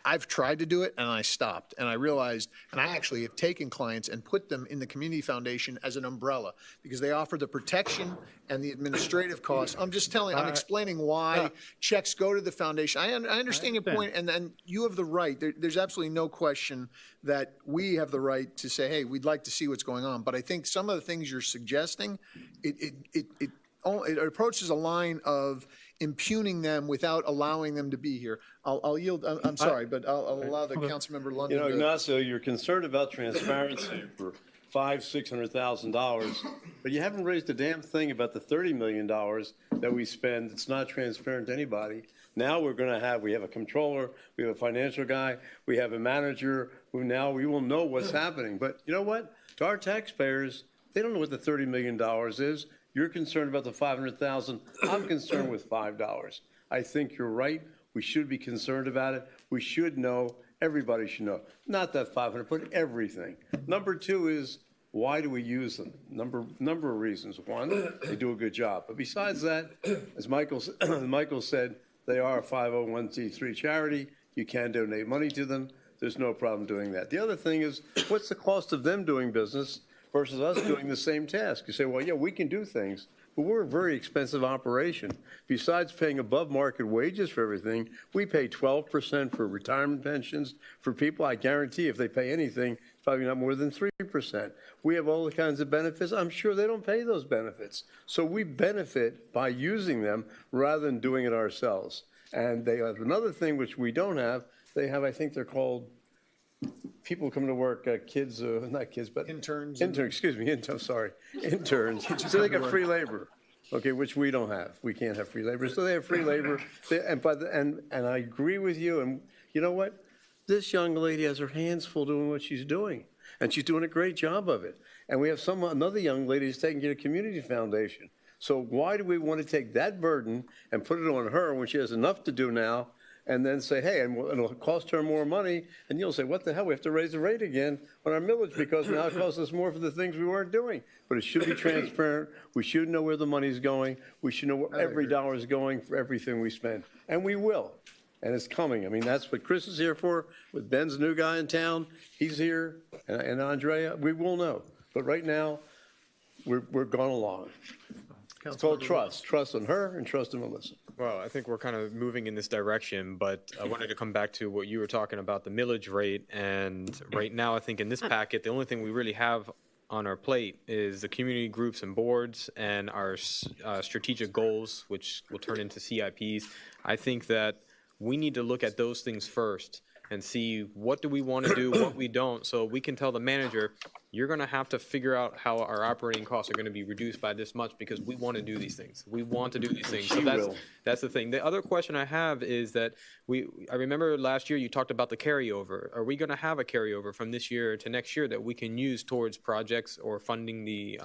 I've tried to do it and I stopped and I realized, and I actually have taken clients and put them in the community foundation as an umbrella because they offer the protection and the administrative costs. I'm just telling, I'm explaining why checks go to the foundation. I understand your point, and then you have the right. There's absolutely no question that we have the right to say, hey, we'd like to see what's going on. But I think some of the things you're suggesting, it approaches a line of impugning them without allowing them to be here. I'll yield. I'm sorry, but I'll allow the Councilmember London. You know, Ignacio, you're concerned about transparency for $500,000-$600,000, but you haven't raised a damn thing about the $30 million that we spend. It's not transparent to anybody. Now we have a controller, we have a financial guy, we have a manager who now we will know what's happening. But you know what? To our taxpayers, they don't know what the $30 million is. You're concerned about the $500,000. I'm concerned with $5. I think you're right. We should be concerned about it. We should know. Everybody should know. Not that 500, but everything. Number two is, why do we use them? Number of reasons. One, they do a good job. But besides that, as Michael said, they are a 501c3 charity. You can donate money to them. There's no problem doing that. The other thing is, what's the cost of them doing business versus us doing the same task? You say, well, yeah, we can do things, but we're a very expensive operation. Besides paying above market wages for everything, we pay 12% for retirement pensions for people. I guarantee if they pay anything, it's probably not more than 3%. We have all the kinds of benefits. I'm sure they don't pay those benefits. So we benefit by using them rather than doing it ourselves. And they have another thing which we don't have. They have, I think they're called people come to work, kids, not kids, but interns. Interns. So they got free labor, okay, which we don't have. We can't have free labor. So they have free labor. And I agree with you. And you know what? This young lady has her hands full doing what she's doing, and she's doing a great job of it. And we have another young lady who's taking care of community foundation. So why do we want to take that burden and put it on her when she has enough to do now? And then say, hey, and it'll cost her more money. And you'll say, what the hell? We have to raise the rate again on our millage because now it costs us more for the things we weren't doing. But it should be transparent. We should know where the money's going. We should know where every dollar is going for everything we spend. And we will. And it's coming. I mean, that's what Chris is here for. With Ben's new guy in town, he's here. And Andrea, we will know. But right now, we're going along. It's called trust. Trust in her and trust in Melissa. Well, I think we're kind of moving in this direction, but I wanted to come back to what you were talking about, the millage rate. And right now, I think in this packet, the only thing we really have on our plate is the community groups and boards and our strategic goals, which will turn into CIPs. I think that we need to look at those things first and see what do we want to do, what we don't, so we can tell the manager, you're going to have to figure out how our operating costs are going to be reduced by this much because we want to do these things. We want to do these things. So that's the thing. The other question I have is that I remember last year you talked about the carryover. Are we going to have a carryover from this year to next year that we can use towards projects or funding the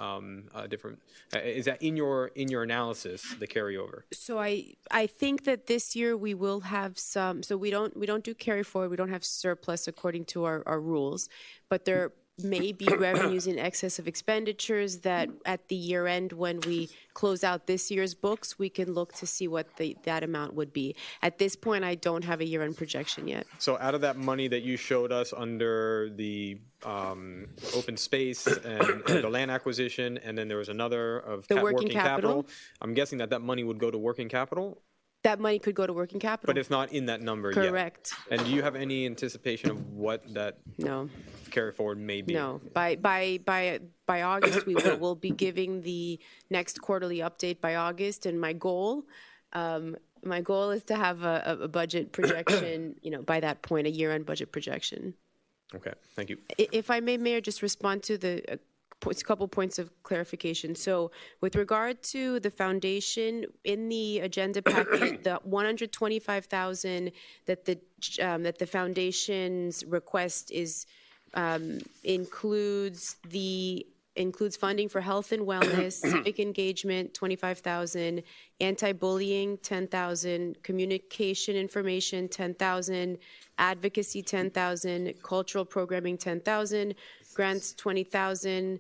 different? Is that in your analysis, the carryover? So I think that this year we will have some. So we don't do carry forward. We don't have surplus according to our rules, but there may be revenues in excess of expenditures that at the year end, when we close out this year's books, we can look to see what that amount would be. At this point, I don't have a year end projection yet. So out of that money that you showed us under the open space and the land acquisition, and then there was another of the working capital, I'm guessing that money would go to working capital? That money could go to working capital. But it's not in that number yet. Correct. And do you have any anticipation of what that carry forward may be? No. By August, we'll be giving the next quarterly update by August. And my goal is to have a budget projection, by that point, a year-end budget projection. Okay. Thank you. If I may, Mayor, just respond to a couple points of clarification. So with regard to the foundation, in the agenda packet, the $125,000 that the foundation's request is includes funding for health and wellness, civic engagement, $25,000, anti-bullying, $10,000, communication information, $10,000, advocacy, $10,000, cultural programming, $10,000, grants, $20,000,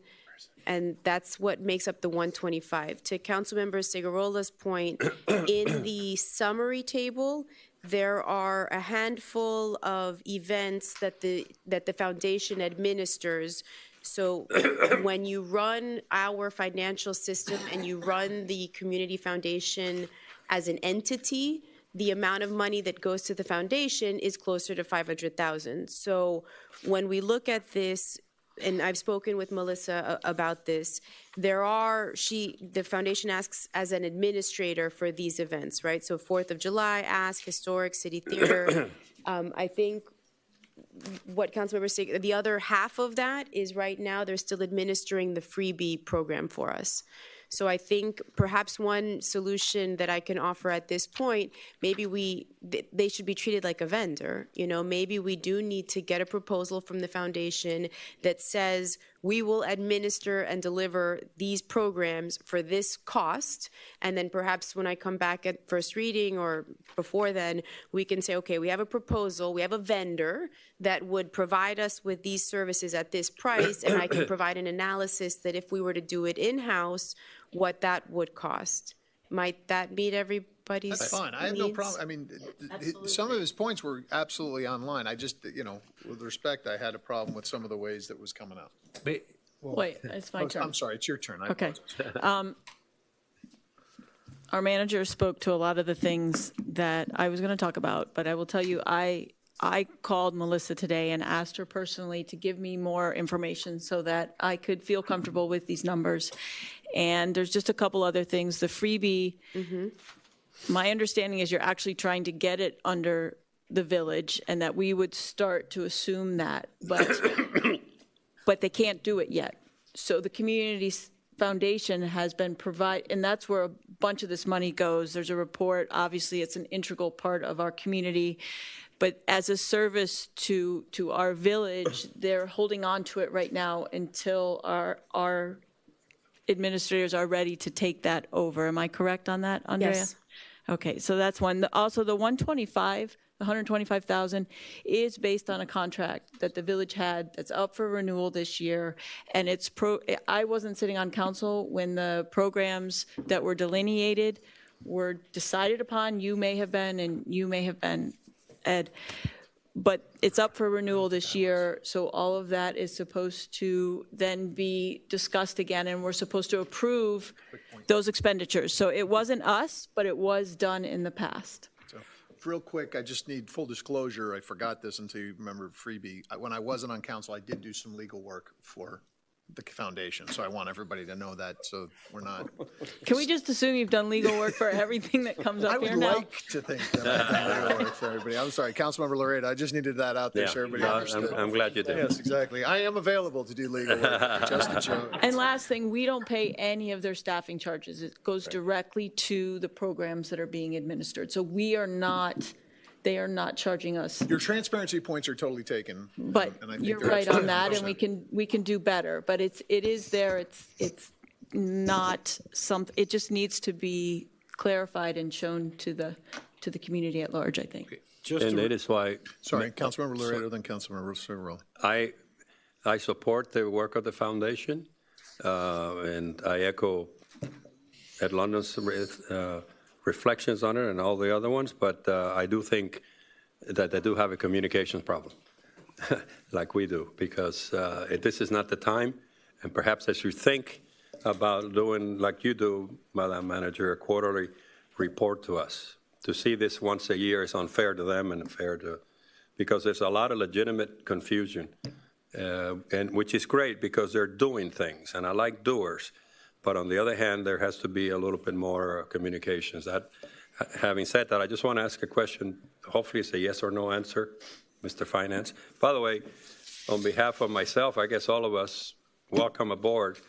and that's what makes up the 125. To Councilmember Segarola's point, in the summary table, there are a handful of events that the foundation administers. So when you run our financial system and you run the community foundation as an entity, the amount of money that goes to the foundation is closer to 500,000. So when we look at this, and I've spoken with Melissa about this, the foundation asks as an administrator for these events, right? So 4th of July, Ask, Historic, City Theater. I think what Councilmember said, the other half of that is right now they're still administering the freebie program for us. So I think perhaps one solution that I can offer at this point, maybe they should be treated like a vendor. You know, maybe we do need to get a proposal from the foundation that says we will administer and deliver these programs for this cost. And then perhaps when I come back at first reading or before then, we can say, okay, we have a proposal, we have a vendor that would provide us with these services at this price, and I can provide an analysis that if we were to do it in-house, what that would cost. Might that meet everybody's That's fine. I have no problem. I mean, some of his points were absolutely online. I just, you know, with respect, I had a problem with some of the ways that was coming out. Wait, it's my turn. I'm sorry, it's your turn. I Okay. apologize. Our manager spoke to a lot of the things that I was going to talk about, but I will tell you, I called Melissa today and asked her personally to give me more information so that I could feel comfortable with these numbers. And there's just a couple other things. The freebie, my understanding is you're actually trying to get it under the village and that we would start to assume that, but they can't do it yet. So the community foundation has been and that's where a bunch of this money goes. There's a report, obviously it's an integral part of our community, but as a service to our village, they're holding on to it right now until our administrators are ready to take that over. Am I correct on that, Andrea? Yes. Okay, so that's one. Also, the 125,000 is based on a contract that the village had that's up for renewal this year, and I wasn't sitting on council when the programs that were delineated were decided upon. You may have been, and you may have been, Ed. But it's up for renewal this year, so all of that is supposed to then be discussed again, and we're supposed to approve those expenditures. So it wasn't us, but it was done in the past. So, real quick, I just need full disclosure. I forgot this until you remembered freebie. When I wasn't on council, I did do some legal work for the foundation, so I want everybody to know that, so we're not. Can we just assume you've done legal work for everything that comes up here now? I would like to think that I've done legal work for everybody. I'm sorry, Councilmember Laredo, I just needed that out there so everybody understood. I'm glad you did. Yes, exactly. I am available to do legal work, just to show. And last thing, we don't pay any of their staffing charges. It goes directly to the programs that are being administered. So they are not charging us. Your transparency points are totally taken. But and I think you're they're right on that, 100%. and we can do better. But it is there. It's not something. It just needs to be clarified and shown to the community at large, I think. And it is why. Sorry, Councilmember Laredo, then Councilmember Segarolo. I support the work of the foundation, and I echo Ed London's reflections on it and all the other ones, but I do think that they do have a communications problem, like we do, because this is not the time, and perhaps as you think about doing, like you do, Madam Manager, a quarterly report to us. To see this once a year is unfair to them and fair to, because there's a lot of legitimate confusion, and which is great because they're doing things, and I like doers. But on the other hand, there has to be a little bit more communications. Having said that, I just want to ask a question. Hopefully it's a yes or no answer, Mr. Finance. By the way, on behalf of myself, I guess all of us, welcome aboard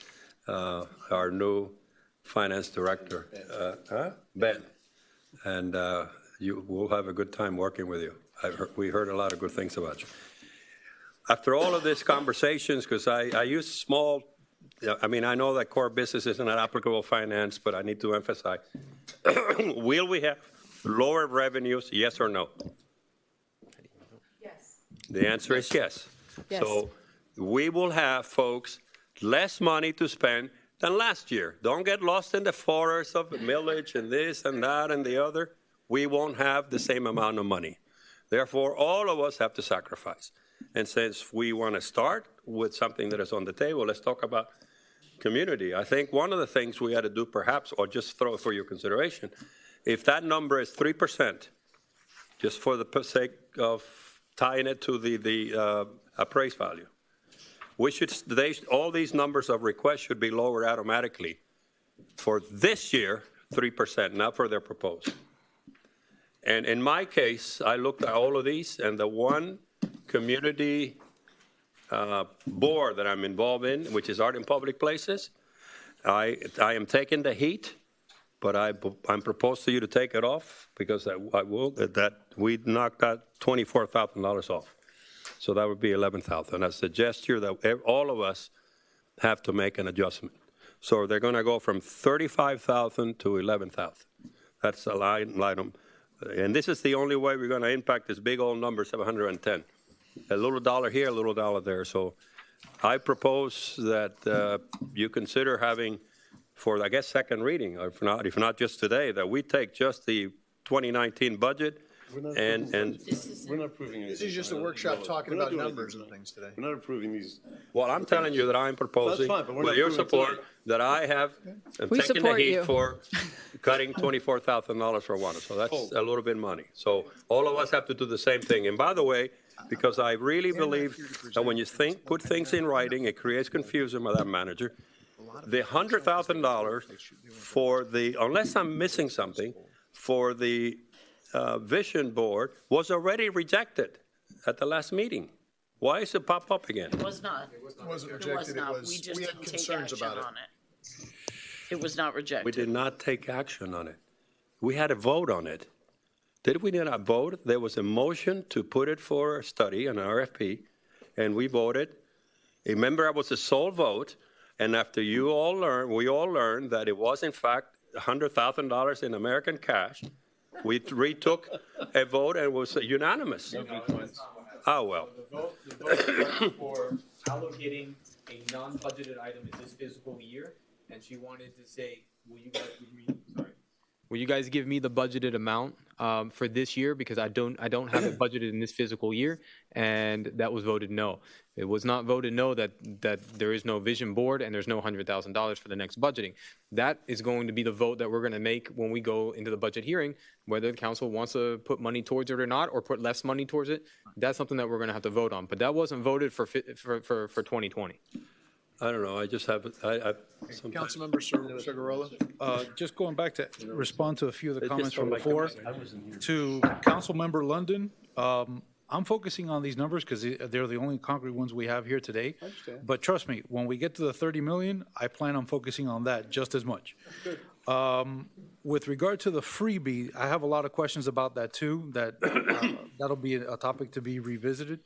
our new finance director, Ben. And we'll have a good time working with you. We heard a lot of good things about you. After all of these conversations, because I use small, I mean, I know that core business is not applicable finance, but I need to emphasize, will we have lower revenues, yes or no? Yes. The answer is yes. Yes. So we will have, folks, less money to spend than last year. Don't get lost in the forest of the millage and this and that and the other. We won't have the same amount of money. Therefore, all of us have to sacrifice. And since we want to start with something that is on the table, let's talk about community. I think one of the things we had to do perhaps, or just throw it for your consideration, if that number is 3%, just for the sake of tying it to the appraised value, we should, all these numbers of requests should be lowered automatically. For this year, 3%, not for their proposed. And in my case, I looked at all of these, and the one community board that I'm involved in, which is Art in Public Places, I am taking the heat, but I'm proposed to you to take it off because that we knocked that $24,000 off. So that would be $11,000. That's a gesture that all of us have to make an adjustment. So they're going to go from $35,000 to $11,000. That's a line item. And this is the only way we're going to impact this big old number, 710. A little dollar here, a little dollar there. So I propose that you consider having, for I guess second reading, or if not just today, that we take just the 2019 budget and we're not approving This is just a workshop talking about numbers and things today. We're not approving these. Well, I'm telling you that I'm proposing, That's fine, but we're with not your approving support, tonight. that I have taken the heat for cutting $24,000 for water. So that's a little bit of money. So all of us have to do the same thing. And by the way, because I really believe that when you put things in writing, it creates confusion by that manager. The $100,000 for the, unless I'm missing something, for the vision board was already rejected at the last meeting. Why is it pop up again? It was not. It wasn't rejected. It was not. It was, We just we had didn't take concerns action about it. on it. It was not rejected. We did not take action on it. We had a vote on it. Did we not vote? There was a motion to put it for a study, an RFP, and we voted. Remember, it was a sole vote, and after we all learned that it was in fact $100,000 in American cash. We retook a vote and it was unanimous. Oh, well. The vote was for allocating a non-budgeted item in this fiscal year, and she wanted to say, will you guys give me, sorry. Will you guys give me the budgeted amount for this year, because I don't have it budgeted in this fiscal year, and that was voted no. It was not voted no that there is no vision board and there's no $100,000 for the next budgeting. That is going to be the vote that we're going to make when we go into the budget hearing, whether the council wants to put money towards it or not, or put less money towards it. That's something that we're going to have to vote on. But that wasn't voted for 2020. I don't know. I just have. Councilmember Figueroa. Just going back to respond to a few of the It's comments just from from my before, committee. to Councilmember London, I'm focusing on these numbers because they're the only concrete ones we have here today. I understand. But trust me, when we get to the 30 million, I plan on focusing on that just as much. With regard to the freebie, I have a lot of questions about that too. That'll be a topic to be revisited.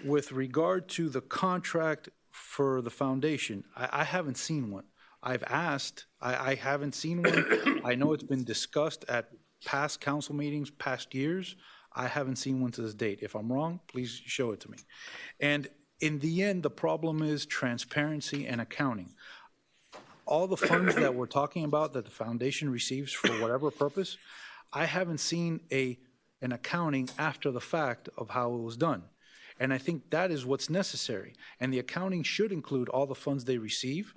With regard to the contract for the foundation, I haven't seen one. I've asked, I haven't seen one. I know it's been discussed at past council meetings, past years. I haven't seen one to this date. If I'm wrong, please show it to me. And in the end, the problem is transparency and accounting. All the funds that we're talking about that the foundation receives for whatever purpose, I haven't seen an accounting after the fact of how it was done. And I think that is what's necessary. And the accounting should include all the funds they receive,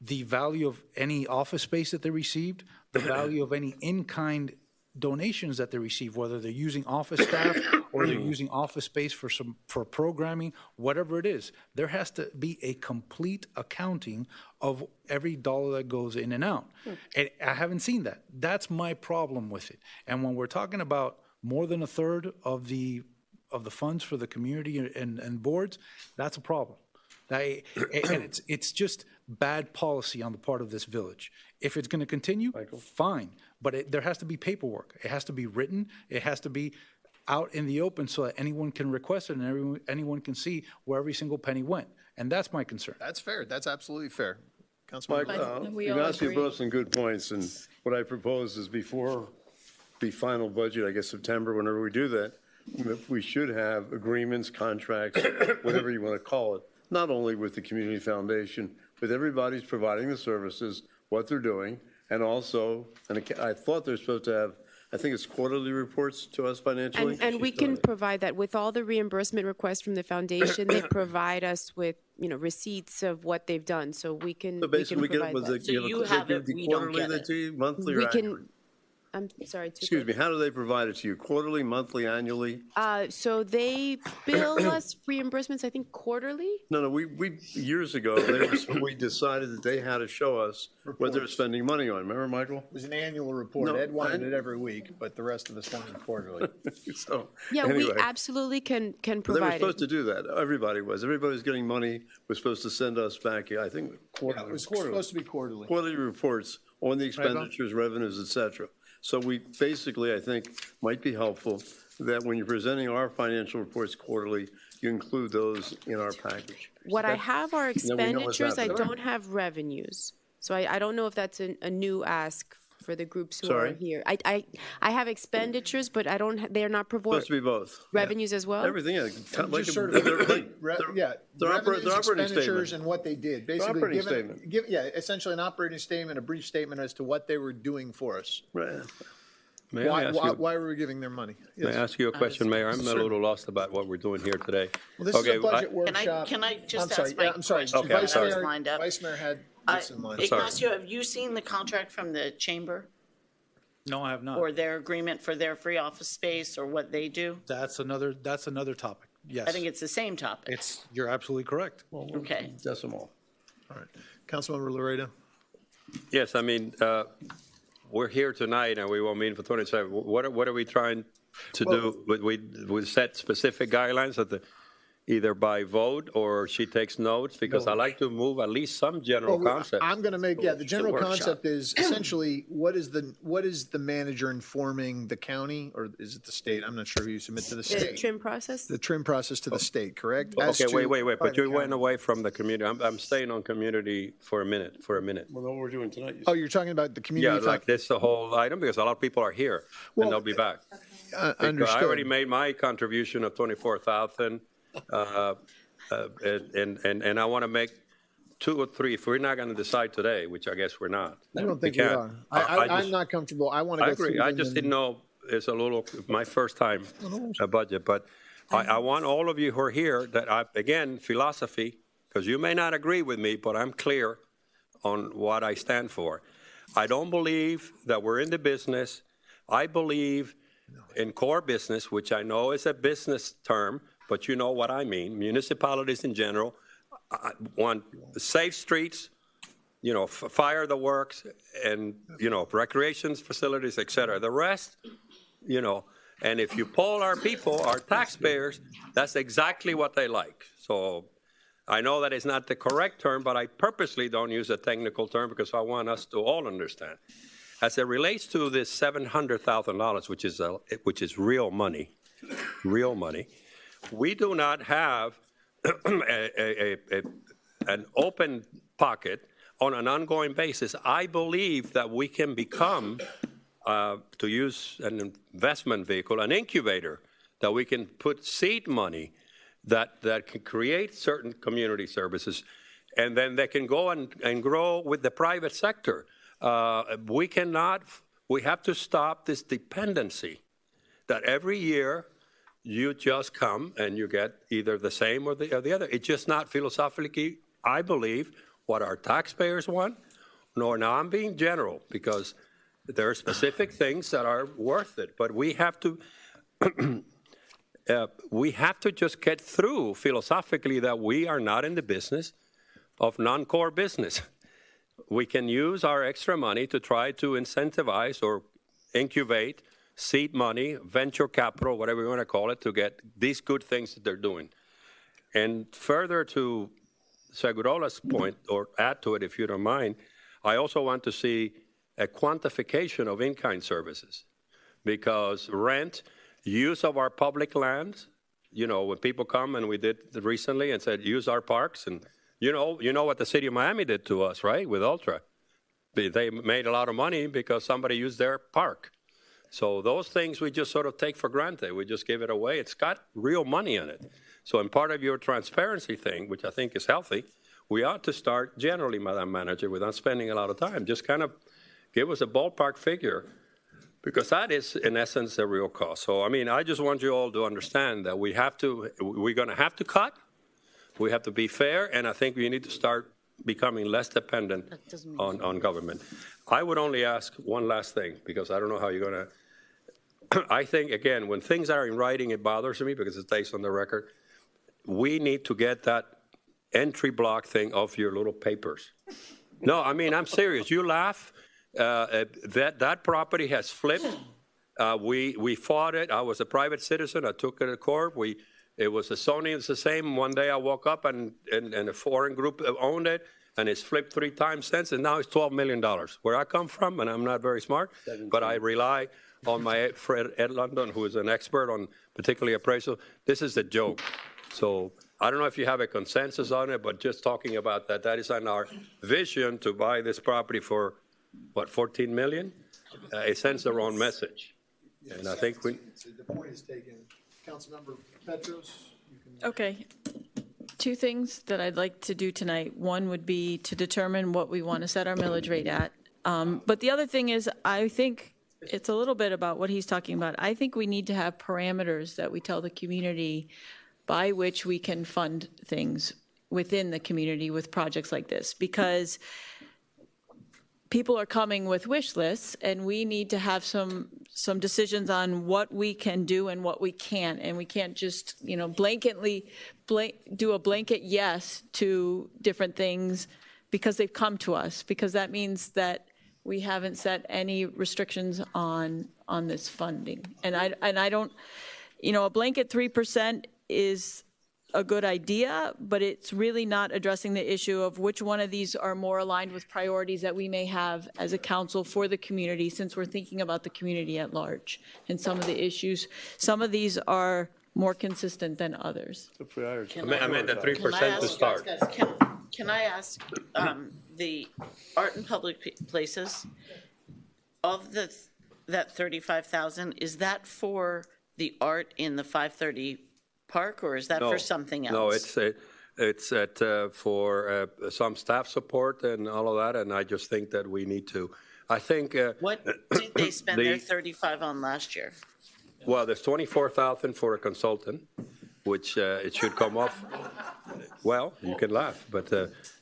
the value of any office space that they received, the value of any in-kind donations that they receive, whether they're using office staff or they're using office space for programming, whatever it is. There has to be a complete accounting of every dollar that goes in and out. And I haven't seen that. That's my problem with it. And when we're talking about more than a third of the funds for the community and boards, that's a problem. And it's just bad policy on the part of this village. If it's going to continue, fine. But there has to be paperwork. It has to be written. It has to be out in the open so that anyone can request it and anyone can see where every single penny went. And that's my concern. That's fair. That's absolutely fair. Mike, Councilmember. Ignacio brought up some good points, and what I propose is before the final budget, I guess September, whenever we do that, we should have agreements, contracts, whatever you want to call it, not only with the Community Foundation, with everybody who's providing the services, what they're doing, and also, and I thought they're supposed to have, I think it's quarterly reports to us financially. And we can provide that with all the reimbursement requests from the foundation. They provide us with, receipts of what they've done, so we can. So basically, provide that. So you have it, we don't quarterly get they it. to you, monthly or We annually? can. I'm sorry. Excuse me, how do they provide it to you? Quarterly, monthly, annually? So they bill us reimbursements, I think, quarterly. No, we years ago, we decided that they had to show us what they're spending money on. Remember, Michael? It was an annual report. No, Ed wanted it every week, but the rest of us wanted it quarterly. So, Yeah, we anyway. absolutely can They were provide supposed it. to do that. Everybody was. Everybody was getting money, was supposed to send us back, I think, quarterly. It was supposed to be quarterly. Quarterly reports on the expenditures, revenues, et cetera. So we basically, I think, might be helpful that when you're presenting our financial reports quarterly, you include those in our package. What I have are Then we know what's expenditures, I happening. don't have revenues. So I don't know if that's a new ask for the groups who Sorry? are here. I have expenditures, but I don't, they're not Supposed to be both. revenues as well? Everything, yeah. Like Just sort of, yeah, They're revenues, operating expenditures, statement. and what they did. Their Basically, operating statement. essentially an operating statement, a brief statement as to what they were doing for us. Right. May I ask you? Why were we giving their money? May I Yes. ask you a question, Mayor? I'm a Sure. little lost about what we're doing here today. Well, this is a budget Can workshop. I just I'm sorry, ask my I'm sorry. question? Okay, I'm Vice sorry. Mayor, Lined up. Vice Mayor had this in mind. Ignacio, have you seen the contract from the chamber No, I have not. or their agreement for their free office space or what they do? That's another topic. Yes. I think it's the same topic. You're absolutely correct. Okay. Decimal. All right. Councilmember Laredo. Yes, I mean, we're here tonight and we will meet for 27. What are we trying to do? We set specific guidelines at the, either by vote or she takes notes, because I like to move at least some general concept. I'm going to make, the general workshop. concept is essentially what is the manager informing the county, or is it the state? I'm not sure who you submit to the The state. trim process? The trim process to the state, correct? As Okay, to- wait, by but the you went county. away from the community. I'm staying on community for a minute. Well, that's what we're doing tonight. Oh, you're talking about the community. Yeah, like this, the whole item, because a lot of people are here Well, and they'll be back. Because Understood. I already made my contribution of 24,000, and I want to make 2 or 3. If we're not going to decide today, which I guess we're not. I don't think we can't. are. I'm just- not comfortable. I want to I go through. agree. I them just and- didn't know, it's a little, my first time a budget, but I want all of you who are here that, again, philosophy, because you may not agree with me, but I'm clear on what I stand for. I don't believe that we're in the business. I believe in core business, which I know is a business term, but you know what I mean. Municipalities in general want safe streets, fire the works, and, recreation facilities, et cetera. The rest, and if you poll our people, our taxpayers, that's exactly what they like. So I know that is not the correct term, but I purposely don't use a technical term because I want us to all understand. As it relates to this $700,000, which is real money, we do not have an open pocket on an ongoing basis. I believe that we can become, to use an investment vehicle, an incubator, that we can put seed money that can create certain community services, and then they can go and grow with the private sector. We have to stop this dependency that every year you just come and you get either the same or the other. It's just not philosophically, I believe, what our taxpayers want, nor now I'm being general because there are specific things that are worth it, but we have to just get through philosophically that we are not in the business of non-core business. We can use our extra money to try to incentivize or incubate seed money, venture capital, whatever you want to call it, to get these good things that they're doing. And further to Segurola's point, or add to it if you don't mind, I also want to see a quantification of in-kind services, because rent, use of our public lands, when people come, and we did recently and said, use our parks, and you know what the city of Miami did to us, right, with Ultra. They made a lot of money because somebody used their park. So those things we just sort of take for granted. We just give it away. It's got real money in it. So in part of your transparency thing, which I think is healthy, we ought to start generally, Madam Manager, without spending a lot of time, just kind of give us a ballpark figure, because that is, in essence, the real cost. So, I mean, I just want you all to understand that we're going to have to cut. We have to be fair, and I think we need to start becoming less dependent on government. I would only ask one last thing, because I don't know how you're going to. I think, again, when things are in writing, it bothers me because it stays on the record. We need to get that entry block thing off your little papers. No, I mean, I'm serious. You laugh. That property has flipped. We fought it. I was a private citizen. I took it to court. It was a Sony. It's the same. One day I woke up and a foreign group owned it, and it's flipped 3 times since, and now it's $12 million. Where I come from, and I'm not very smart, but I rely on my friend Ed London, who is an expert on particularly appraisal. This is a joke. So I don't know if you have a consensus on it, but just talking about that is on our vision to buy this property for, what, $14 million? It sends the wrong message. And I think the point is taken. Councilmember Petros, you can. Okay. 2 things that I'd like to do tonight. One would be to determine what we want to set our millage rate at. But the other thing is, I think it's a little bit about what he's talking about. I think we need to have parameters that we tell the community by which we can fund things within the community with projects like this, because people are coming with wish lists, and we need to have some decisions on what we can do and what we can't. And we can't just, blanketly do a blanket yes to different things because they've come to us, because that means that we haven't set any restrictions on this funding. And I don't, a blanket 3% is a good idea, but it's really not addressing the issue of which one of these are more aligned with priorities that we may have as a council for the community, since we're thinking about the community at large. And some of the issues, some of these are more consistent than others. I meant the 3% to start. Can I ask, the art in public places, of that 35,000, is that for the art in the 530 Park, or is that for something else? No, it's for some staff support and all of that, and I just think that we need to. I think. What did they spend their 35 on last year? Well, there's 24,000 for a consultant, which it should come off. Well, you can laugh, but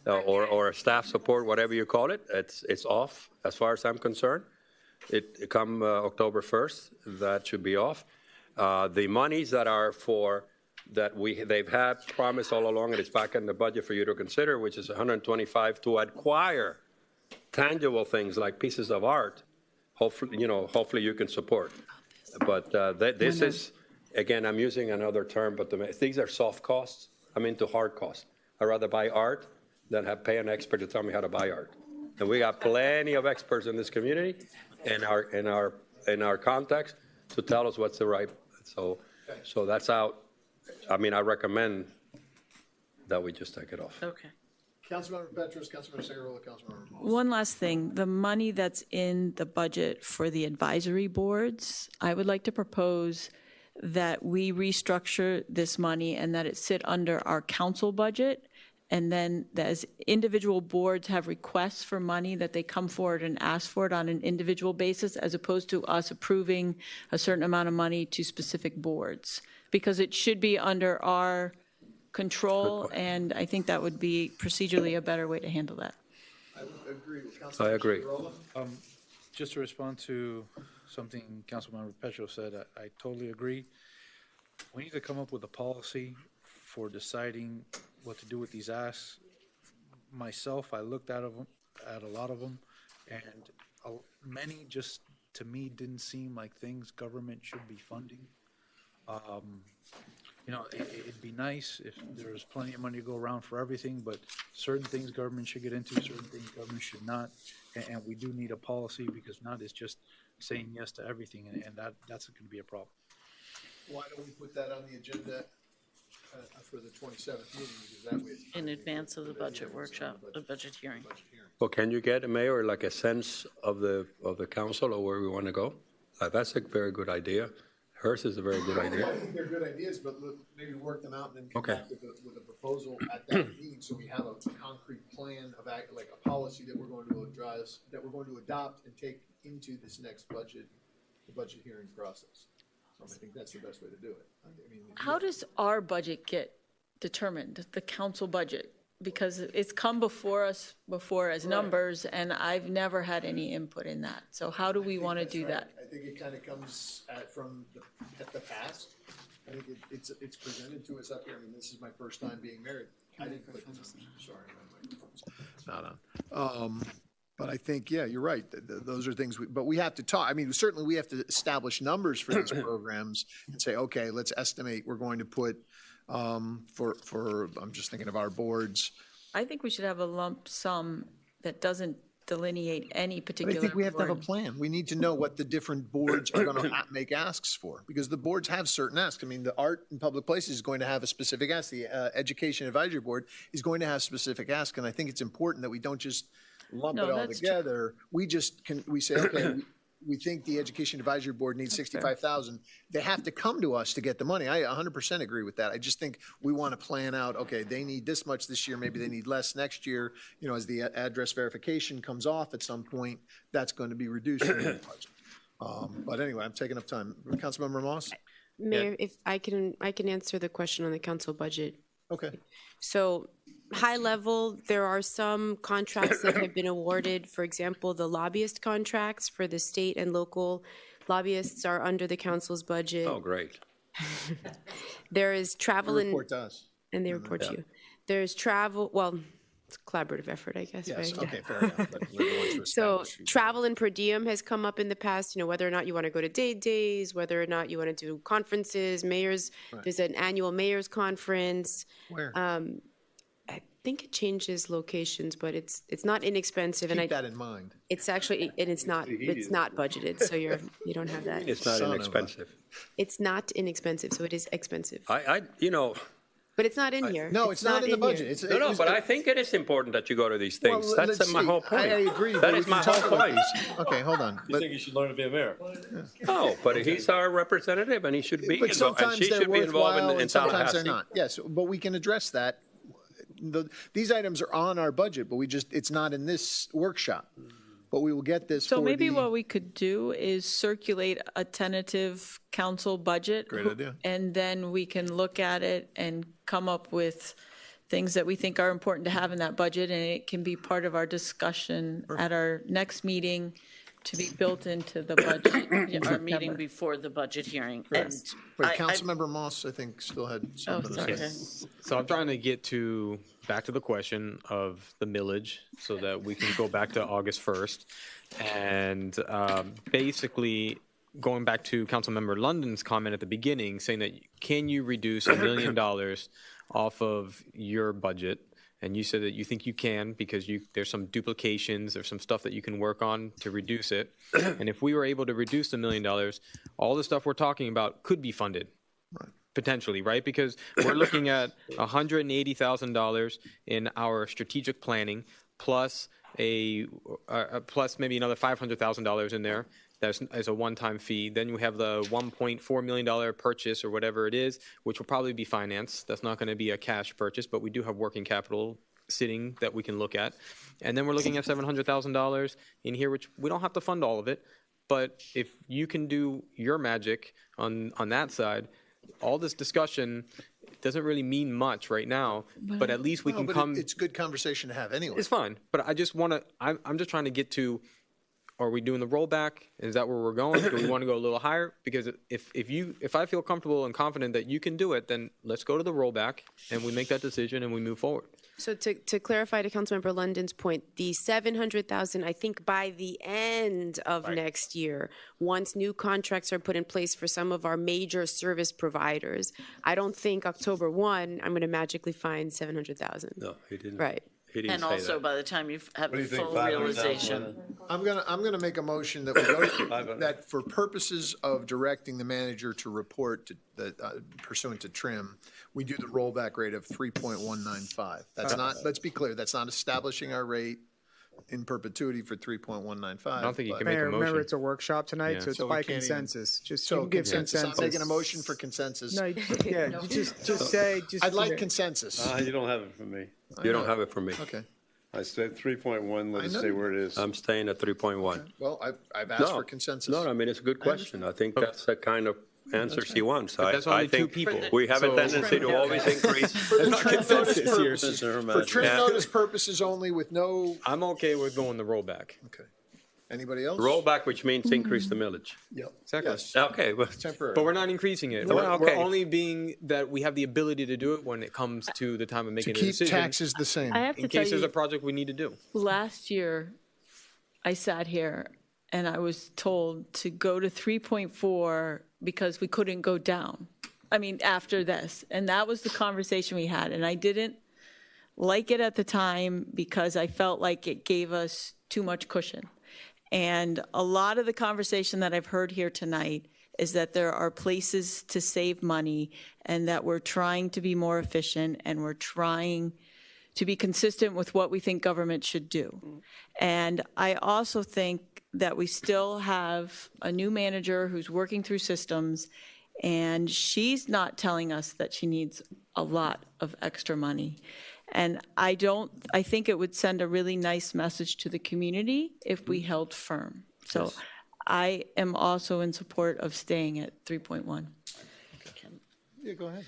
or a staff support, whatever you call it, it's off as far as I'm concerned. It come October 1st, that should be off. The monies that are for they've had promised all along, and it's back in the budget for you to consider, which is 125 to acquire tangible things like pieces of art. Hopefully you can support. But this is, again, I'm using another term, but these are soft costs. I'm into hard costs. I'd rather buy art than pay an expert to tell me how to buy art. And we got plenty of experts in this community in our context to tell us what's the right. So that's out. I mean, I recommend that we just take it off. Okay. Councilmember Petros, Councilmember Segurola, Councilmember Moss. One last thing, the money that's in the budget for the advisory boards, I would like to propose that we restructure this money and that it sit under our council budget, and then as individual boards have requests for money, that they come forward and ask for it on an individual basis, as opposed to us approving a certain amount of money to specific boards, because it should be under our control, and I think that would be procedurally a better way to handle that. I agree with Councilmember. I agree. Just to respond to something Councilmember Petro said, I totally agree. We need to come up with a policy for deciding what to do with these asks. Myself, I looked at a lot of them, and many just, to me, didn't seem like things government should be funding. It'd be nice if there was plenty of money to go around for everything, but certain things government should get into, certain things government should not. And we do need a policy, because not is just saying yes to everything, and that's going to be a problem. Why don't we put that on the agenda for the 27th meeting, because that way in advance of the budget workshop, the budget hearing. Well, can you get, Mayor, like a sense of the council or where we want to go? That's a very good idea. Hers is a very good idea. I think they're good ideas, but maybe work them out and then come Okay. back with a proposal at that meeting, so we have a concrete plan of like a policy that we're going to address, that we're going to adopt and take into this next budget, the budget hearing process. So I think that's the best way to do it. I mean, How does our budget get determined, the council budget? Because it's come before us before as numbers, and I've never had any input in that. So how do we want to do that? I think it kind of comes from the past. I think it's presented to us up here. I mean, this is my first time being married. I didn't put the numbers. Sorry, my microphone's not on. But I think, yeah, you're right. Those are things, but we have to talk. I mean, certainly we have to establish numbers for these programs and say, okay, let's estimate we're going to put for I'm just thinking of our boards. I think we should have a lump sum that doesn't delineate any But particular I think we have to have a board. plan. We need to know what the different boards are going to make asks for, because the boards have certain asks. I mean, the Art and Public Places is going to have a specific ask. The Education Advisory Board is going to have specific asks, and I think it's important that we don't just lump No, it all that's true. together. We just we say, okay, we think the Education Advisory Board needs $65,000. They have to come to us to get the money. I 100% agree with that. I just think we want to plan out, okay, they need this much this year, maybe they need less next year. You know, as the address verification comes off at some point, that's going to be reduced from the budget. But anyway, I'm taking up time. Councilmember Moss? Mayor, if I can answer the question on the council budget. Okay. So, high level, there are some contracts that have been awarded. For example, the lobbyist contracts for the state and local lobbyists are under the council's budget. Oh, great. There is travel and Report to us. and they report to Yeah. you. There's travel. Well, it's a collaborative effort, I guess. Yes, right? okay, fair enough. But we're the ones who So establish who- travel and per diem has come up in the past, you know, whether or not you want to go to days, whether or not you want to do conferences, mayors, Right. there's an annual mayor's conference. Where? I think it changes locations, but it's not inexpensive. Keep And that in mind. it's actually, and it's not budgeted, so you don't have that. It's not Son of a- inexpensive. It's not inexpensive, so it is expensive. You know, But it's not in here. No, it's not in the budget. here. It's, no, but I think it is important that you go to these things. Well, That's let's my see. whole point. I agree. That but we is can my talk whole about point. these. Okay, hold on. You think you should learn to be a mayor? No, but he's our representative and he should be, But and sometimes she they're should be involved worthwhile in and sometimes they're Tallahassee. not. Yes, but we can address that. These items are on our budget, but it's not in this workshop. But we will get this So for maybe the- what we could do is circulate a tentative council budget. Great idea. And then we can look at it and come up with things that we think are important to have in that budget, and it can be part of our discussion at our next meeting to be built into the budget. Our meeting before the budget hearing. And Wait, I- Councilmember Moss, I think, still had something to sorry. say. So I'm trying to get back to the question of the millage so that we can go back to August 1st. And basically, going back to Councilmember London's comment at the beginning, saying that can you reduce $1 million off of your budget? And you said that you think you can because there's some duplications, there's some stuff that you can work on to reduce it. And if we were able to reduce the $1 million, all the stuff we're talking about could be funded. Potentially, right? Because we're looking at $180,000 in our strategic planning, plus plus maybe another $500,000 in there. That's as a one-time fee. Then you have the $1.4 million purchase or whatever it is, which will probably be financed. That's not going to be a cash purchase, but we do have working capital sitting that we can look at. And then we're looking at $700,000 in here, which we don't have to fund all of it. But if you can do your magic on that side, all this discussion doesn't really mean much right now, but at least we Well, can but come. It's good conversation to have anyway. It's fine, but I just want to. I'm just trying to get to. Are we doing the rollback? Is that where we're going? Do we want to go a little higher? Because if I feel comfortable and confident that you can do it, then let's go to the rollback and we make that decision and we move forward. So to clarify to Councilmember London's point, the $700,000, I think by the end of next year, once new contracts are put in place for some of our major service providers, I don't think October 1, I'm going to magically find $700,000. No, he didn't. Right. He didn't And say also, that. by the time you have What do the you think, full 500,000? realization. I'm gonna make a motion that we go, that for purposes of directing the manager to report to, pursuant to trim, we do the rollback rate of 3.195. That's not, let's be clear, that's not establishing our rate. in perpetuity for 3.195. I don't think you but- can make a motion. Remember, it's a workshop tonight, Yeah. so it's So we by can't even- consensus. Just So you can give consensus. consensus. I'm making a motion for consensus. No, yeah, just say. Just I'd like consensus. You don't have it from me. You don't have it from me. Okay. I said 3.1, let I us know stay you- where it is. I'm staying at 3.1. Well, I've asked for consensus. No, I mean, it's a good question. I think that's the kind of answers he wants. But that's I only two think people. we have a So- tendency to always increase. For trim notice purposes. for trim Yeah. notice purposes only with no, I'm okay with going the rollback. okay. Anybody else? Rollback, which means increase the millage. Yep. Exactly. Yes. Okay, well, Temporary. But we're not increasing it. Well, We're okay. only being that we have the ability to do it when it comes to the time of To making a keep decision. taxes the same. I have to in tell case there's you, a project we need to do. last year, I sat here and I was told to go to 3.4 because we couldn't go down. I mean, after this. And that was the conversation we had. And I didn't like it at the time because I felt like it gave us too much cushion. And a lot of the conversation that I've heard here tonight is that there are places to save money and that we're trying to be more efficient and we're trying to be consistent with what we think government should do. And I also think that we still have a new manager who's working through systems, and she's not telling us that she needs a lot of extra money. And I think it would send a really nice message to the community if we held firm. So Yes. I am also in support of staying at 3.1. Yeah, go ahead.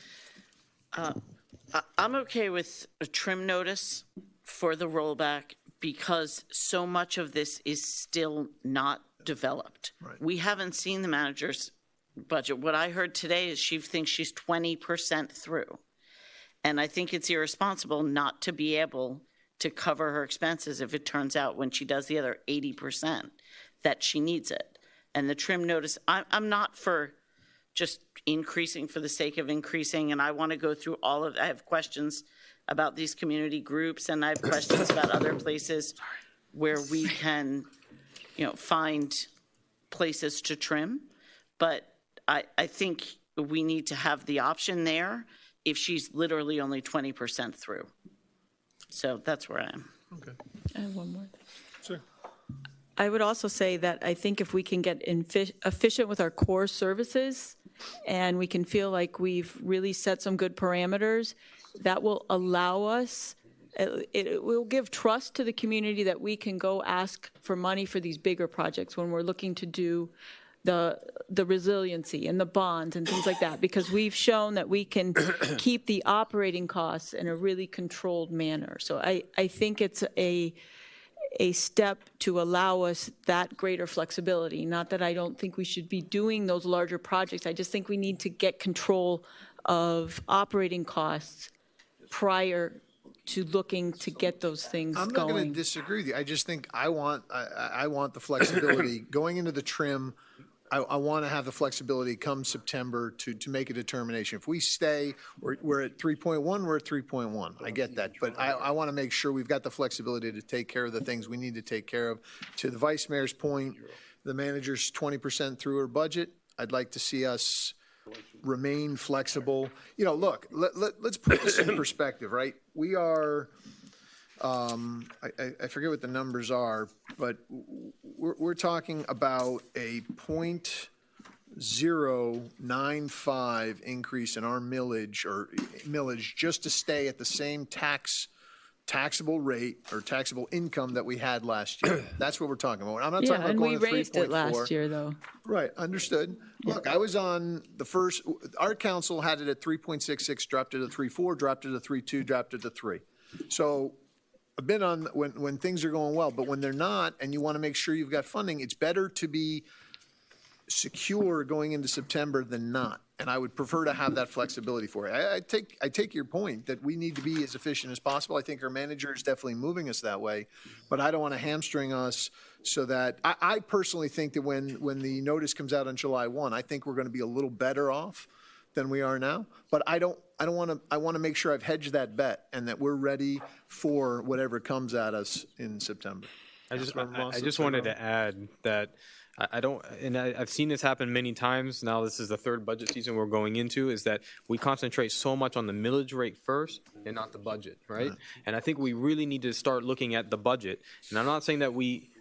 I'm okay with a trim notice for the rollback because so much of this is still not developed. Right. We haven't seen the manager's budget. What I heard today is she thinks she's 20% through. And I think it's irresponsible not to be able to cover her expenses if it turns out when she does the other 80% that she needs it. And the trim notice, I'm not for just increasing for the sake of increasing, and I want to go through all of, I have questions about these community groups, and I have questions about other places where we can, find places to trim. But I think we need to have the option there if she's literally only 20% through. So that's where I am. Okay. I have one more thing. Sure. I would also say that I think if we can get efficient with our core services and we can feel like we've really set some good parameters, that will allow us, it will give trust to the community that we can go ask for money for these bigger projects when we're looking to do the resiliency and the bonds and things like that, because we've shown that we can keep the operating costs in a really controlled manner. So I think it's a step to allow us that greater flexibility. Not that I don't think we should be doing those larger projects. I just think we need to get control of operating costs prior to looking to get those things I'm not going going. to disagree with you. I just think I want the flexibility going into the trim. I want to have the flexibility come September to make a determination. If we stay, we're at 3.1, we're at 3.1. I get that. But I want to make sure we've got the flexibility to take care of the things we need to take care of. To the vice mayor's point, the manager's 20% through her budget. I'd like to see us remain flexible. Look, let's put this in perspective, right? We are, I forget what the numbers are, but we're talking about a 0.095 increase in our millage just to stay at the same taxable rate or taxable income that we had last year. That's what we're talking about. I'm not Yeah, talking about and going we to 3.4. raised it last year, though. Right, understood. Look, I was on the first, our council had it at 3.66, dropped it to 3.4, dropped it to 3.2, dropped it to 3. So I've been on when things are going well, but when they're not, and you want to make sure you've got funding, it's better to be secure going into September than not. And I would prefer to have that flexibility for it. I take your point that we need to be as efficient as possible. I think our manager is definitely moving us that way, but I don't want to hamstring us so that I personally think that when the notice comes out on July 1, I think we're going to be a little better off than we are now. But I want to make sure I've hedged that bet and that we're ready for whatever comes at us in September. I just wanted to add that I don't, and I've seen this happen many times. Now this is the third budget season we're going into, is that we concentrate so much on the millage rate first and not the budget, right? And I think we really need to start looking at the budget. And I'm not saying that we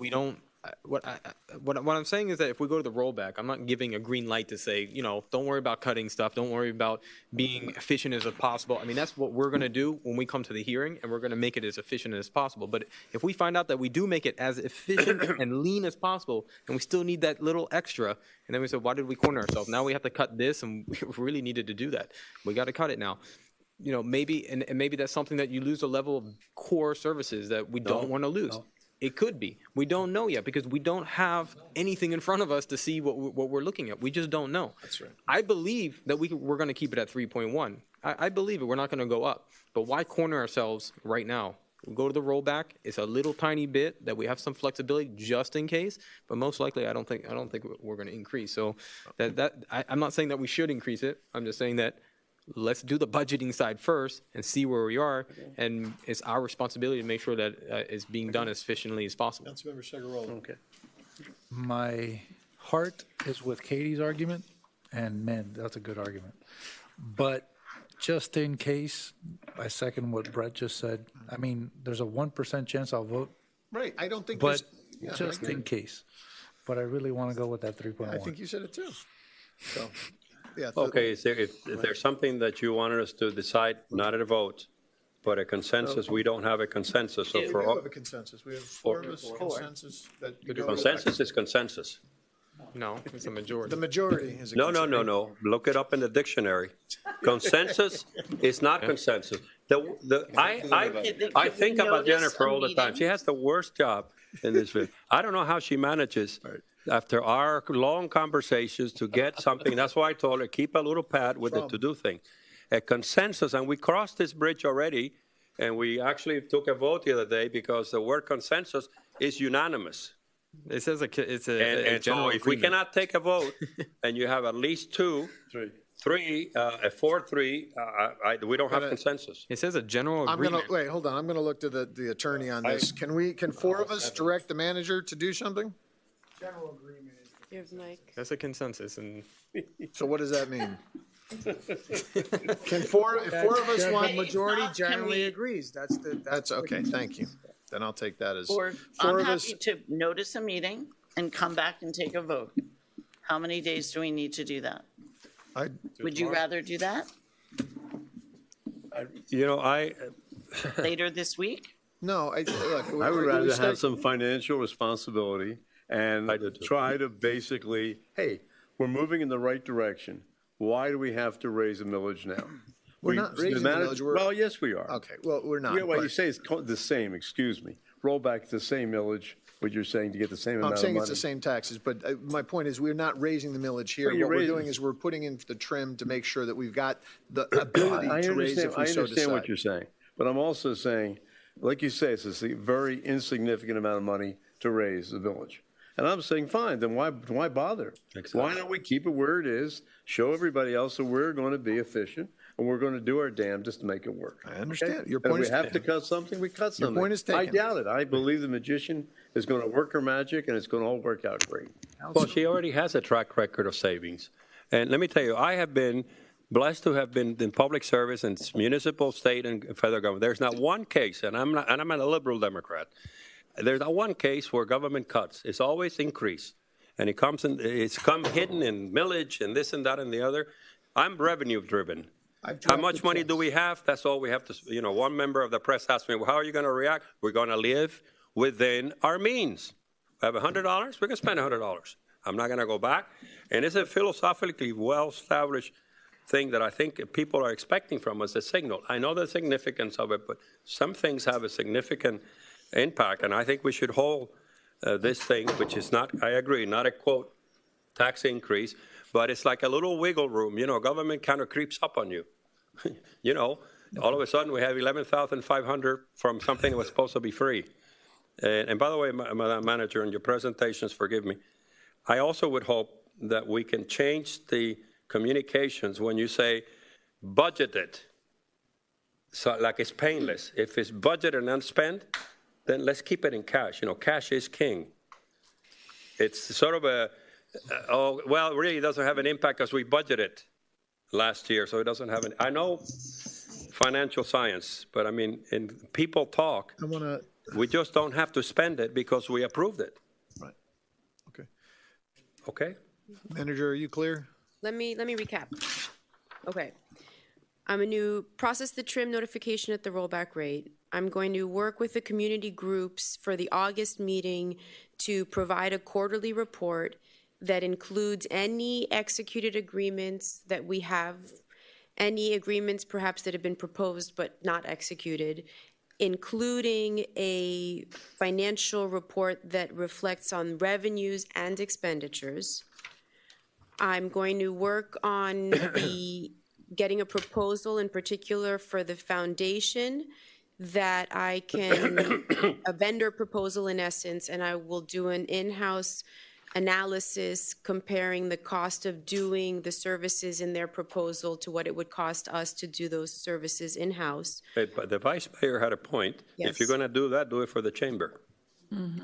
don't, what I'm saying is that if we go to the rollback, I'm not giving a green light to say, you know, don't worry about cutting stuff. Don't worry about being efficient as possible. I mean, that's what we're going to do when we come to the hearing, and we're going to make it as efficient as possible. But if we find out that we do make it as efficient and lean as possible, and we still need that little extra, and then we say, why did we corner ourselves? Now we have to cut this, and we really needed to do that. We got to cut it now. You know, maybe, and maybe that's something that you lose a level of core services that we don't want to lose. It could be. We don't know yet because we don't have anything in front of us to see what we're looking at. We just don't know. That's right. I believe that we're going to keep it at 3.1. I believe it. We're not going to go up. But why corner ourselves right now? We'll go to the rollback. It's a little tiny bit that we have some flexibility just in case. But most likely, I don't think we're going to increase. So I'm not saying that we should increase it. I'm just saying that let's do the budgeting side first and see where we are. And it's our responsibility to make sure that it's being done as efficiently as possible. Councilmember Segarola. Okay. My heart is with Katie's argument, and man, that's a good argument. But just in case, I second what Brett just said. I mean, there's a 1% chance I'll vote. Right, I don't think But there's- just in case. But I really want to go with that 3.1. I think you said it too. So, yeah. Okay, if there's something that you wanted us to decide, not at a vote, but a consensus, we don't have a consensus. So We for do all, have a consensus. We have four of us consensus that. we go- consensus is consensus. No, it's a majority. The majority is a No, consensus. no. Look it up in the dictionary. Consensus is not consensus. I think about Jennifer all the time. She has the worst job in this field. I don't know how she manages, after our long conversations, to get something. That's why I told her, keep a little pad with it to do things. A consensus, and we crossed this bridge already, and we actually took a vote the other day because the word consensus is unanimous. It says it's a And so general if we agreement. cannot take a vote, and you have at least three, a 4-3, we don't have consensus. It says a general I'm agreement. gonna, wait, hold on. I'm gonna look to the attorney on this. Can four of us direct the manager to do something? General agreement is. Here's Mike. That's a consensus, and So what does that mean? If four of us The want, majority Can generally we- agrees. that's okay, thank you. Then I'll take that as, Or four I'm of us, happy to notice a meeting and come back and take a vote. How many days do we need to do that? Would you rather do that You know, later this week? no, look. I would rather have some financial responsibility and I do too. try to basically, hey, we're moving in the right direction. Why do we have to raise a millage now? We're not raising the millage, we're- Well, yes, we are. Okay, well, we're not. Yeah, well, you but say it's the same, excuse me. Roll back the same millage, what you're saying, to get the same amount I'm of saying money. it's the same taxes, but my point is, we're not raising the millage here. Well, you're What we're raising- doing is we're putting in the trim to make sure that we've got the ability I to raise if we so understand what decide. you're saying, but I'm also saying, like you say, it's a very insignificant amount of money to raise the village. And I'm saying, fine, then why bother? Why don't we keep it where it is, show everybody else that we're going to be efficient, and we're going to do our damnedest to make it work. I understand. Okay? Your And point if is we have to taken. cut something, we cut Your something. point is I taken. doubt it. I believe the magician is going to work her magic, and it's going to all work out great. well, she already has a track record of savings. And let me tell you, I have been blessed to have been in public service in municipal, state, and federal government. There's not one case, and I'm a liberal Democrat. There's not one case where government cuts. It's always increase. And it's come hidden in millage and this and that and the other. I'm revenue driven. How much money do we have? That's all we have to, one member of the press asked me, well, how are you going to react? We're going to live within our means. We have $100, we're going to spend $100. I'm not going to go back. And it's a philosophically well-established thing that I think people are expecting from us, a signal. I know the significance of it, but some things have a significant impact, and I think we should hold this thing, which is not, I agree, not a quote tax increase, but it's like a little wiggle room. Government kind of creeps up on you. All of a sudden we have 11,500 from something that was supposed to be free. And by the way, Madam Manager, in your presentations, forgive me, I also would hope that we can change the communications when you say budgeted, so like it's painless. If it's budgeted and unspent, then let's keep it in cash. Cash is king. it's sort of well, really, it doesn't have an impact because we budgeted last year, so it doesn't have I know financial science, but I mean, in people talk, we just don't have to spend it because we approved it. Right. Okay. Okay? Manager, are you clear? Let me recap. Okay. I'm going to process the trim notification at the rollback rate. I'm going to work with the community groups for the August meeting to provide a quarterly report that includes any executed agreements that we have, any agreements perhaps that have been proposed but not executed, including a financial report that reflects on revenues and expenditures. I'm going to work on getting a proposal in particular for the foundation that I can, a vendor proposal in essence, and I will do an in-house analysis comparing the cost of doing the services in their proposal to what it would cost us to do those services in-house. But the vice mayor had a point. Yes. If you're going to do that, do it for the chamber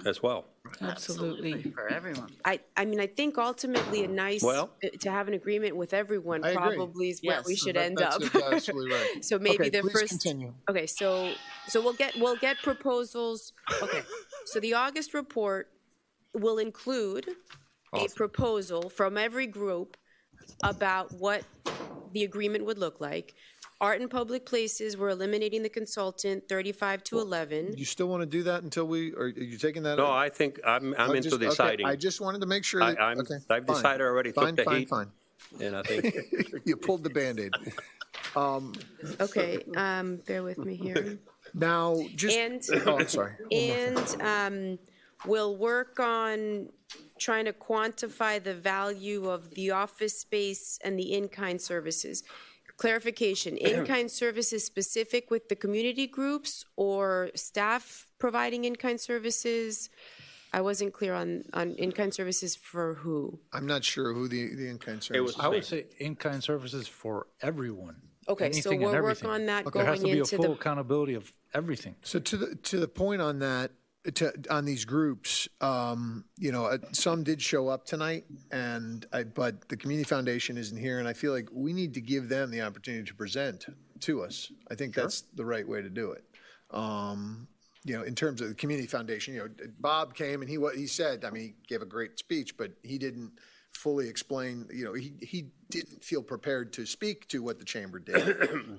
as well. Absolutely. For everyone. I mean, I think ultimately a nice, to have an agreement with everyone I agree. probably is where we should That- end that's up. absolutely right. So maybe Okay, the please first. continue. Okay, so we'll get proposals. Okay, so the August report will include a proposal from every group about what the agreement would look like. Art in public places, we're eliminating the consultant, 35 to 11. You still want to do that until are you taking that? No, I think I'm into Okay, deciding. I just wanted to make sure that, I've fine. decided already, Fine, took the fine, heat. fine. And I think You pulled the Band-Aid. Okay, bear with me here. Now, just, And, oh, I'm sorry. and we'll work on trying to quantify the value of the office space and the in-kind services. Clarification, in-kind services specific with the community groups or staff providing in-kind services? I wasn't clear on in-kind services for who. I'm not sure who the in-kind service is. I would say in-kind services for everyone. Okay, so Anything and we'll work everything. on that There has going to be a into full the, accountability of everything. So to the point on that, on these groups, some did show up tonight, but the Community Foundation isn't here, and I feel like we need to give them the opportunity to present to us. I think that's the right way to do it. In terms of the Community Foundation, Bob came and he said, I mean, he gave a great speech, but he didn't fully explain, he didn't feel prepared to speak to what the chamber did.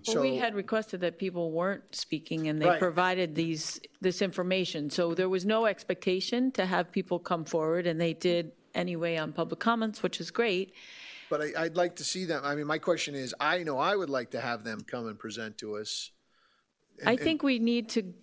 Well, we had requested that people weren't speaking, and they Right. provided this information. So there was no expectation to have people come forward, and they did anyway on public comments, which is great. But I'd like to see them. I mean, my question is, I know I would like to have them come and present to us. I think we need to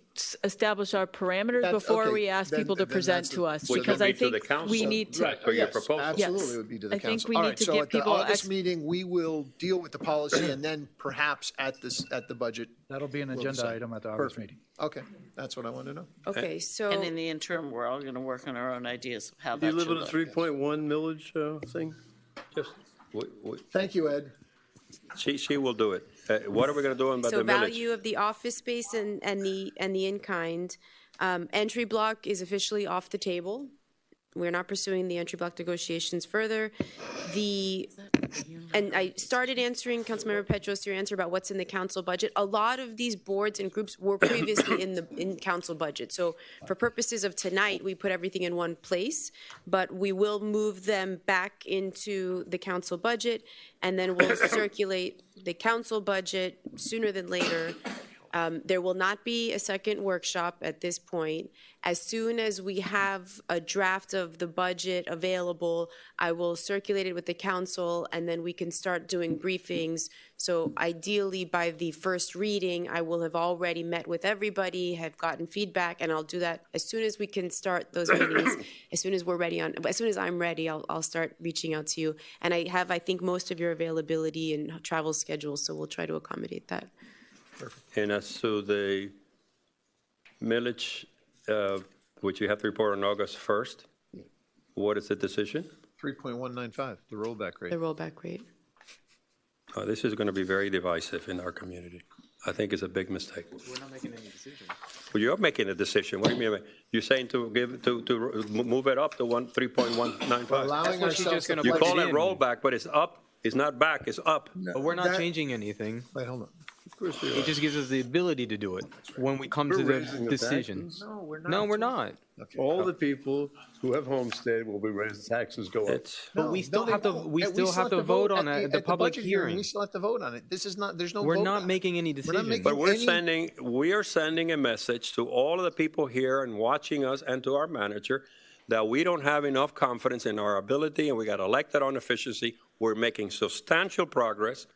establish our parameters That's- before okay, we ask people to then present that's to us, Which because would I be to the think council. we need to. Right. For your Yes, proposal. Absolutely, Yes. it would be to the I think council. we All need right, to so give at the people August meeting, we will deal with the policy, and then perhaps at the budget. That'll be an we'll agenda decide. item at the August Perfect. meeting. Okay, that's what I wanted to know. okay, so. And in the interim, we're all going to work on our own ideas of how Do you that live should with a look. 3.1 millage thing? just, Thank you, Ed. she will do it. What are we going to do about So the village? value of the office space and the in-kind. Entry block is officially off the table. We're not pursuing the entry block negotiations further. And I started answering Councilmember Petros, your answer about what's in the council budget. A lot of these boards and groups were previously in council budget. So for purposes of tonight, we put everything in one place, but we will move them back into the council budget, and then we'll circulate the council budget sooner than later. There will not be a second workshop at this point. As soon as we have a draft of the budget available, I will circulate it with the council, and then we can start doing briefings. So ideally, by the first reading, I will have already met with everybody, have gotten feedback, and I'll do that as soon as we can start those meetings. As soon as we're ready as soon as I'm ready, I'll start reaching out to you. And I have, I think, most of your availability and travel schedules, so we'll try to accommodate that. And as to the millage, which you have to report on August 1st, what is the decision? 3.195, the rollback rate. The rollback rate. This is going to be very divisive in our community. I think it's a big mistake. We're not making any decision. Well, you're making a decision. What do you mean? You're saying to move it up to 3.195. Allowing ourselves to You call budget it in. rollback, but it's up. It's not back. It's up. But we're not changing anything. Wait, hold on. It just gives us the ability to do it when we come to the decisions. No, we're not. No, we're not. All the people who have homestead will be raised, taxes go up. But we still have to, we still have to vote on it at the public budget hearing. We still have to vote on it. This is not, there's no We're vote not on it. making any decisions. But we are sending a message to all of the people here and watching us and to our manager that we don't have enough confidence in our ability, and we got elected on efficiency. We're making substantial progress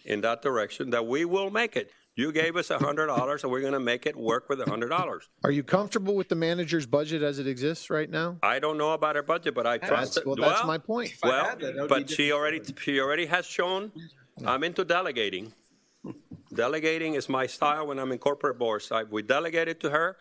in that direction, that we will make it. You gave us $100, and we're going to make it work with $100. Are you comfortable with the manager's budget as it exists right now? I don't know about her budget, but I trust it. Well, that's my point. Well, but she already has shown, I'm into delegating. Delegating is my style when I'm in corporate boards. We delegate it to her,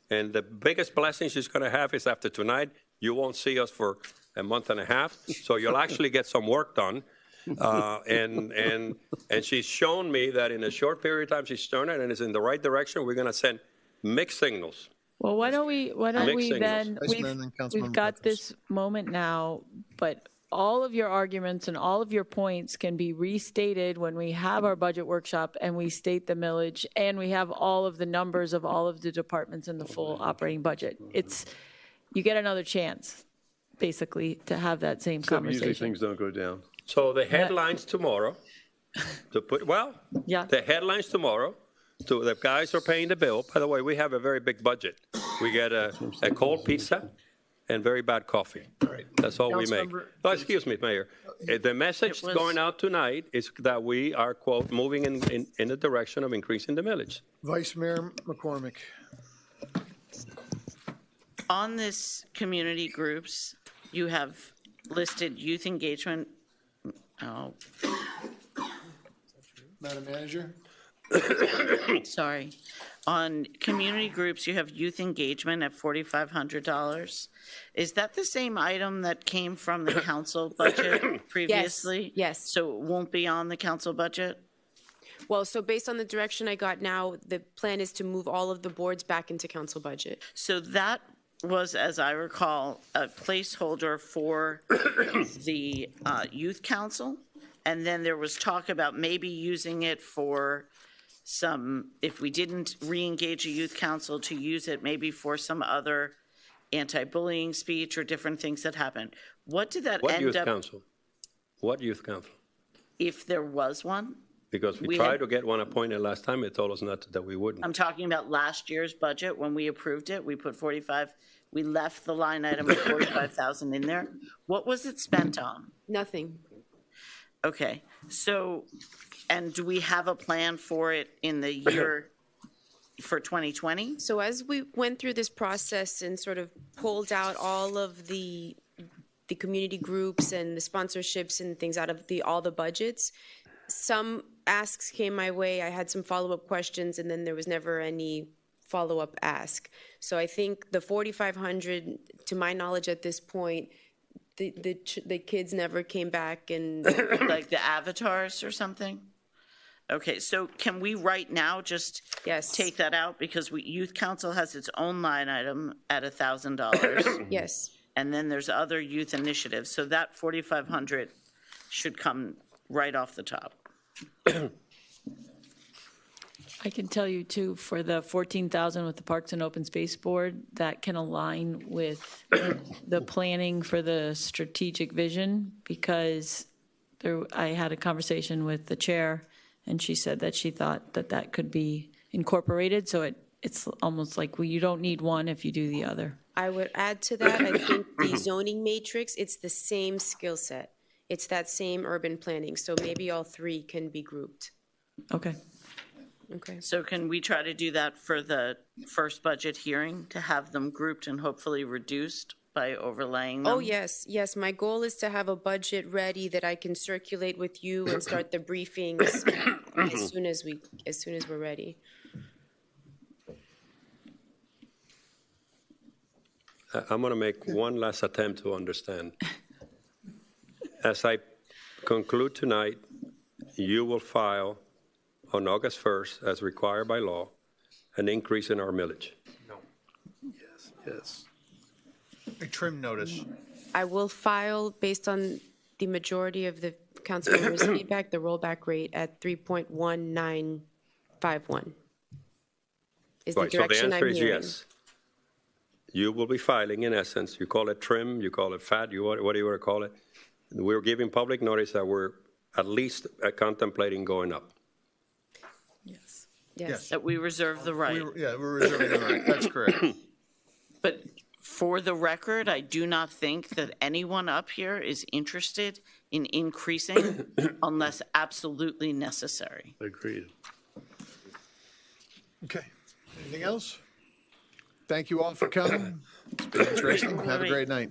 and the biggest blessing she's going to have is after tonight, you won't see us for a month and a half, so you'll actually get some work done. And she's shown me that in a short period of time, she's turned it and is in the right direction. We're going to send mixed signals. Well, why don't we then, Vice Mayor and then Councilmember we've got Petros. this moment now, but all of your arguments and all of your points can be restated when we have our budget workshop and we state the millage and we have all of the numbers of all of the departments in the full operating budget. You get another chance, basically, to have that same Except usually conversation. things don't go down. So the headlines tomorrow, the headlines tomorrow, the guys are paying the bill. By the way, we have a very big budget. We get a cold pizza and very bad coffee. That's all we make. Oh, excuse me, Mayor. The message going out tonight is that we are, quote, moving in the direction of increasing the millage. Vice Mayor McCormick. On this community groups, you have listed youth engagement. Madam Manager? Sorry. On community groups, you have youth engagement at $4,500. Is that the same item that came from the council budget previously? Yes. So it won't be on the council budget? Well, so based on the direction I got now, the plan is to move all of the boards back into council budget. So that was, as I recall, a placeholder for the youth council. And then there was talk about maybe using it for some, if we didn't re-engage a youth council, to use it maybe for some other anti-bullying speech or different things that happened. What did that What end youth up? council? What youth council? If there was one? Because we We tried had- to get one appointed last time. It told us that we wouldn't. I'm talking about last year's budget. When we approved it, we put 45, we left the line item of 45,000 in there. What was it spent on? Nothing. Okay, so, and do we have a plan for it in the year for 2020? So as we went through this process and sort of pulled out all of the community groups and the sponsorships and things out of all the budgets, some asks came my way. I had some follow-up questions, and then there was never any follow-up ask. So I think the 4,500, to my knowledge at this point, the kids never came back and Like the avatars or something? Okay, so can we right now just take that out? Because Youth Council has its own line item at $1,000. Yes. And then there's other youth initiatives. So that 4,500 should come right off the top. I can tell you too, for the 14,000 with the Parks and Open Space Board, that can align with the planning for the strategic vision, because I had a conversation with the chair, and she said that she thought that could be incorporated, so it's almost like, well, you don't need one if you do the other. I would add to that, I think the zoning matrix, it's the same skill set. It's that same urban planning, so maybe all three can be grouped. Okay. Okay. So can we try to do that for the first budget hearing, to have them grouped and hopefully reduced by overlaying them? Oh, yes, yes. My goal is to have a budget ready that I can circulate with you and start the briefings as soon as we're ready. I'm going to make one last attempt to understand. As I conclude tonight, you will file on August 1st, as required by law, an increase in our millage? Yes. A trim notice. I will file, based on the majority of the council members' feedback, the rollback rate at 3.1951. Is the Right, so the direction answer I'm is hearing. yes. You will be filing, in essence, you call it trim, you call it fat, what do you want to call it? We're giving public notice that we're at least contemplating going up. Yes. Yes. That we reserve the right. We're reserving the right. That's correct. But for the record, I do not think that anyone up here is interested in increasing unless absolutely necessary. Agreed. Okay. Anything else? Thank you all for coming. It's been interesting. Have a great night.